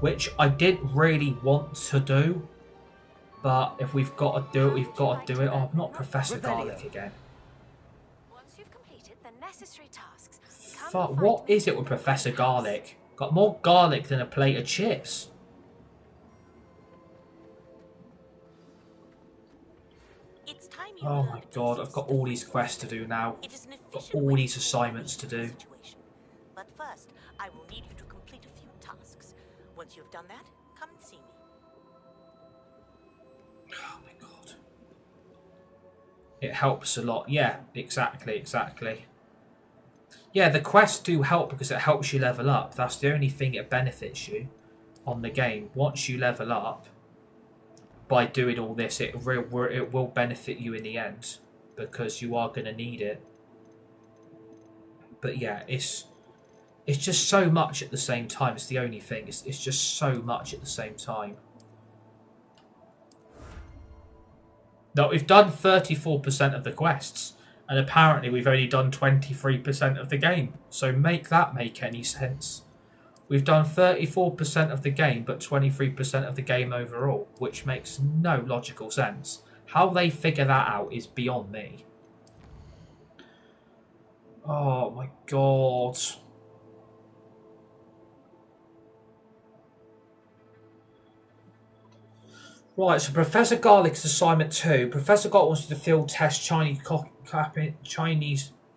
which I did really want to do, but if we've got to do it, we've got to do it. Oh, I'm not Professor Garlic again. Once you've completed the necessary tasks, come Fuck, find what me is it with Professor Garlic? Got more garlic than a plate of chips. It's time you Oh learned my to god, seize I've got the all these full quests to do now. It is an Got efficient all way these to assignments to manage do. the situation. But first, I will need you to complete a few tasks. Once you've done that, come and see me. Oh my god. It helps a lot. Yeah, exactly. Yeah, the quests do help because it helps you level up. That's the only thing it benefits you on the game. Once you level up, by doing all this, it will benefit you in the end because you are going to need it. But yeah, it's just so much at the same time. It's the only thing. It's just so much at the same time. No, we've done 34% of the quests. And apparently we've only done 23% of the game. So make that make any sense. We've done 34% of the game, but 23% of the game overall, which makes no logical sense. How they figure that out is beyond me. Oh my god. Right, so Professor Garlick's assignment 2. Professor Garlick wants you to field test Chinese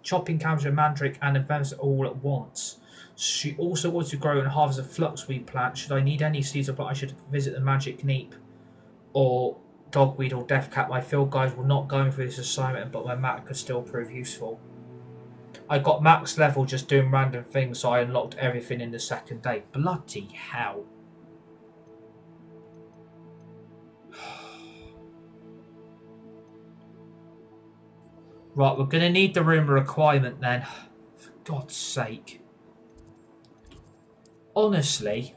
chopping cabbage and mandrake and events all at once. She also wants to grow and harvest a fluxweed plant. Should I need any seeds or plant, I should visit the magic neep or dogweed or death cat. My field guides were not going for this assignment, but my map could still prove useful. I got max level just doing random things, so I unlocked everything in the second day. Bloody hell. Right, we're going to need the room requirement then. For God's sake. Honestly.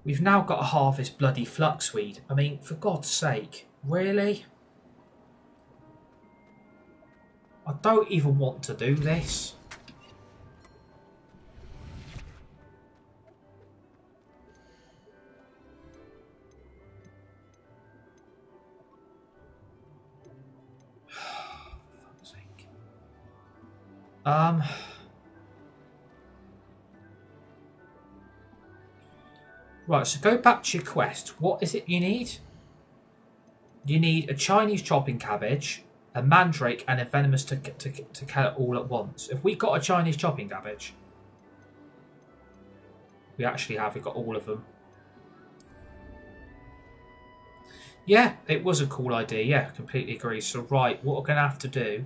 We've now got to harvest bloody fluxweed. I mean, for God's sake. Really? I don't even want to do this. Right, so go back to your quest. What is it you need? You need a Chinese chopping cabbage, a mandrake, and a venomous to kill it all at once. Have we got a Chinese chopping cabbage? We actually have. We've got all of them. Yeah, it was a cool idea. Yeah, completely agree. So, right, what we're going to have to do,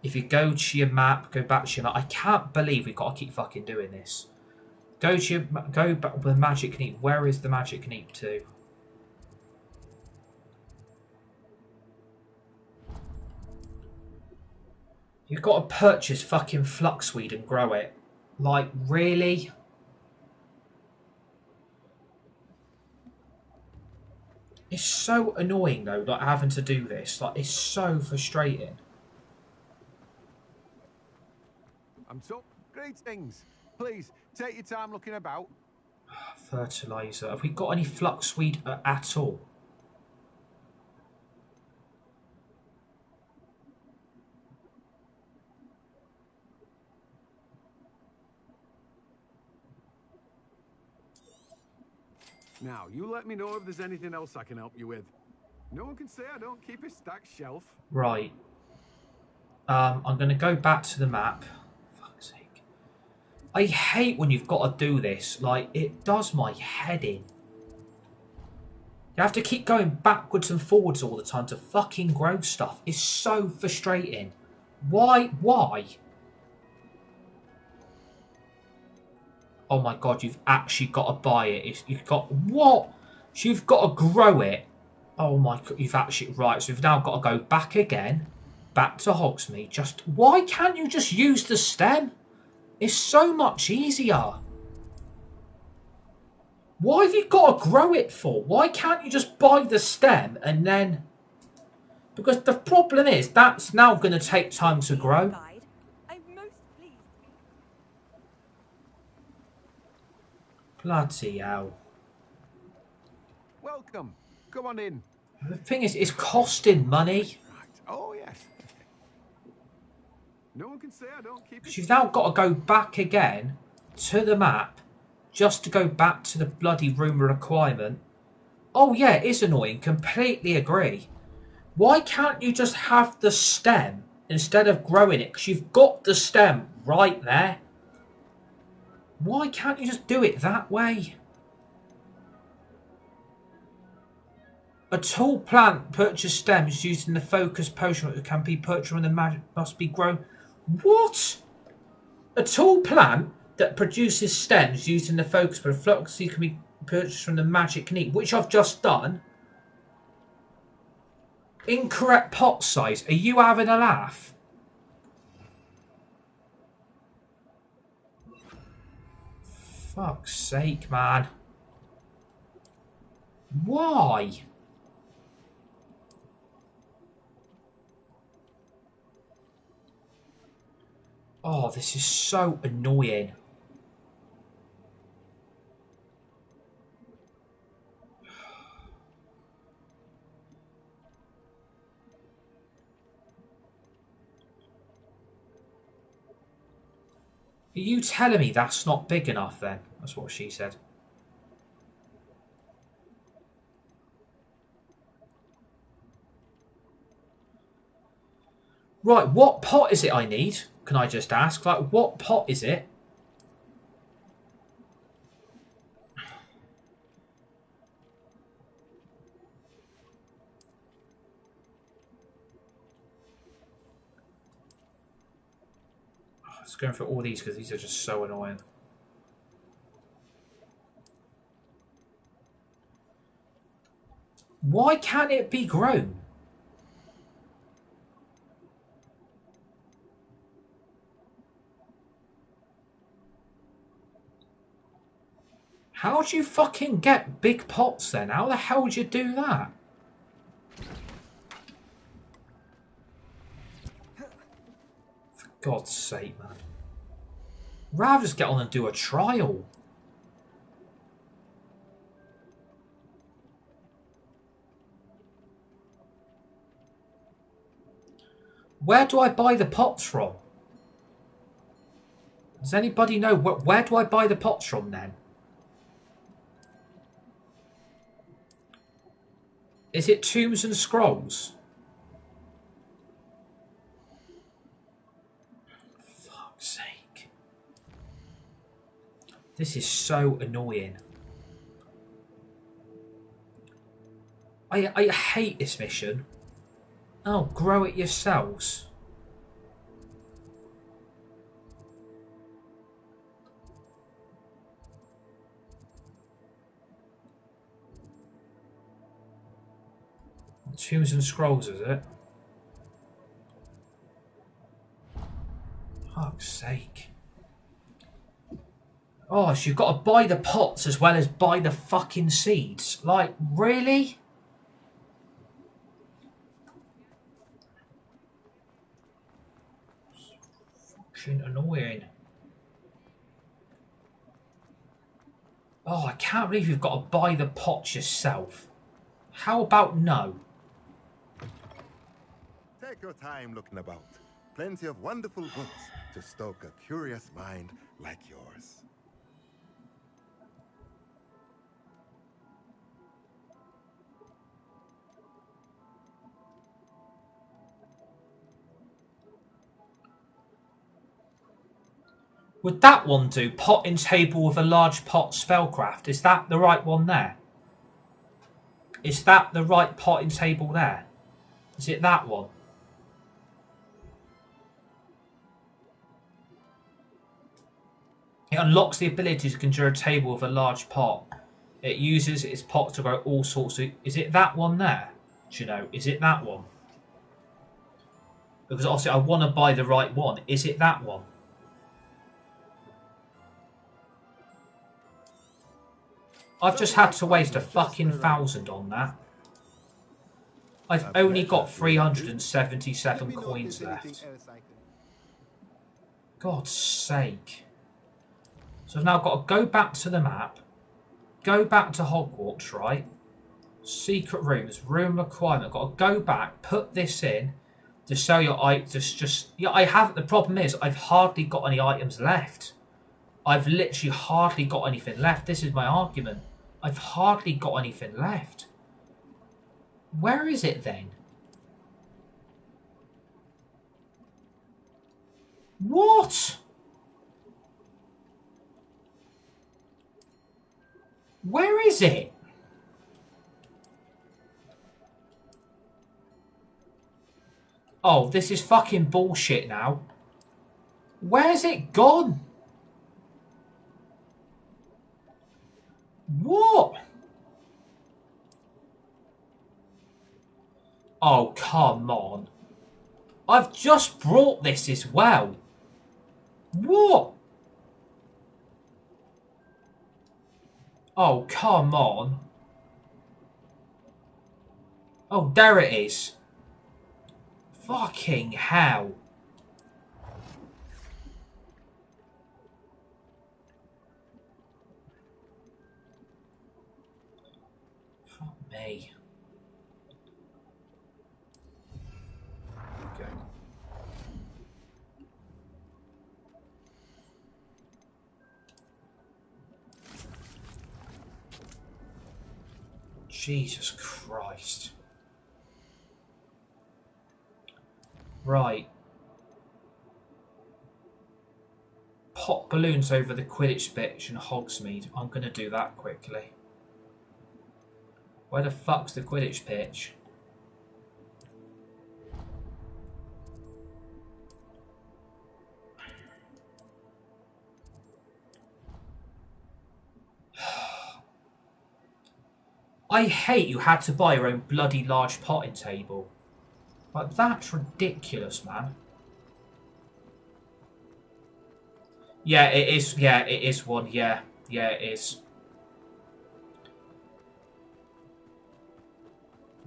if you go to your map, go back to your map. I can't believe we've got to keep fucking doing this. Go back with the magic neep. Where is the magic neep to? You've got to purchase fucking fluxweed and grow it. Like, really? It's so annoying though, like having to do this. Like, it's so frustrating. I'm so greetings. Please take your time looking about. Fertilizer. Have we got any fluxweed at all? Now, you let me know if there's anything else I can help you with. No one can say I don't keep a stacked shelf. Right. I'm going to go back to the map. Fuck's sake. I hate when you've got to do this. Like, it does my head in. You have to keep going backwards and forwards all the time to fucking grow stuff. It's so frustrating. Why? Why? Oh my god, you've actually got to buy it. You've got... What? So you've got to grow it. Oh my god, you've actually... Right, so we've now got to go back again. Back to Hogsmeade. Just... Why can't you just use the stem? It's so much easier. Why have you got to grow it for? Why can't you just buy the stem and then... Because the problem is, that's now going to take time to grow. Bloody hell. Welcome. Come on in. The thing is, it's costing money. Oh, yes. No one can say I don't keep it. You've now got to go back again to the map just to go back to the bloody room requirement. Oh, yeah, it is annoying. Completely agree. Why can't you just have the stem instead of growing it? Because you've got the stem right there. Why can't you just do it that way? A tall plant purchase stems used in the focus potion that can be purchased from the magic must be grown. What? A tall plant that produces stems used in the focus potion fluxy can be purchased from the magic neep, which I've just done. Incorrect pot size. Are you having a laugh? Fuck's sake, man. Why? Oh, this is so annoying. Are you telling me that's not big enough then? That's what she said. Right, what pot is it I need? Can I just ask? Like, what pot is it? I was going for all these because these are just so annoying. Why can't it be grown? How do you fucking get big pots then? How the hell would you do that? For God's sake, man. Rather just get on and do a trial. Where do I buy the pots from? Does anybody know where do I buy the pots from then? Is it Tombs and Scrolls? Fuck's sake. This is so annoying. I hate this mission. Oh, grow it yourselves. Tombs and Scrolls, is it? Fuck's sake. Oh, so you've got to buy the pots as well as buy the fucking seeds. Like, really? Fucking annoying. Oh, I can't believe you've got to buy the pots yourself. How about no? Take your time looking about. Plenty of wonderful books to stoke a curious mind like yours. Would that one do? Pot in table with a large pot spellcraft. Is that the right one there? Is that the right pot in table there? Is it that one? It unlocks the ability to conjure a table with a large pot. It uses its pot to grow all sorts of... Is it that one there? Do you know? Is it that one? Because obviously I want to buy the right one. Is it that one? I've just had to waste a fucking 1,000 on that. I've only got 377 coins left. God's sake. So I've now got to go back to the map. Go back to Hogwarts, right? Secret rooms, room requirement. I've got to go back, put this in to sell your items. Yeah, I haven't. The problem is I've hardly got any items left. I've literally hardly got anything left. This is my argument. I've hardly got anything left. Where is it then? What? Where is it? Oh, this is fucking bullshit now. Where's it gone? What? Oh, come on. I've just brought this as well. What? Oh, come on. Oh, there it is. Fucking hell. Fuck me. Okay. Jesus Christ. Right. Pop balloons over the Quidditch pitch in Hogsmeade. I'm going to do that quickly. Where the fuck's the Quidditch pitch? I hate you had to buy your own bloody large potting table. Like, that's ridiculous, man. Yeah, it is. Yeah, it is one. Yeah, yeah, it is.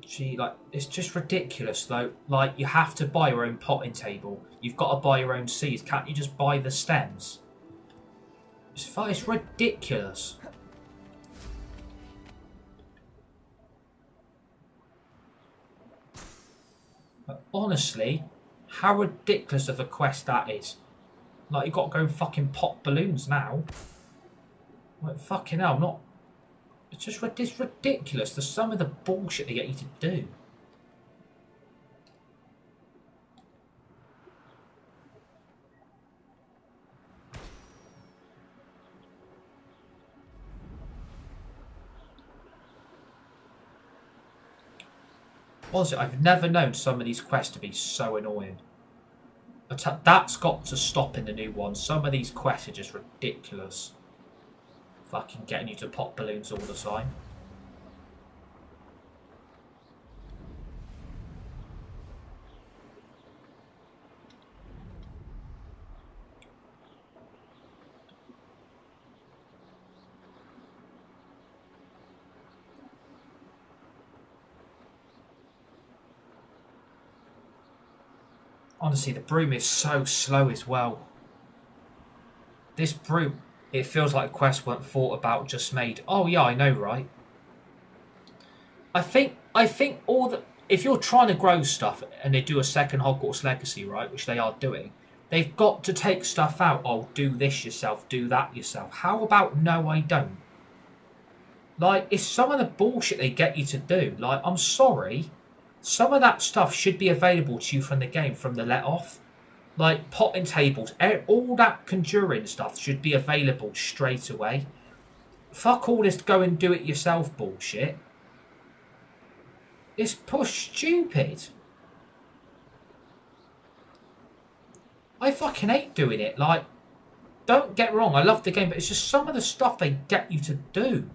Gee, like, it's just ridiculous, though. Like, you have to buy your own potting table. You've got to buy your own seeds. Can't you just buy the stems? It's ridiculous. But honestly, how ridiculous of a quest that is. Like, you've got to go and fucking pop balloons now. Like, fucking hell, not... It's ridiculous. The some of the bullshit they get you to do. Honestly, I've never known some of these quests to be so annoying. But that's got to stop in the new one. Some of these quests are just ridiculous. Fucking getting you to pop balloons all the time. Honestly, the broom is so slow as well. This broom, it feels like quests weren't thought about, just made. Oh yeah, I know, right? I think all the... If you're trying to grow stuff and they do a second Hogwarts Legacy, right, which they are doing, they've got to take stuff out. Oh, do this yourself, do that yourself. How about no, I don't? Like, it's some of the bullshit they get you to do. Like, I'm sorry. Some of that stuff should be available to you from the game, from the let-off. Like, potting tables, all that conjuring stuff should be available straight away. Fuck all this go and do it yourself bullshit. It's stupid. I fucking hate doing it. Like, don't get wrong, I love the game, but it's just some of the stuff they get you to do.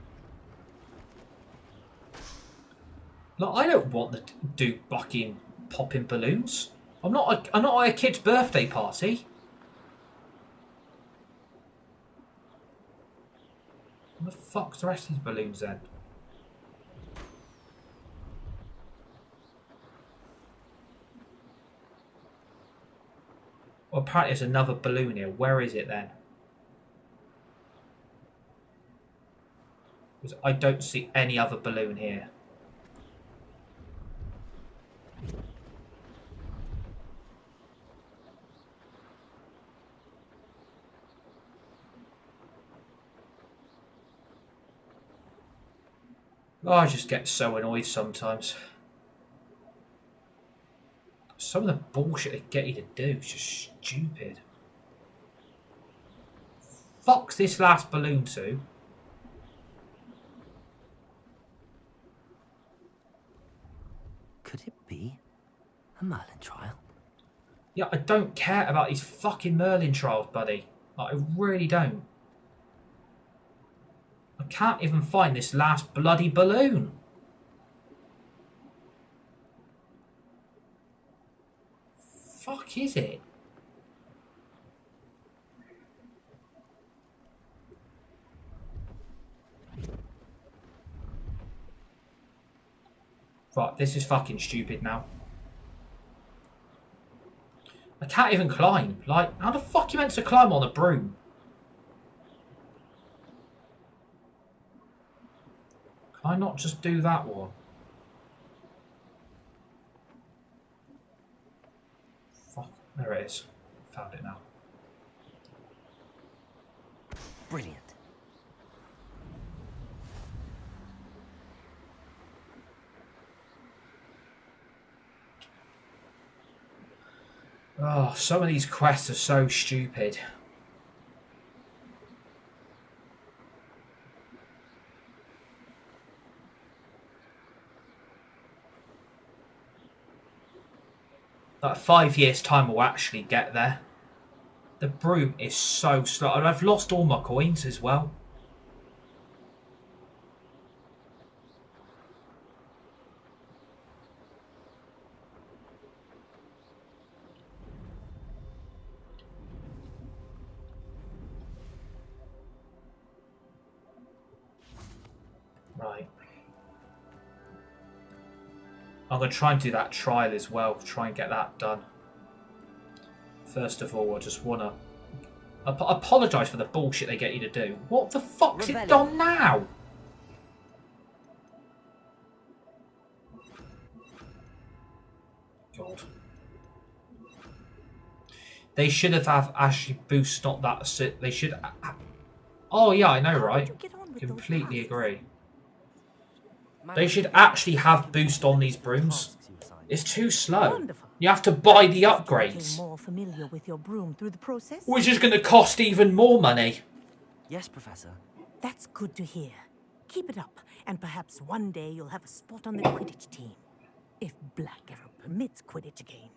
Like, I don't want to do fucking popping balloons. I'm not at a kid's birthday party. What the fuck's the rest of these balloons then? Well, apparently there's another balloon here. Where is it then? Because I don't see any other balloon here. Oh, I just get so annoyed sometimes. Some of the bullshit they get you to do is just stupid. Fuck's this last balloon to? Could it be a Merlin trial? Yeah, I don't care about these fucking Merlin trials, buddy. Like, I really don't. I can't even find this last bloody balloon. Fuck is it? Right, this is fucking stupid now. I can't even climb. Like, how the fuck are you meant to climb on a broom? Can I not just do that one? Fuck, there it is. Found it now. Brilliant. Oh, some of these quests are so stupid. Like 5 years' time we'll actually get there. The broom is so slow. And I've lost all my coins as well. Right. I'm going to try and do that trial as well. Try and get that done. First of all, I just want to apologise for the bullshit they get you to do. What the fuck's it done now? God. They should have actually boosted not that. They should. Oh yeah, I know, right? Completely agree. They should actually have boost on these brooms. It's too slow. Wonderful. You have to buy the upgrades, More familiar with your broom through the process? which is going to cost even more money. Yes, Professor. That's good to hear. Keep it up, and perhaps one day you'll have a spot on the Quidditch team. If Black ever permits Quidditch again.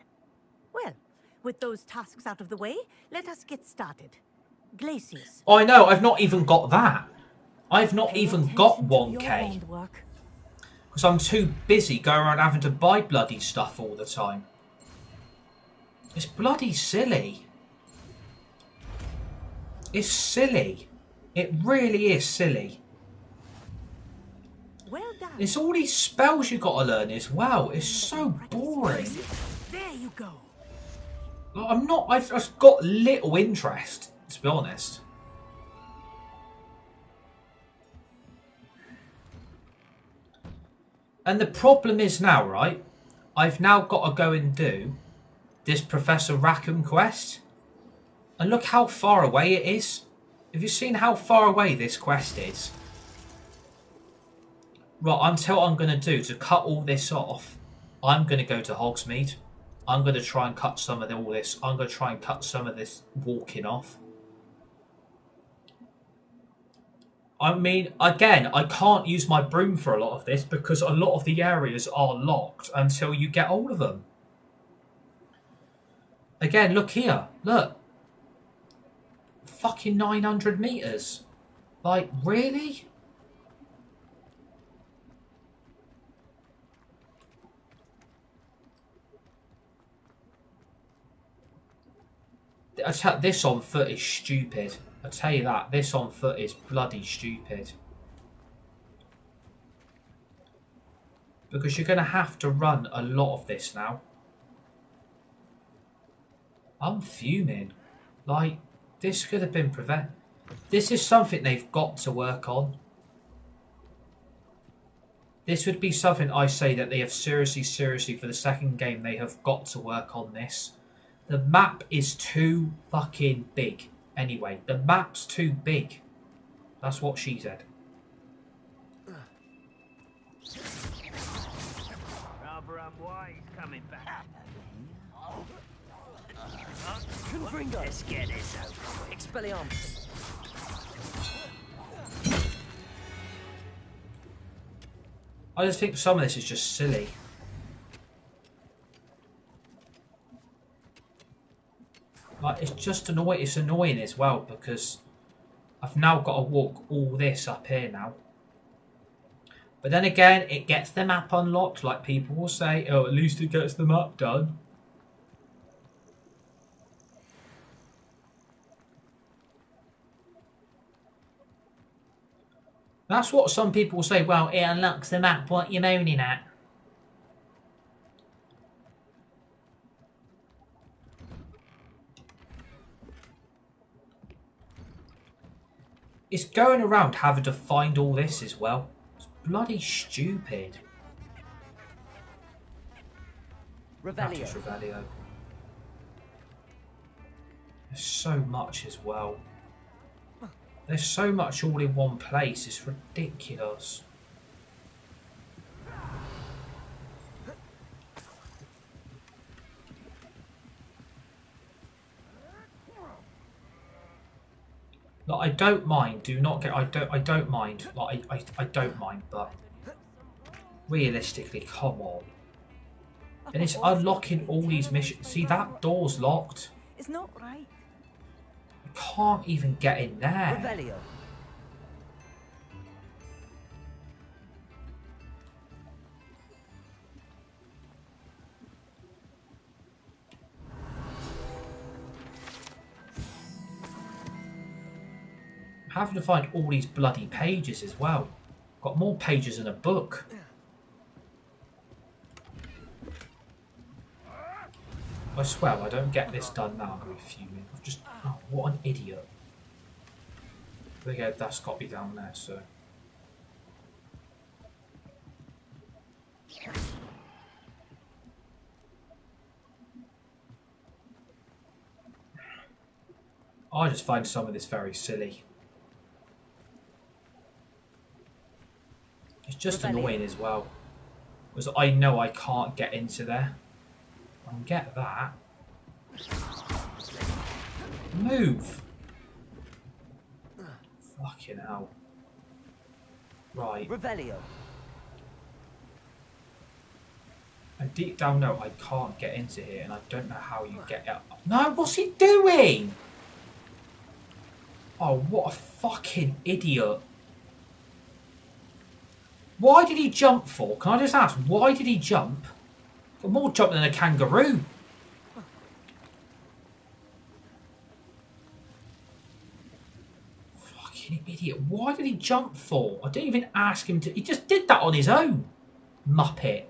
Well, with those tasks out of the way, let us get started. Glacius. I know, I've not even got that. I've not even got 1k. Because I'm too busy going around having to buy bloody stuff all the time. It's bloody silly. It's silly. It really is silly. Well done. It's all these spells you got to learn as well. It's so boring. There you go. Like, I've just got little interest, to be honest. And the problem is now, right? I've now got to go and do this Professor Rackham quest. And look how far away it is. Have you seen how far away this quest is? Right, until I'm going to do to cut all this off, I'm going to go to Hogsmeade. I'm going to try and cut some of all this. I'm going to try and cut some of this walking off. I mean, again, I can't use my broom for a lot of this because a lot of the areas are locked until you get all of them. Again, look here. Look. Fucking 900 meters. Like, really? This on foot is stupid. I tell you that. This on foot is bloody stupid. Because you're going to have to run a lot of this now. I'm fuming. Like, this could have been prevented. This is something they've got to work on. This would be something I say that they have seriously for the second game, they have got to work on this. The map is too fucking big. Anyway, the map's too big. That's what she said. Rather unwise coming back. Confringo. Let's get this over. Expelliarmus. I just think some of this is just silly. Like, it's just annoying. It's annoying as well because I've now got to walk all this up here now. But then again, it gets the map unlocked, like people will say. Oh, at least it gets the map done. That's what some people will say. Well, it unlocks the map. What you moaning at? It's going around having to find all this as well. It's bloody stupid. Revelio. That is Revelio. There's so much as well. There's so much all in one place. It's ridiculous. Like, I don't mind. Do not get. I don't mind. Like, I don't mind. But realistically, come on. And it's unlocking all these missions. See, that door's locked. It's not right. I can't even get in there. Revelio. I'm having to find all these bloody pages as well. Got more pages than a book. I swear, I don't get this done now, I'm going to be fuming. I've just... Oh, what an idiot. There we go, that's got to be down there, so... I just find some of this very silly. It's just annoying as well. Because I know I can't get into there. I can get that. Move! Fucking hell. Right. Revelio. And deep down, no, I can't get into here, and I don't know how you get up. No, what's he doing? Oh, what a fucking idiot. Why did he jump for? Can I just ask, why did he jump? Got more jump than a kangaroo. Fucking idiot. Why did he jump for? I didn't even ask him to. He just did that on his own. Muppet.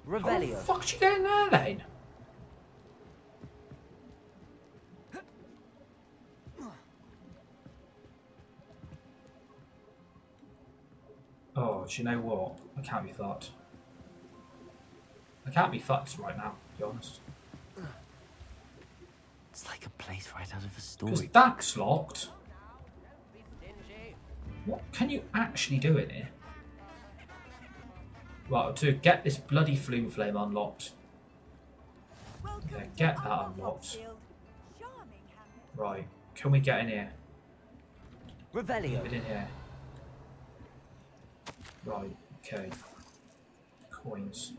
Revelio. How the fuck did you get in there then? Oh, do you know what? I can't be fucked. I can't be fucked right now, to be honest. It's like a place right out of a story. Because that's locked. What can you actually do in here? Right, to get this bloody flume flame unlocked. Yeah, get that unlocked. Right, can we get in here? Revelio. Get in here. Right, okay. Coins.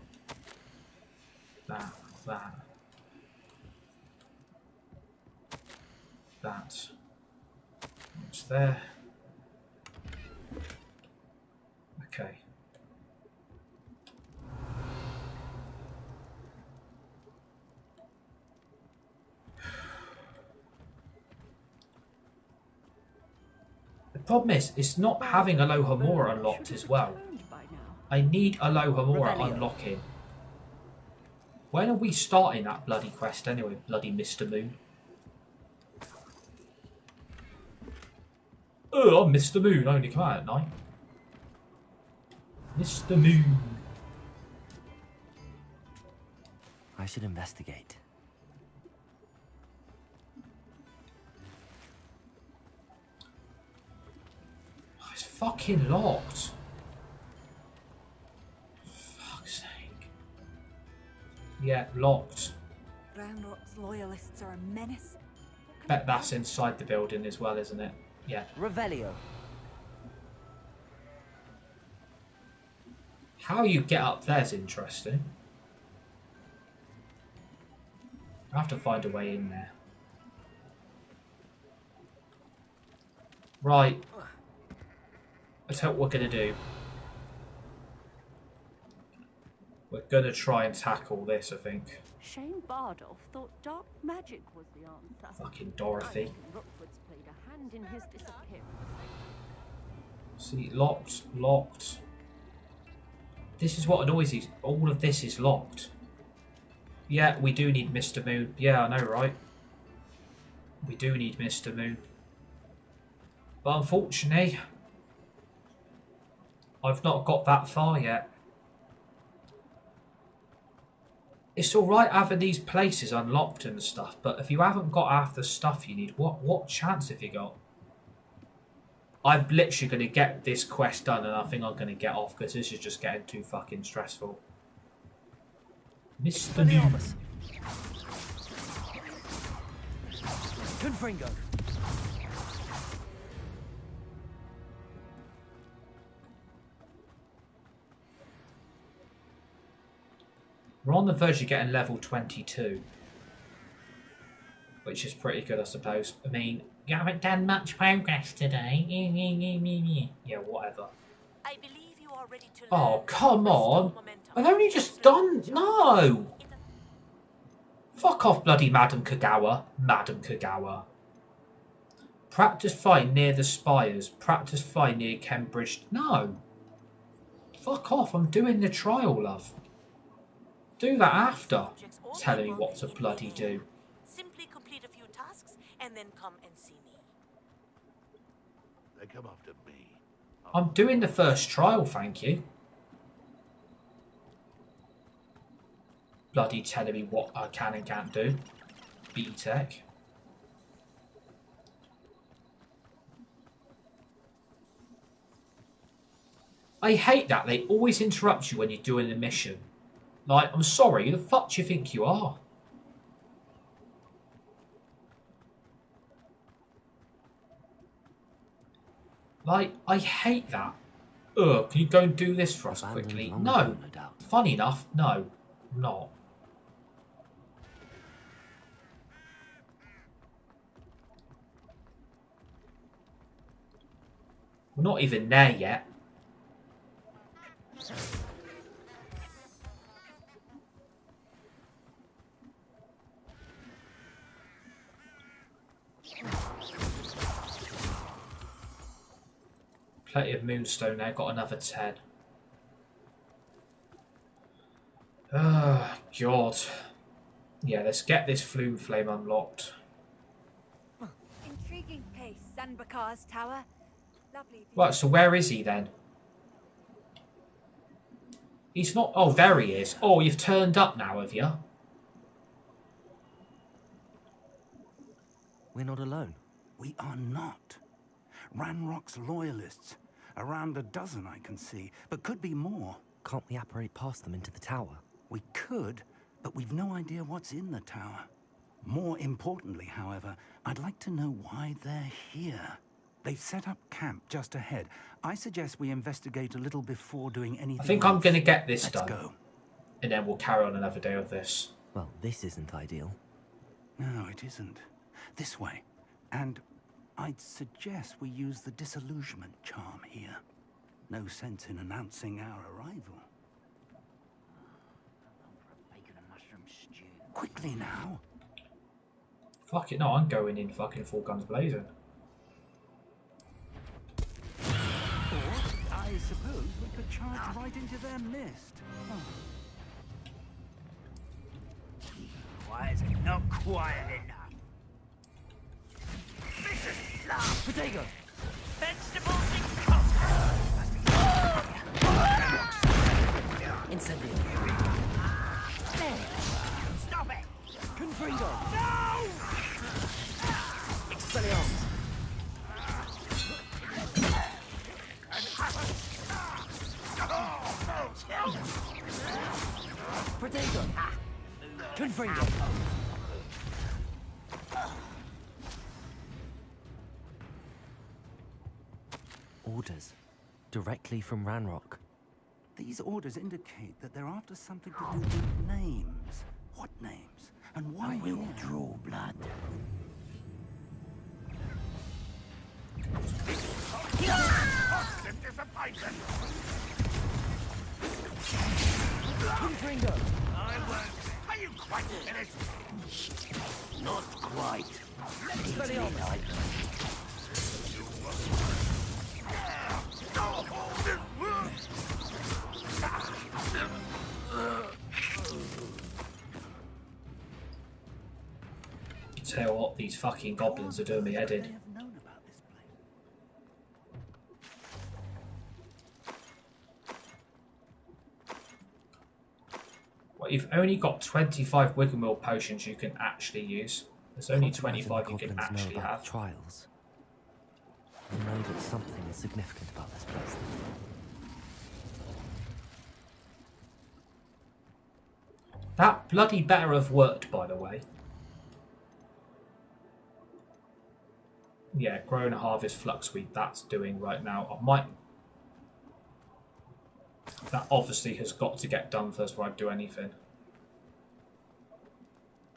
That. That. What's there? Okay. The problem is, it's not having Alohomora unlocked as well. I need Alohomora unlocking. When are we starting that bloody quest anyway, bloody Mr. Moon? Oh, I'm Mr. Moon, I only come out at night. Mr. Moon. I should investigate. It's fucking locked. Fuck's sake. Yeah, locked. Ranrock's loyalists are a menace. Bet that's inside the building as well, isn't it? Yeah. Revelio. How you get up there's interesting. I have to find a way in there. Right. Let's hope what we're going to do. We're going to try and tackle this, I think. Shane Bardolph thought dark magic was the answer. Fucking Dorothy. Rookwood's played a hand in his disappearance. See, locked, locked. This is what annoys me. All of this is locked. Yeah, we do need Mr. Moon. Yeah, I know, right? We do need Mr. Moon. But unfortunately, I've not got that far yet. It's alright having these places unlocked and stuff, but if you haven't got half the stuff you need, what chance have you got? I'm literally going to get this quest done and I think I'm going to get off because this is just getting too fucking stressful. Mr. Moon. Gryffindor. We're on the verge of getting level 22. Which is pretty good, I suppose. I mean, you haven't done much progress today. Yeah, whatever. I believe you are ready to Oh, come on. I've only just done... No! Fuck off, bloody Madam Kagawa. Madam Kagawa. Practice flying near the spires. Practice flying near Cambridge. No. Fuck off, I'm doing the trial, love. Do that after telling me what to bloody do. Simply complete a few tasks and then come and see me. They come after me. I'm doing the first trial, thank you. Bloody telling me what I can and can't do. B-Tech. I hate that they always interrupt you when you're doing a mission. Like, I'm sorry, who the fuck do you think you are? Like, I hate that. Ugh, can you go and do this for us quickly? No. Funny enough, no. I'm not. We're not even there yet. Plenty of moonstone there, got another 10. Oh, God. Yeah, let's get this flume flame unlocked. Intriguing place, Sanbakar's tower. Lovely. Right, so where is he then? He's not... Oh, there he is. Oh, you've turned up now, have you? We're not alone. We are not. Ranrock's loyalists. Around a dozen I can see, but could be more. Can't we apparate past them into the tower? We could, but we've no idea what's in the tower. More importantly, however, I'd like to know why they're here. They've set up camp just ahead. I suggest we investigate a little before doing anything I think else. I'm going to get this Let's done. Go. And then we'll carry on another day of this. Well, this isn't ideal. No, it isn't. This way. And I'd suggest we use the disillusionment charm here. No sense in announcing our arrival. Bacon and mushroom stew. Quickly now. Fuck it, no, I'm going in fucking full guns blazing. Or, I suppose we could charge right into their mist. Oh. Why is it not quiet enough? Vicious love! Potato! Vegetables and cocktails! Incendio! Stop it! Gryffindor! No! Expelliarmus! Potato! Gryffindor! Orders. Directly from Ranrock. These orders indicate that they're after something to do with names. What names? And why I will here? draw blood. Gryffindor! I won't. Are you quite finished? Not quite. Expelliarmus! Tell you what, these fucking goblins are doing me head in. Well, you've only got 25 Wiggle potions you can actually use. There's only 25 you can actually have. Trials. I know that something is significant about this place. That bloody better have worked, by the way. Yeah, grow and harvest fluxweed, that's doing right now. I might... That obviously has got to get done first before I do anything.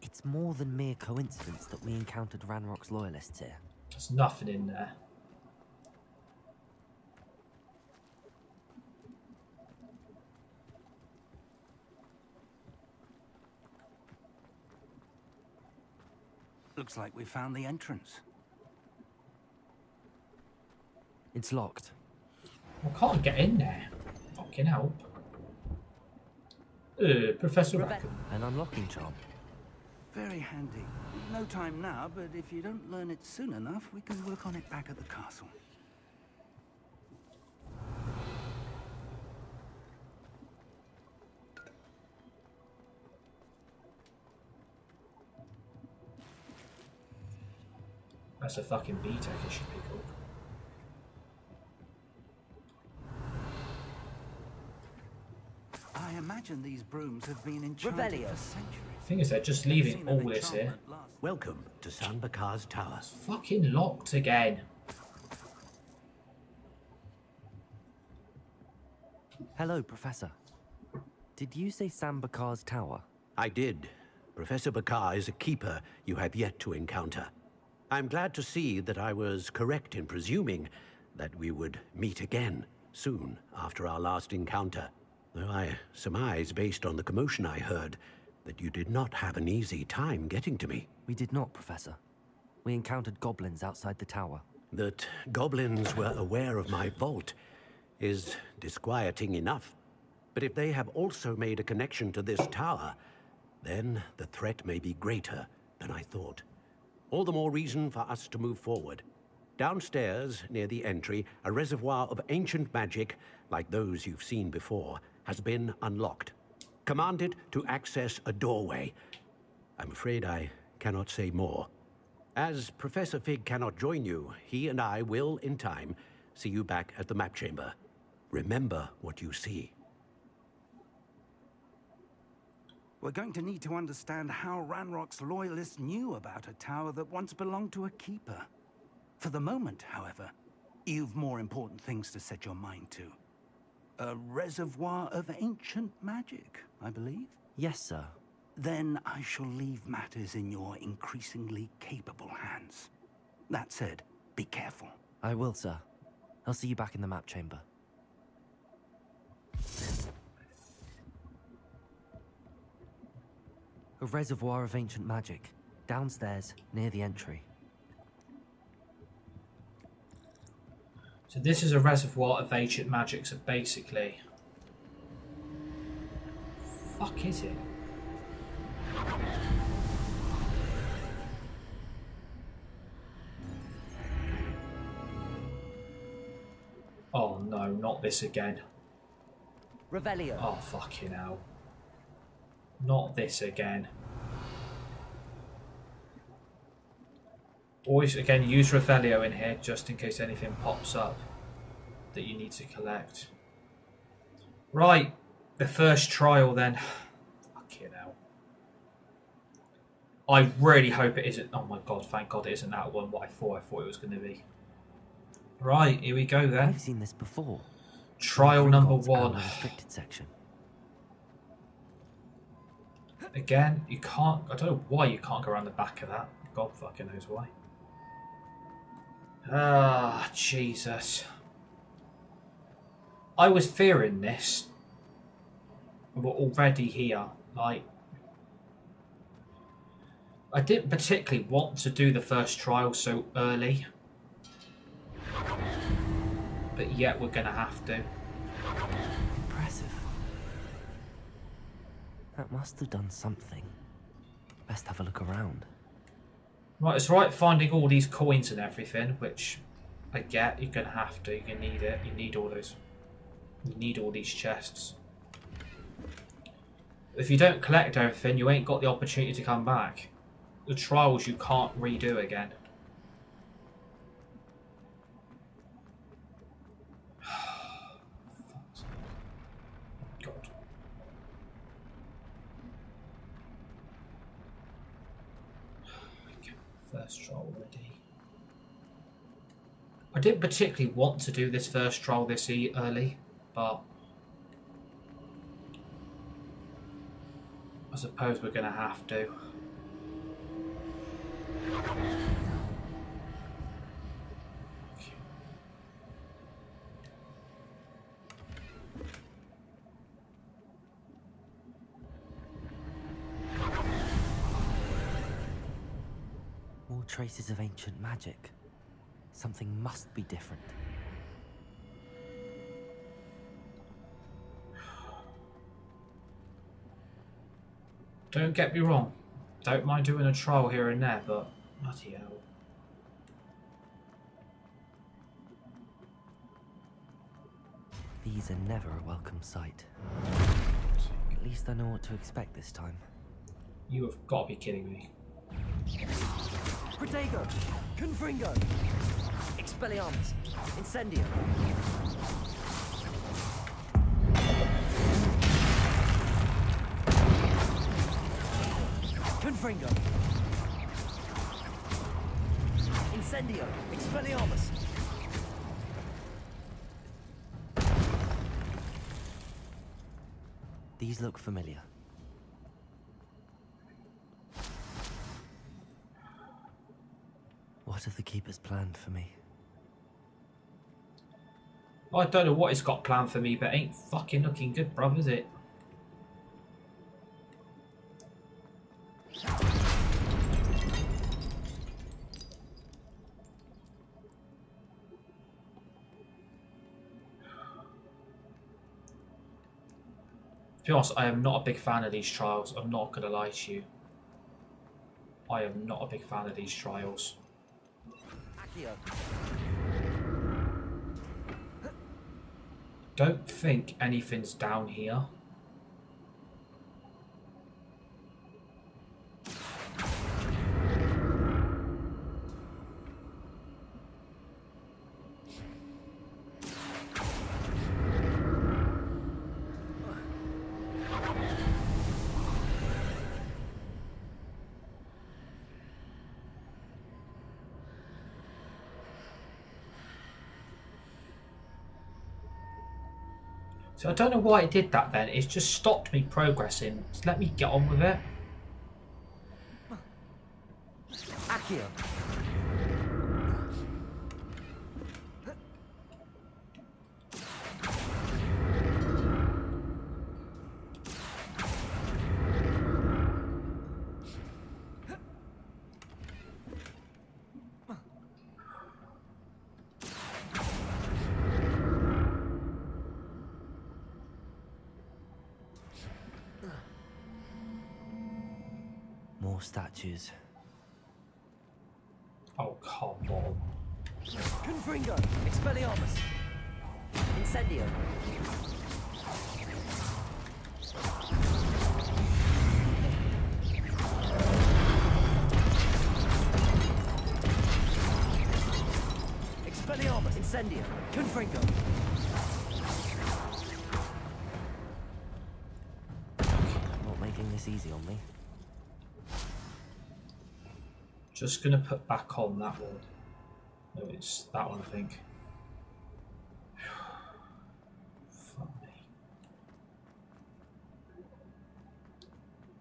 It's more than mere coincidence that we encountered Ranrock's loyalists here. There's nothing in there. Looks like we found the entrance. It's locked. I can't get in there. Fucking help. Professor Rackham. An unlocking charm. Very handy. No time now, but if you don't learn it soon enough, we can work on it back at the castle. That's a fucking B-Tech, it should be called. I imagine these brooms have been enchanted for centuries. Thing is, they're just leaving all this here. Welcome to San Bakar's tower. It's fucking locked again. Hello, Professor. Did you say San Bakar's tower? I did. Professor Bakar is a keeper you have yet to encounter. I'm glad to see that I was correct in presuming that we would meet again soon after our last encounter. Though I surmise, based on the commotion I heard, that you did not have an easy time getting to me. We did not, Professor. We encountered goblins outside the tower. That goblins were aware of my vault is disquieting enough. But if they have also made a connection to this tower, then the threat may be greater than I thought. All the more reason for us to move forward. Downstairs, near the entry, a reservoir of ancient magic, like those you've seen before, has been unlocked. Commanded to access a doorway. I'm afraid I cannot say more. As Professor Fig cannot join you, he and I will, in time, see you back at the map chamber. Remember what you see. We're going to need to understand how Ranrock's loyalists knew about a tower that once belonged to a keeper. For the moment, however, you've more important things to set your mind to. A reservoir of ancient magic, I believe? Yes, sir. Then I shall leave matters in your increasingly capable hands. That said, be careful. I will, sir. I'll see you back in the map chamber. A reservoir of ancient magic, downstairs, near the entry. So this is a reservoir of ancient magic, so basically... Fuck is it? Oh no, not this again. Revelio. Oh fucking hell. Not this again. Always, again, use Revelio in here just in case anything pops up that you need to collect. Right, the first trial then. Fucking hell. I really hope it isn't. Oh my god, thank god it isn't that one what I thought it was going to be. Right, here we go then. I've seen this before. Trial number 1. Restricted section. Again, you can't... I don't know why you can't go around the back of that. God fucking knows why. Ah, Jesus. I was fearing this. We're already here. Like... I didn't particularly want to do the first trial so early. But yet we're going to have to. Impressive. That must have done something. Best have a look around. Right, it's right finding all these coins and everything, which I get. You're gonna have to. You need it. You need all those. You need all these chests. If you don't collect everything, you ain't got the opportunity to come back. The trials you can't redo again. God. First trial already. I didn't particularly want to do this first trial this early, but I suppose we're going to have to. More traces of ancient magic. Something must be different. Don't get me wrong. Don't mind doing a trial here and there, but bloody hell. These are never a welcome sight. At least I know what to expect this time. You have got to be kidding me. Protego! Confringo! Expelliarmus! Incendio! Confringo! Incendio! Expelliarmus! These look familiar. What have the Keepers planned for me? I don't know what it's got planned for me, but ain't fucking looking good, bruv, is it? To be honest, I am not a big fan of these trials. I'm not going to lie to you. I am not a big fan of these trials. Don't think anything's down here. So I don't know why it did that then. It's just stopped me progressing. Just let me get on with it. Accio. More statues. Oh, come on. Confringo! Expelliarmus! Incendio! Expelliarmus! Incendio! Confringo! Not making this easy on me. Just gonna put back on that one. No, it's that one, I think. Fuck me.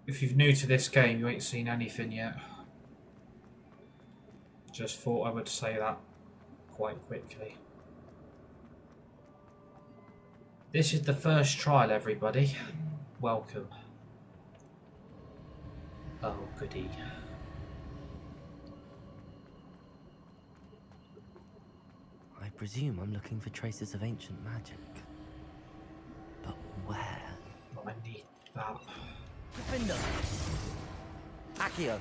If you're new to this game, you ain't seen anything yet. Just thought I would say that quite quickly. This is the first trial, everybody. Welcome. Oh, goody. I presume I'm looking for traces of ancient magic. But where? I need that. Gryffindor! Accio!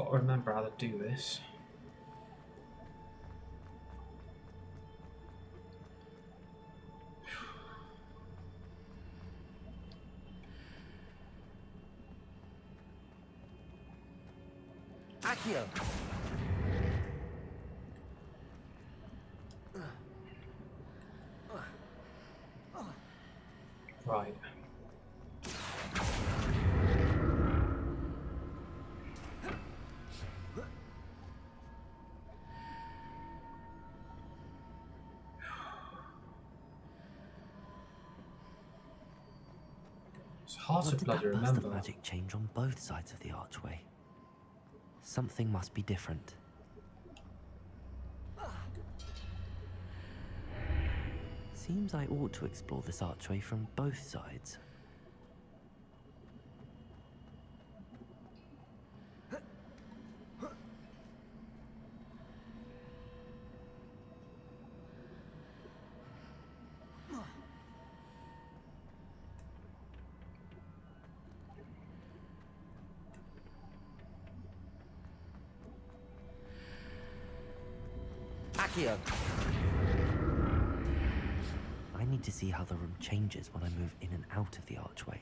got to remember how to do this. Accio! Right. It's hard to bloody That burst remember. of magic change on both sides of the archway. Something must be different. Seems I ought to explore this archway from both sides. Accio! I need to see how the room changes when I move in and out of the archway.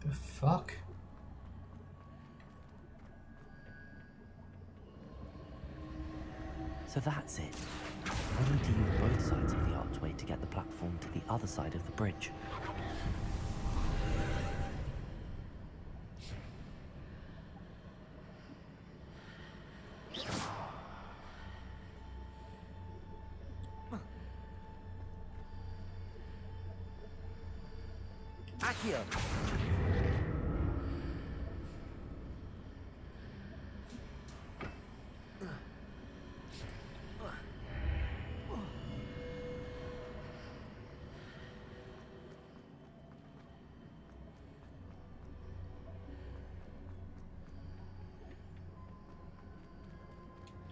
The fuck? So that's it. I need to use both sides of the archway to get the platform to the other side of the bridge. Accio!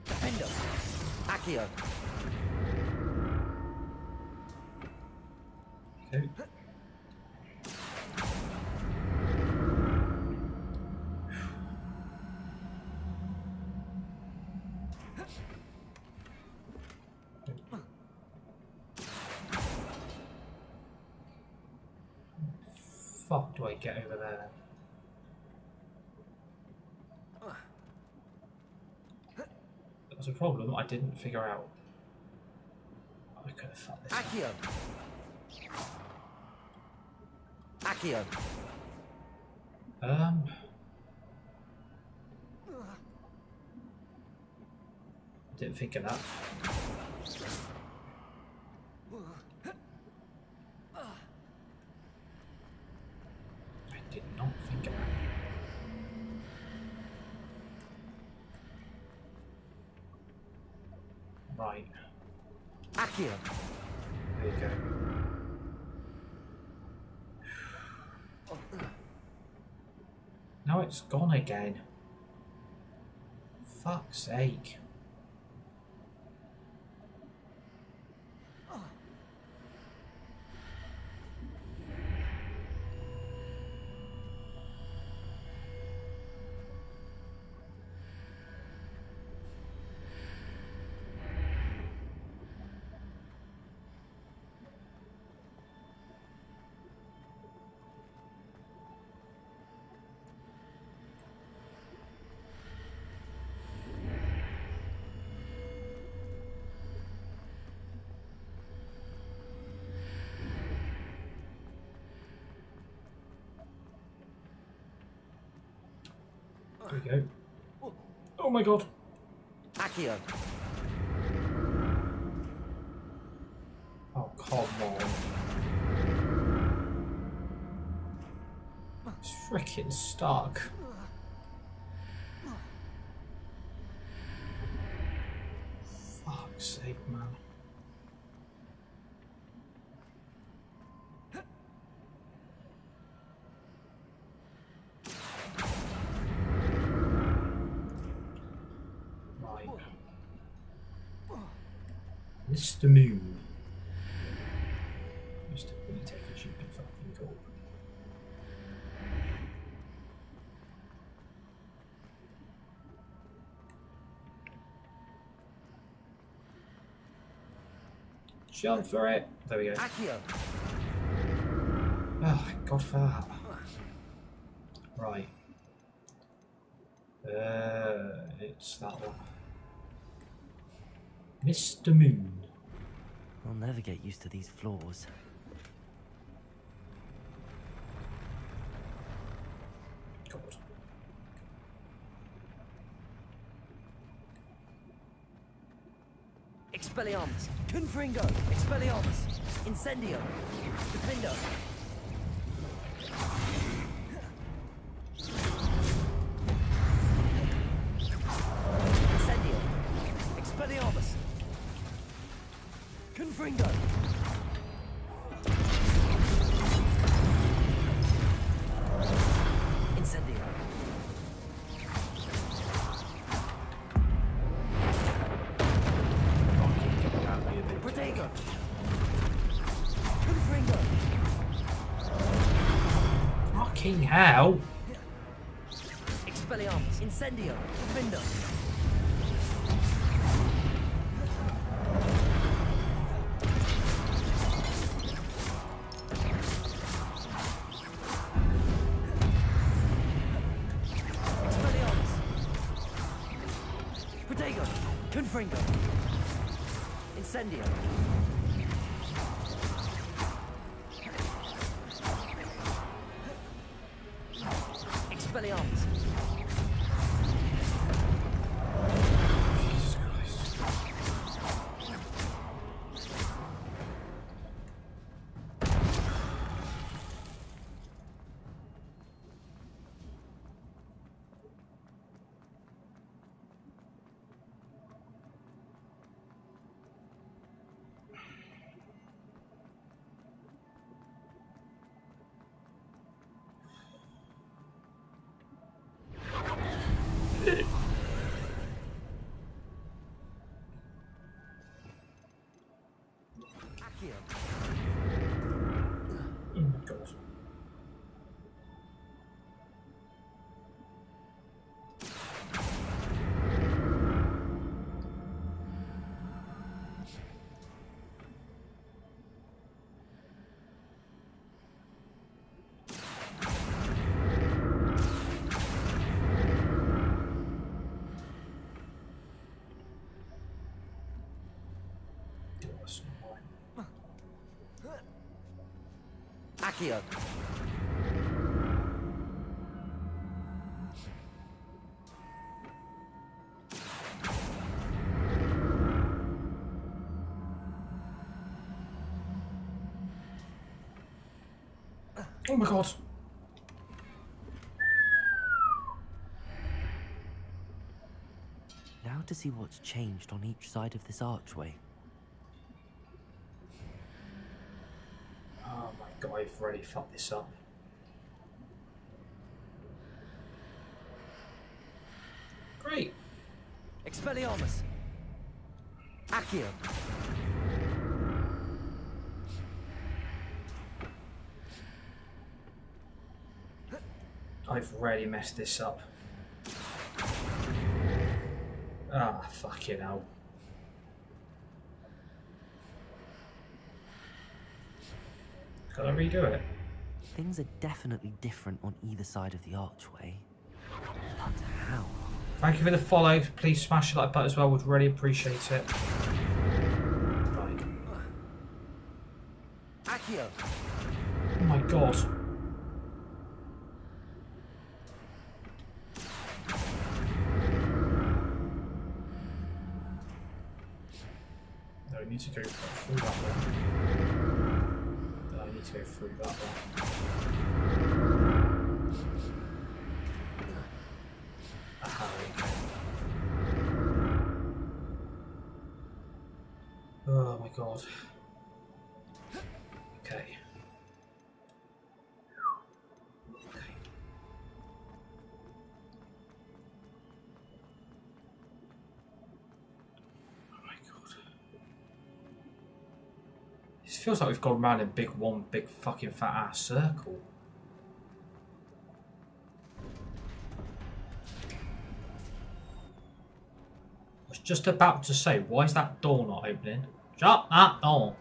Defender! Accio! Okay. Fuck do I get over there? That was a problem I didn't figure out. I could have fucked this up. Accio! Accio! Didn't think of that. I did not think of that. Right. Accio! There you go. Now it's gone again. Fuck's sake. There we go. Oh my god. Accio! Oh, come on. It's freaking stuck. tape, man. Right. Mr. Moon. Mr. Moon, take a stupid fucking call. Jump for it. There we go. Oh, thank God for that. Right. It's that one. Mr. Moon. I'll never get used to these floors. God. Expelliarmus! Confringo! Expelliarmus! Incendio! Gryffindor! Incendio! Expelliarmus! Confringo! Incendio! Protego! Confringo! Fucking hell! Expelliarmus! Incendio! Gryffindor! Expelliarmus! Protego! Confringo! Incendio! Expelliarmus! Jesus Christ. Oh my God. Accio! Oh my God. Now to see what's changed on each side of this archway. Oh my God, I've really fucked this up. Great. Expelliarmus! Accio! I've really messed this up. Ah, fucking hell. Gotta redo it. Things are definitely different on either side of the archway. But how? Thank you for the follow. Please smash the like button as well. Would really appreciate it. Right. Accio! Oh my God. No, I need to go through that one. I need to go through that one. Aha, okay. god. Okay. It feels like we've gone round in one big fucking fat ass circle. I was just about to say, why is that door not opening? Shut that door.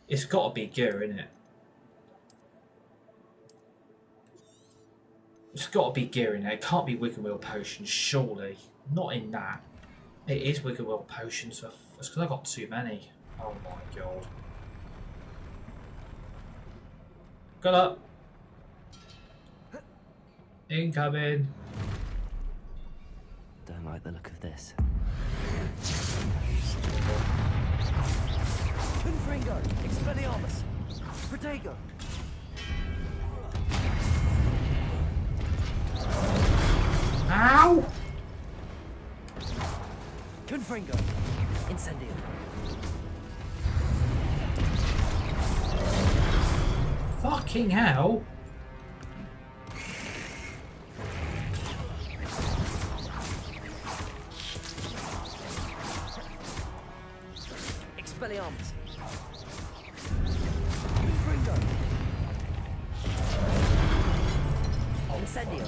It's got to be gear, isn't it? It's got to be gear in there. It can't be Wiggle Wheel potions, surely. Not in that. It is Wiggle Wheel potions. It's because I got too many. Oh my god. Got up. Incoming. Don't like the look of this. Confringo! Expelliarmus! Protego! Ow! Confringo! Incendio! Fucking hell! Expelliarmus! Confringo! Incendio!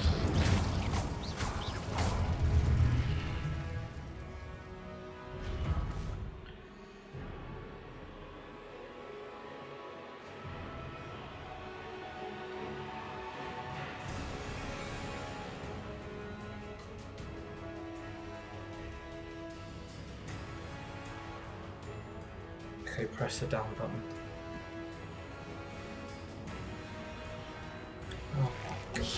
Okay, press the down button. Oh my god.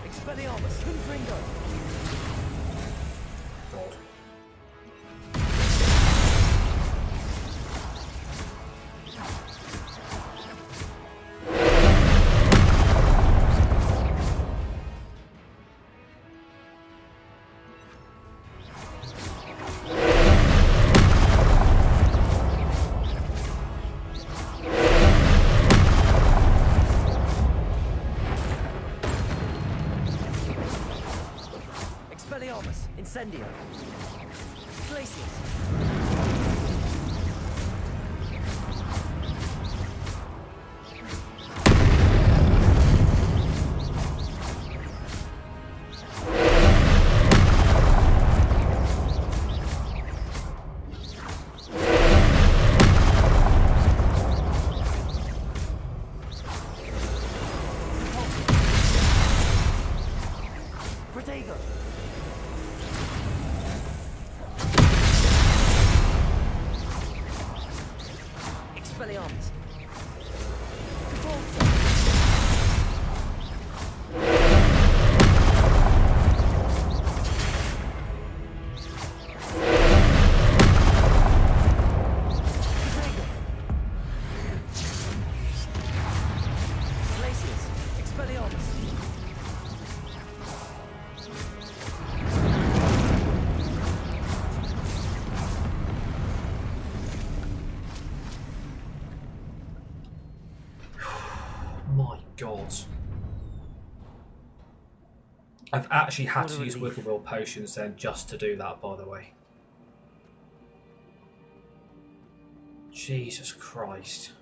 Expelliarmus! Confringo! God. Expelliarmus! Incendio! Glacius! Protego! Expelliarmus! Convulso! Protego! Glacius! Expelliarmus! My god. I've actually had to use Wiggle Wheel potions then just to do that, by the way. Jesus Christ.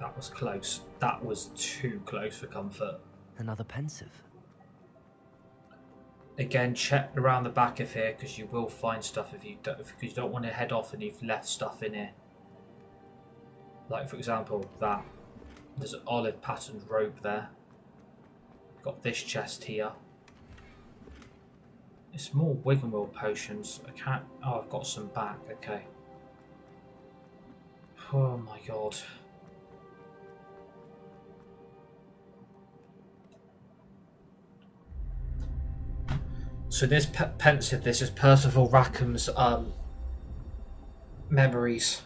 That was close. That was too close for comfort. Another pensive. Again, check around the back of here because you will find stuff if you don't want to head off and you've left stuff in here. Like for example, that there's an olive patterned robe there. Got this chest here. It's more Wiggle Wheel potions. I can't. Oh, I've got some back. Okay. Oh my god. So this pensive, this is Percival Rackham's memories.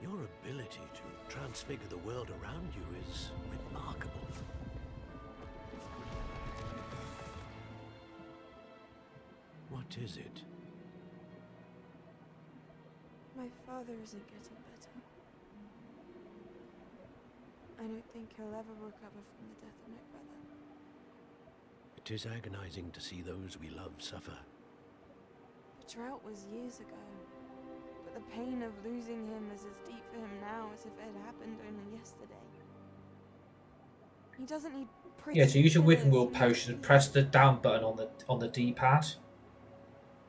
Your ability to transfigure the world around you is remarkable. What is it? My father isn't getting better. I don't think he'll ever recover from the death of my brother. It is agonizing to see those we love suffer. The drought was years ago. But the pain of losing him is as deep for him now as if it had happened only yesterday. He doesn't need pretty. Yeah, so use your Wiccan Wheel potion and press the down button on the D-pad.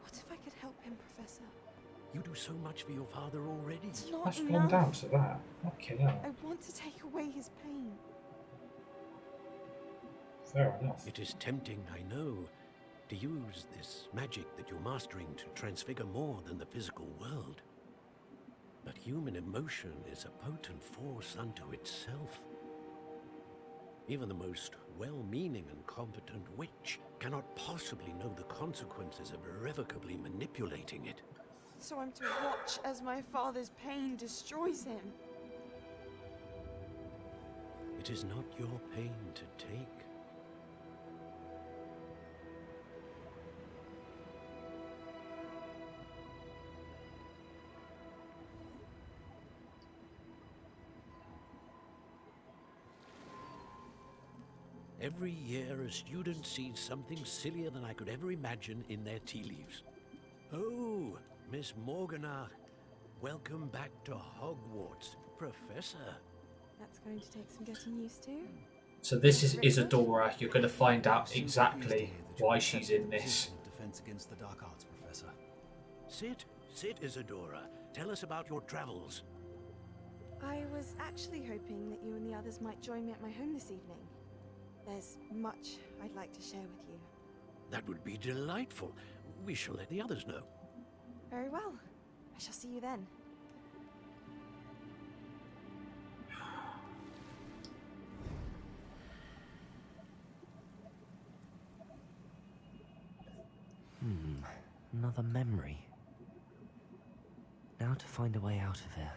What if I could help him, Professor? You do so much for your father already. It's not That's enough. gone down to that. Okay, no. I want to take away his pain. Fair enough. It is tempting, I know, to use this magic that you're mastering to transfigure more than the physical world. But human emotion is a potent force unto itself. Even the most well-meaning and competent witch cannot possibly know the consequences of irrevocably manipulating it. So I'm to watch as my father's pain destroys him. It is not your pain to take. Every year, a student sees something sillier than I could ever imagine in their tea leaves. Oh, Miss Morganach, welcome back to Hogwarts, Professor. That's going to take some getting used to. So this is Isadora. You're going to find out exactly why she's in this. Defense against the dark arts, Professor. Sit, Isadora. Tell us about your travels. I was actually hoping that you and the others might join me at my home this evening. There's much I'd like to share with you. That would be delightful. We shall let the others know. Very well. I shall see you then. Another memory. Now to find a way out of here.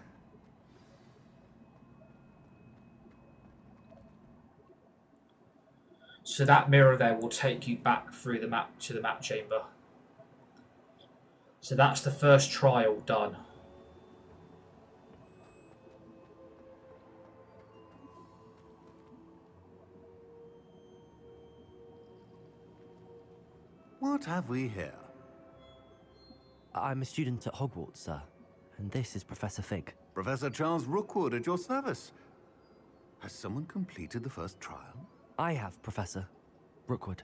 So that mirror there will take you back through the map to the map chamber. So that's the first trial done. What have we here? I'm a student at Hogwarts, sir. And this is Professor Fig. Professor Charles Rookwood at your service. Has someone completed the first trial? I have, Professor Rookwood.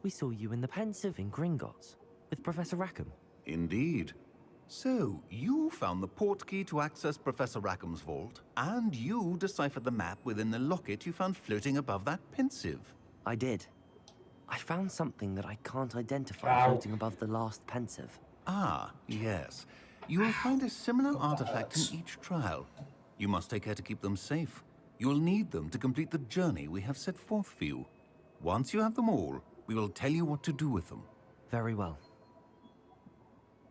We saw you in the Pensive in Gringotts with Professor Rackham. Indeed. So, you found the portkey to access Professor Rackham's vault, and you deciphered the map within the locket you found floating above that Pensive. I did. I found something that I can't identify floating above the last Pensive. Ah, yes. You will find a similar artifact in each trial. You must take care to keep them safe. You will need them to complete the journey we have set forth for you. Once you have them all, we will tell you what to do with them. Very well.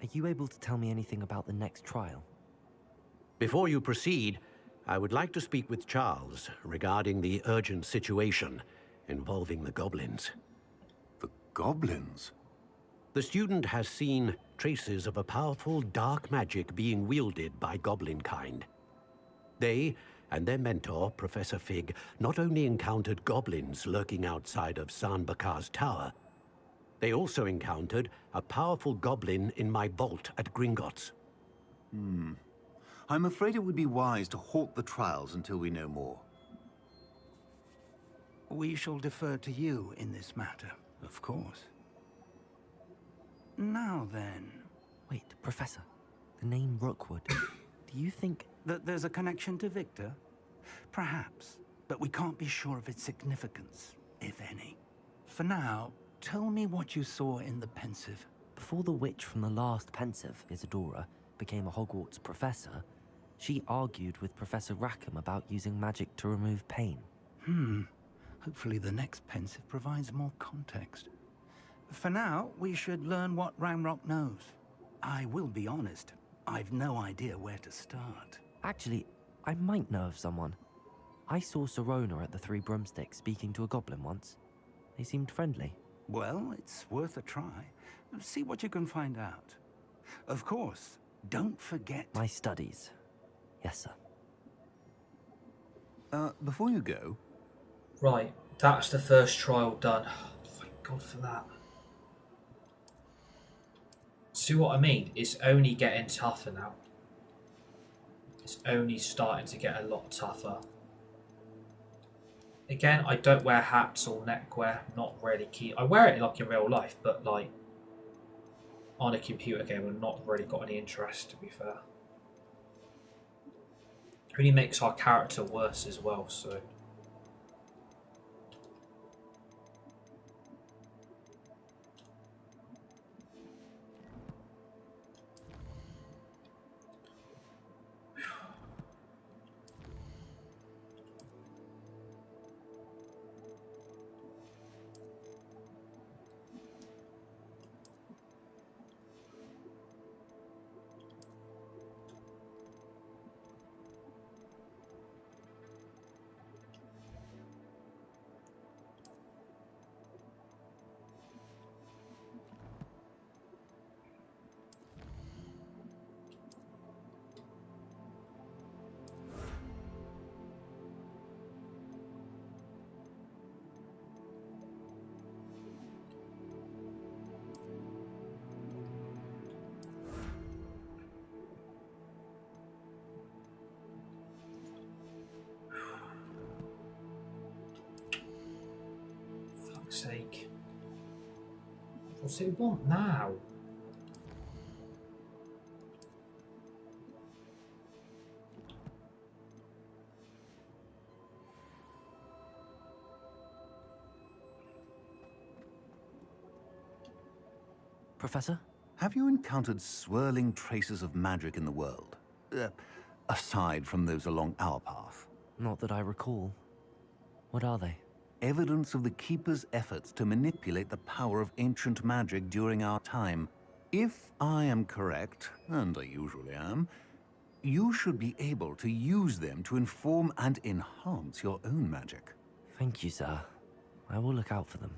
Are you able to tell me anything about the next trial? Before you proceed, I would like to speak with Charles regarding the urgent situation involving the goblins. The goblins? The student has seen traces of a powerful dark magic being wielded by goblin kind. They and their mentor, Professor Fig, not only encountered goblins lurking outside of Sanbakar's tower, they also encountered a powerful goblin in my vault at Gringotts. I'm afraid it would be wise to halt the trials until we know more. We shall defer to you in this matter, of course. Now then... Wait, Professor. The name Rookwood. Do you think... that there's a connection to Victor? Perhaps, but we can't be sure of its significance, if any. For now, tell me what you saw in the Pensive. Before the witch from the last Pensive, Isadora, became a Hogwarts professor, she argued with Professor Rackham about using magic to remove pain. Hopefully the next Pensive provides more context. For now, we should learn what Ranrock knows. I will be honest, I've no idea where to start. Actually, I might know of someone. I saw Sirona at the Three Broomsticks speaking to a goblin once. They seemed friendly. Well, it's worth a try. See what you can find out. Of course, don't forget... my studies. Yes, sir. Before you go... Right, that's the first trial done. Oh, thank God for that. See what I mean? It's only getting tougher now. It's only starting to get a lot tougher. Again, I don't wear hats or neckwear. Not really keen. I wear it like in real life, but like on a computer game, I've not really got any interest, to be fair. It only makes our character worse as well, so... sake. What's it want now? Professor? Have you encountered swirling traces of magic in the world? Aside from those along our path? Not that I recall. What are they? Evidence of the Keeper's efforts to manipulate the power of ancient magic during our time. If I am correct, and I usually am, you should be able to use them to inform and enhance your own magic. Thank you, sir. I will look out for them.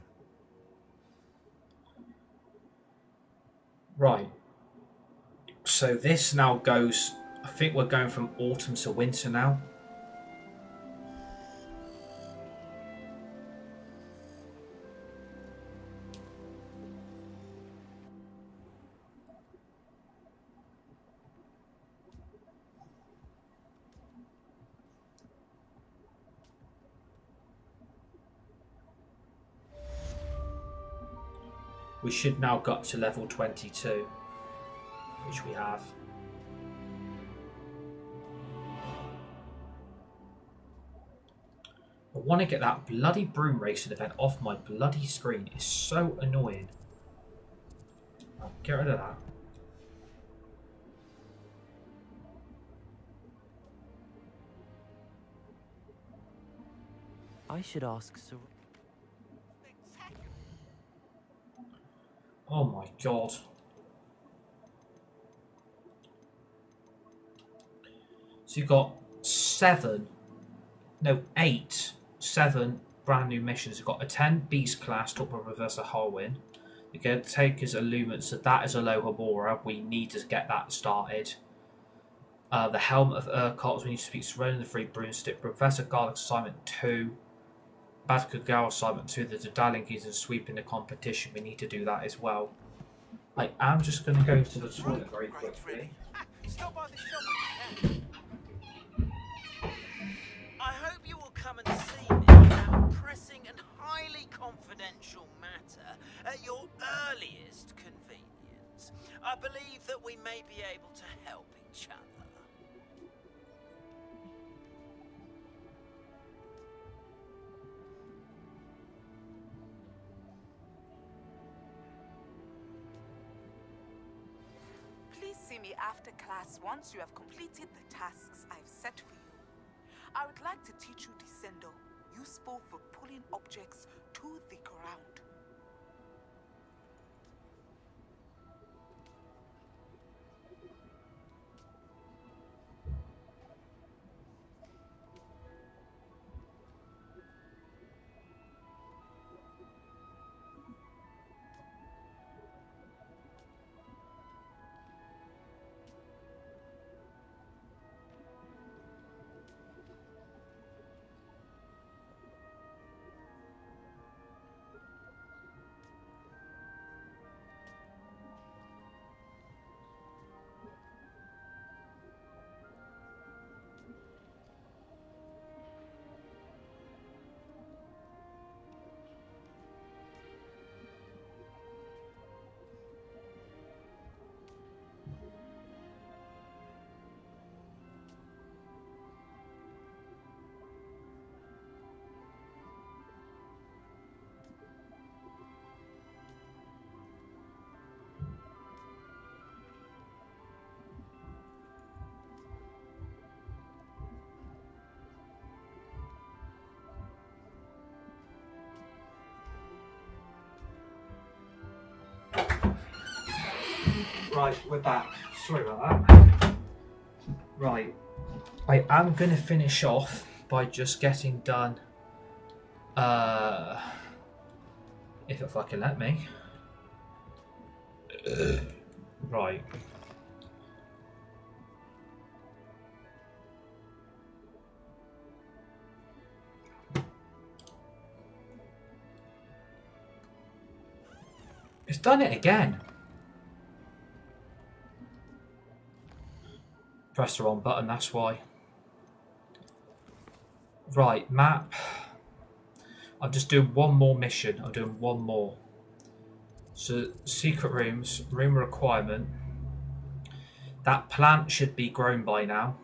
Right. So this now goes... I think we're going from autumn to winter now. We should now get to level 22, which we have. I want to get that bloody broom racing event off my bloody screen. It's so annoying. I'll get rid of that. I should ask Sir... Oh my God. So you've got 7 brand new missions. You've got a 10 Beast class taught by Professor Harwin. You're going to take his Illumine, so that is a Lohabora. We need to get that started. The Helm of Urquhart, we need to speak to Ronan the Free Broomstick. Professor Garlic assignment 2. Badkagao assignment 2, the Dalinkies and sweeping the competition. We need to do that as well. I am just going to go to the toilet very quickly. Stop by the shop when you can. I hope you will come and see me. How pressing and highly confidential matter at your earliest convenience, I believe that we may be able to help each other. Please see me after class once you have completed the tasks I've set for you. I would like to teach you Descendo, useful for pulling objects to the ground. Right, we're back. Sorry about that. Right, I am going to finish off by just getting done, if it fucking let me. Right. It's done it again. Press the wrong button, that's why. Right, map. I'm just doing one more mission. I'm doing one more. So, secret rooms, room requirement. That plant should be grown by now.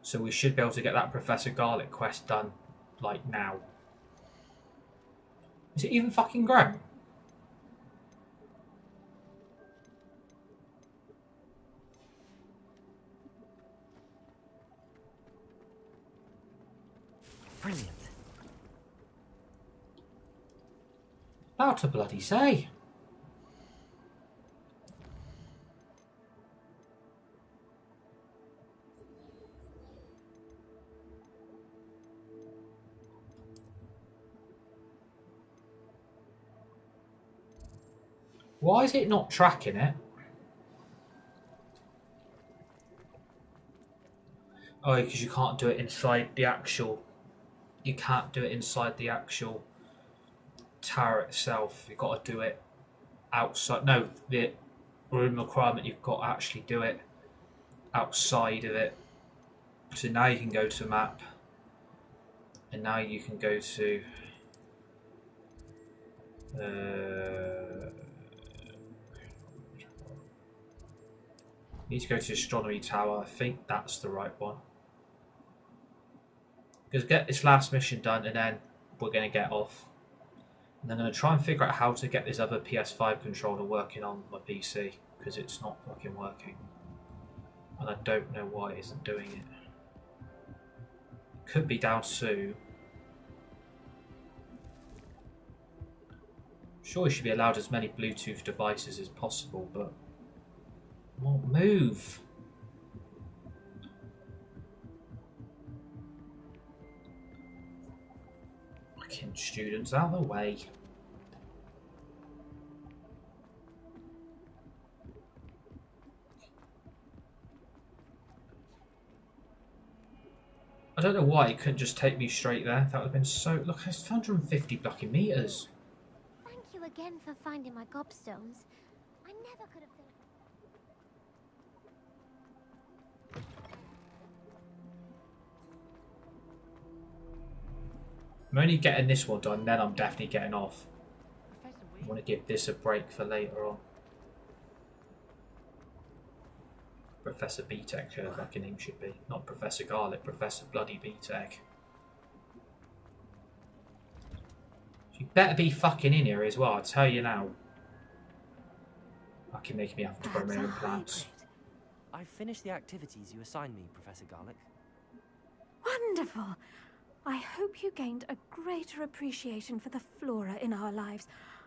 So we should be able to get that Professor Garlic quest done, like, now. Is it even fucking grown? Brilliant. About to bloody say. Why is it not tracking it? Oh, because you can't do it inside the actual... You can't do it inside the actual tower itself. You've got to do it outside. No, the room requirement, you've got to actually do it outside of it. So now you can go to map. And now you can go to... need to go to Astronomy Tower. I think that's the right one. Because get this last mission done and then we're going to get off. And I'm going to try and figure out how to get this other PS5 controller working on my PC. Because it's not fucking working. And I don't know why it isn't doing it. Could be down to... Sure, you should be allowed as many Bluetooth devices as possible, but... Won't move. Fucking students, out of the way. I don't know why it couldn't just take me straight there. That would have been so... Look, it's 150 fucking meters. Thank you again for finding my gobstones. I never could have done it. I'm only getting this one done, then I'm definitely getting off. I want to give this a break for later on. Professor B-Tech, like your name should be. Not Professor Garlic, Professor bloody B-Tech. You better be fucking in here as well, I tell you now. Fucking making me have to grow my own plants. I've finished the activities you assigned me, Professor Garlic. Wonderful. I hope you gained a greater appreciation for the flora in our lives.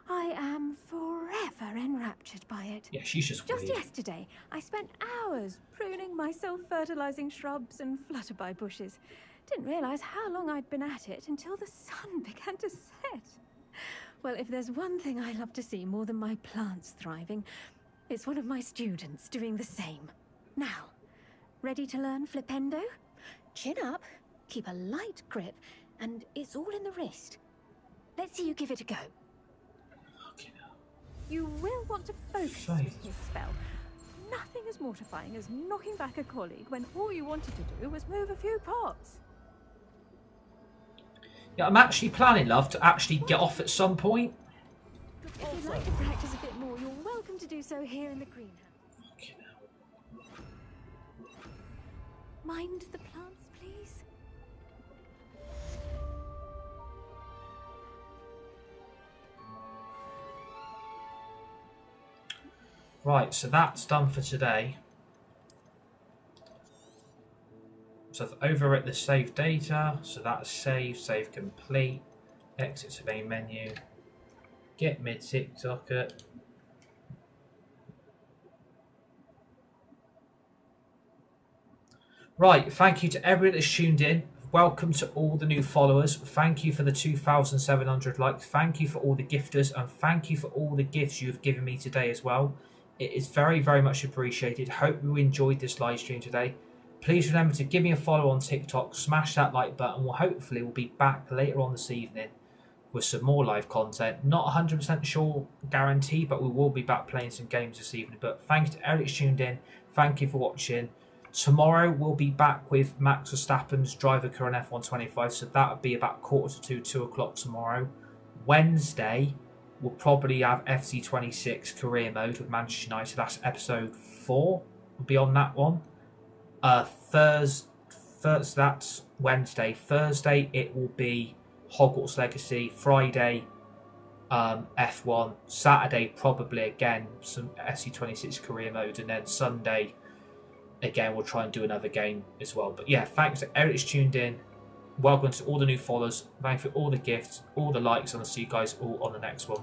I am forever enraptured by it. Yeah, she's just weird. Yesterday, I spent hours pruning my self-fertilizing shrubs and flutterby bushes. Didn't realize how long I'd been at it until the sun began to set. Well, if there's one thing I love to see more than my plants thriving, it's one of my students doing the same. Now, ready to learn Flipendo? Chin up, keep a light grip, and it's all in the wrist. Let's see you give it a go. You will want to focus with this spell. Nothing as mortifying as knocking back a colleague when all you wanted to do was move a few pots. Yeah, I'm actually planning, love, to actually get off at some point. If you'd like to practice a bit more, you're welcome to do so here in the greenhouse. Mind the plants, please. Right, so that's done for today. So I've overwritten the save data, so that's save complete, exit to main menu, get mid TikToker. Right, thank you to everyone that's tuned in. Welcome to all the new followers. Thank you for the 2,700 likes. Thank you for all the gifters, and thank you for all the gifts you've given me today as well. It is very, very much appreciated. Hope you enjoyed this live stream today. Please remember to give me a follow on TikTok, smash that like button. We'll be back later on this evening with some more live content. Not 100% sure, guarantee, but we will be back playing some games this evening. But thank you to Eric tuned in. Thank you for watching. Tomorrow we'll be back with Max Verstappen's driver current F125, so that would be about 1:45 to 2 o'clock tomorrow. Wednesday we'll probably have FC26 career mode with Manchester United. That's episode 4. We'll be on that one. That's Wednesday. Thursday it will be Hogwarts Legacy. Friday F1. Saturday probably again some FC26 career mode, and then Sunday again we'll try and do another game as well. But yeah, thanks to Eric's tuned in. Welcome to all the new followers. Thank you for all the gifts, all the likes, and I'll see you guys all on the next one.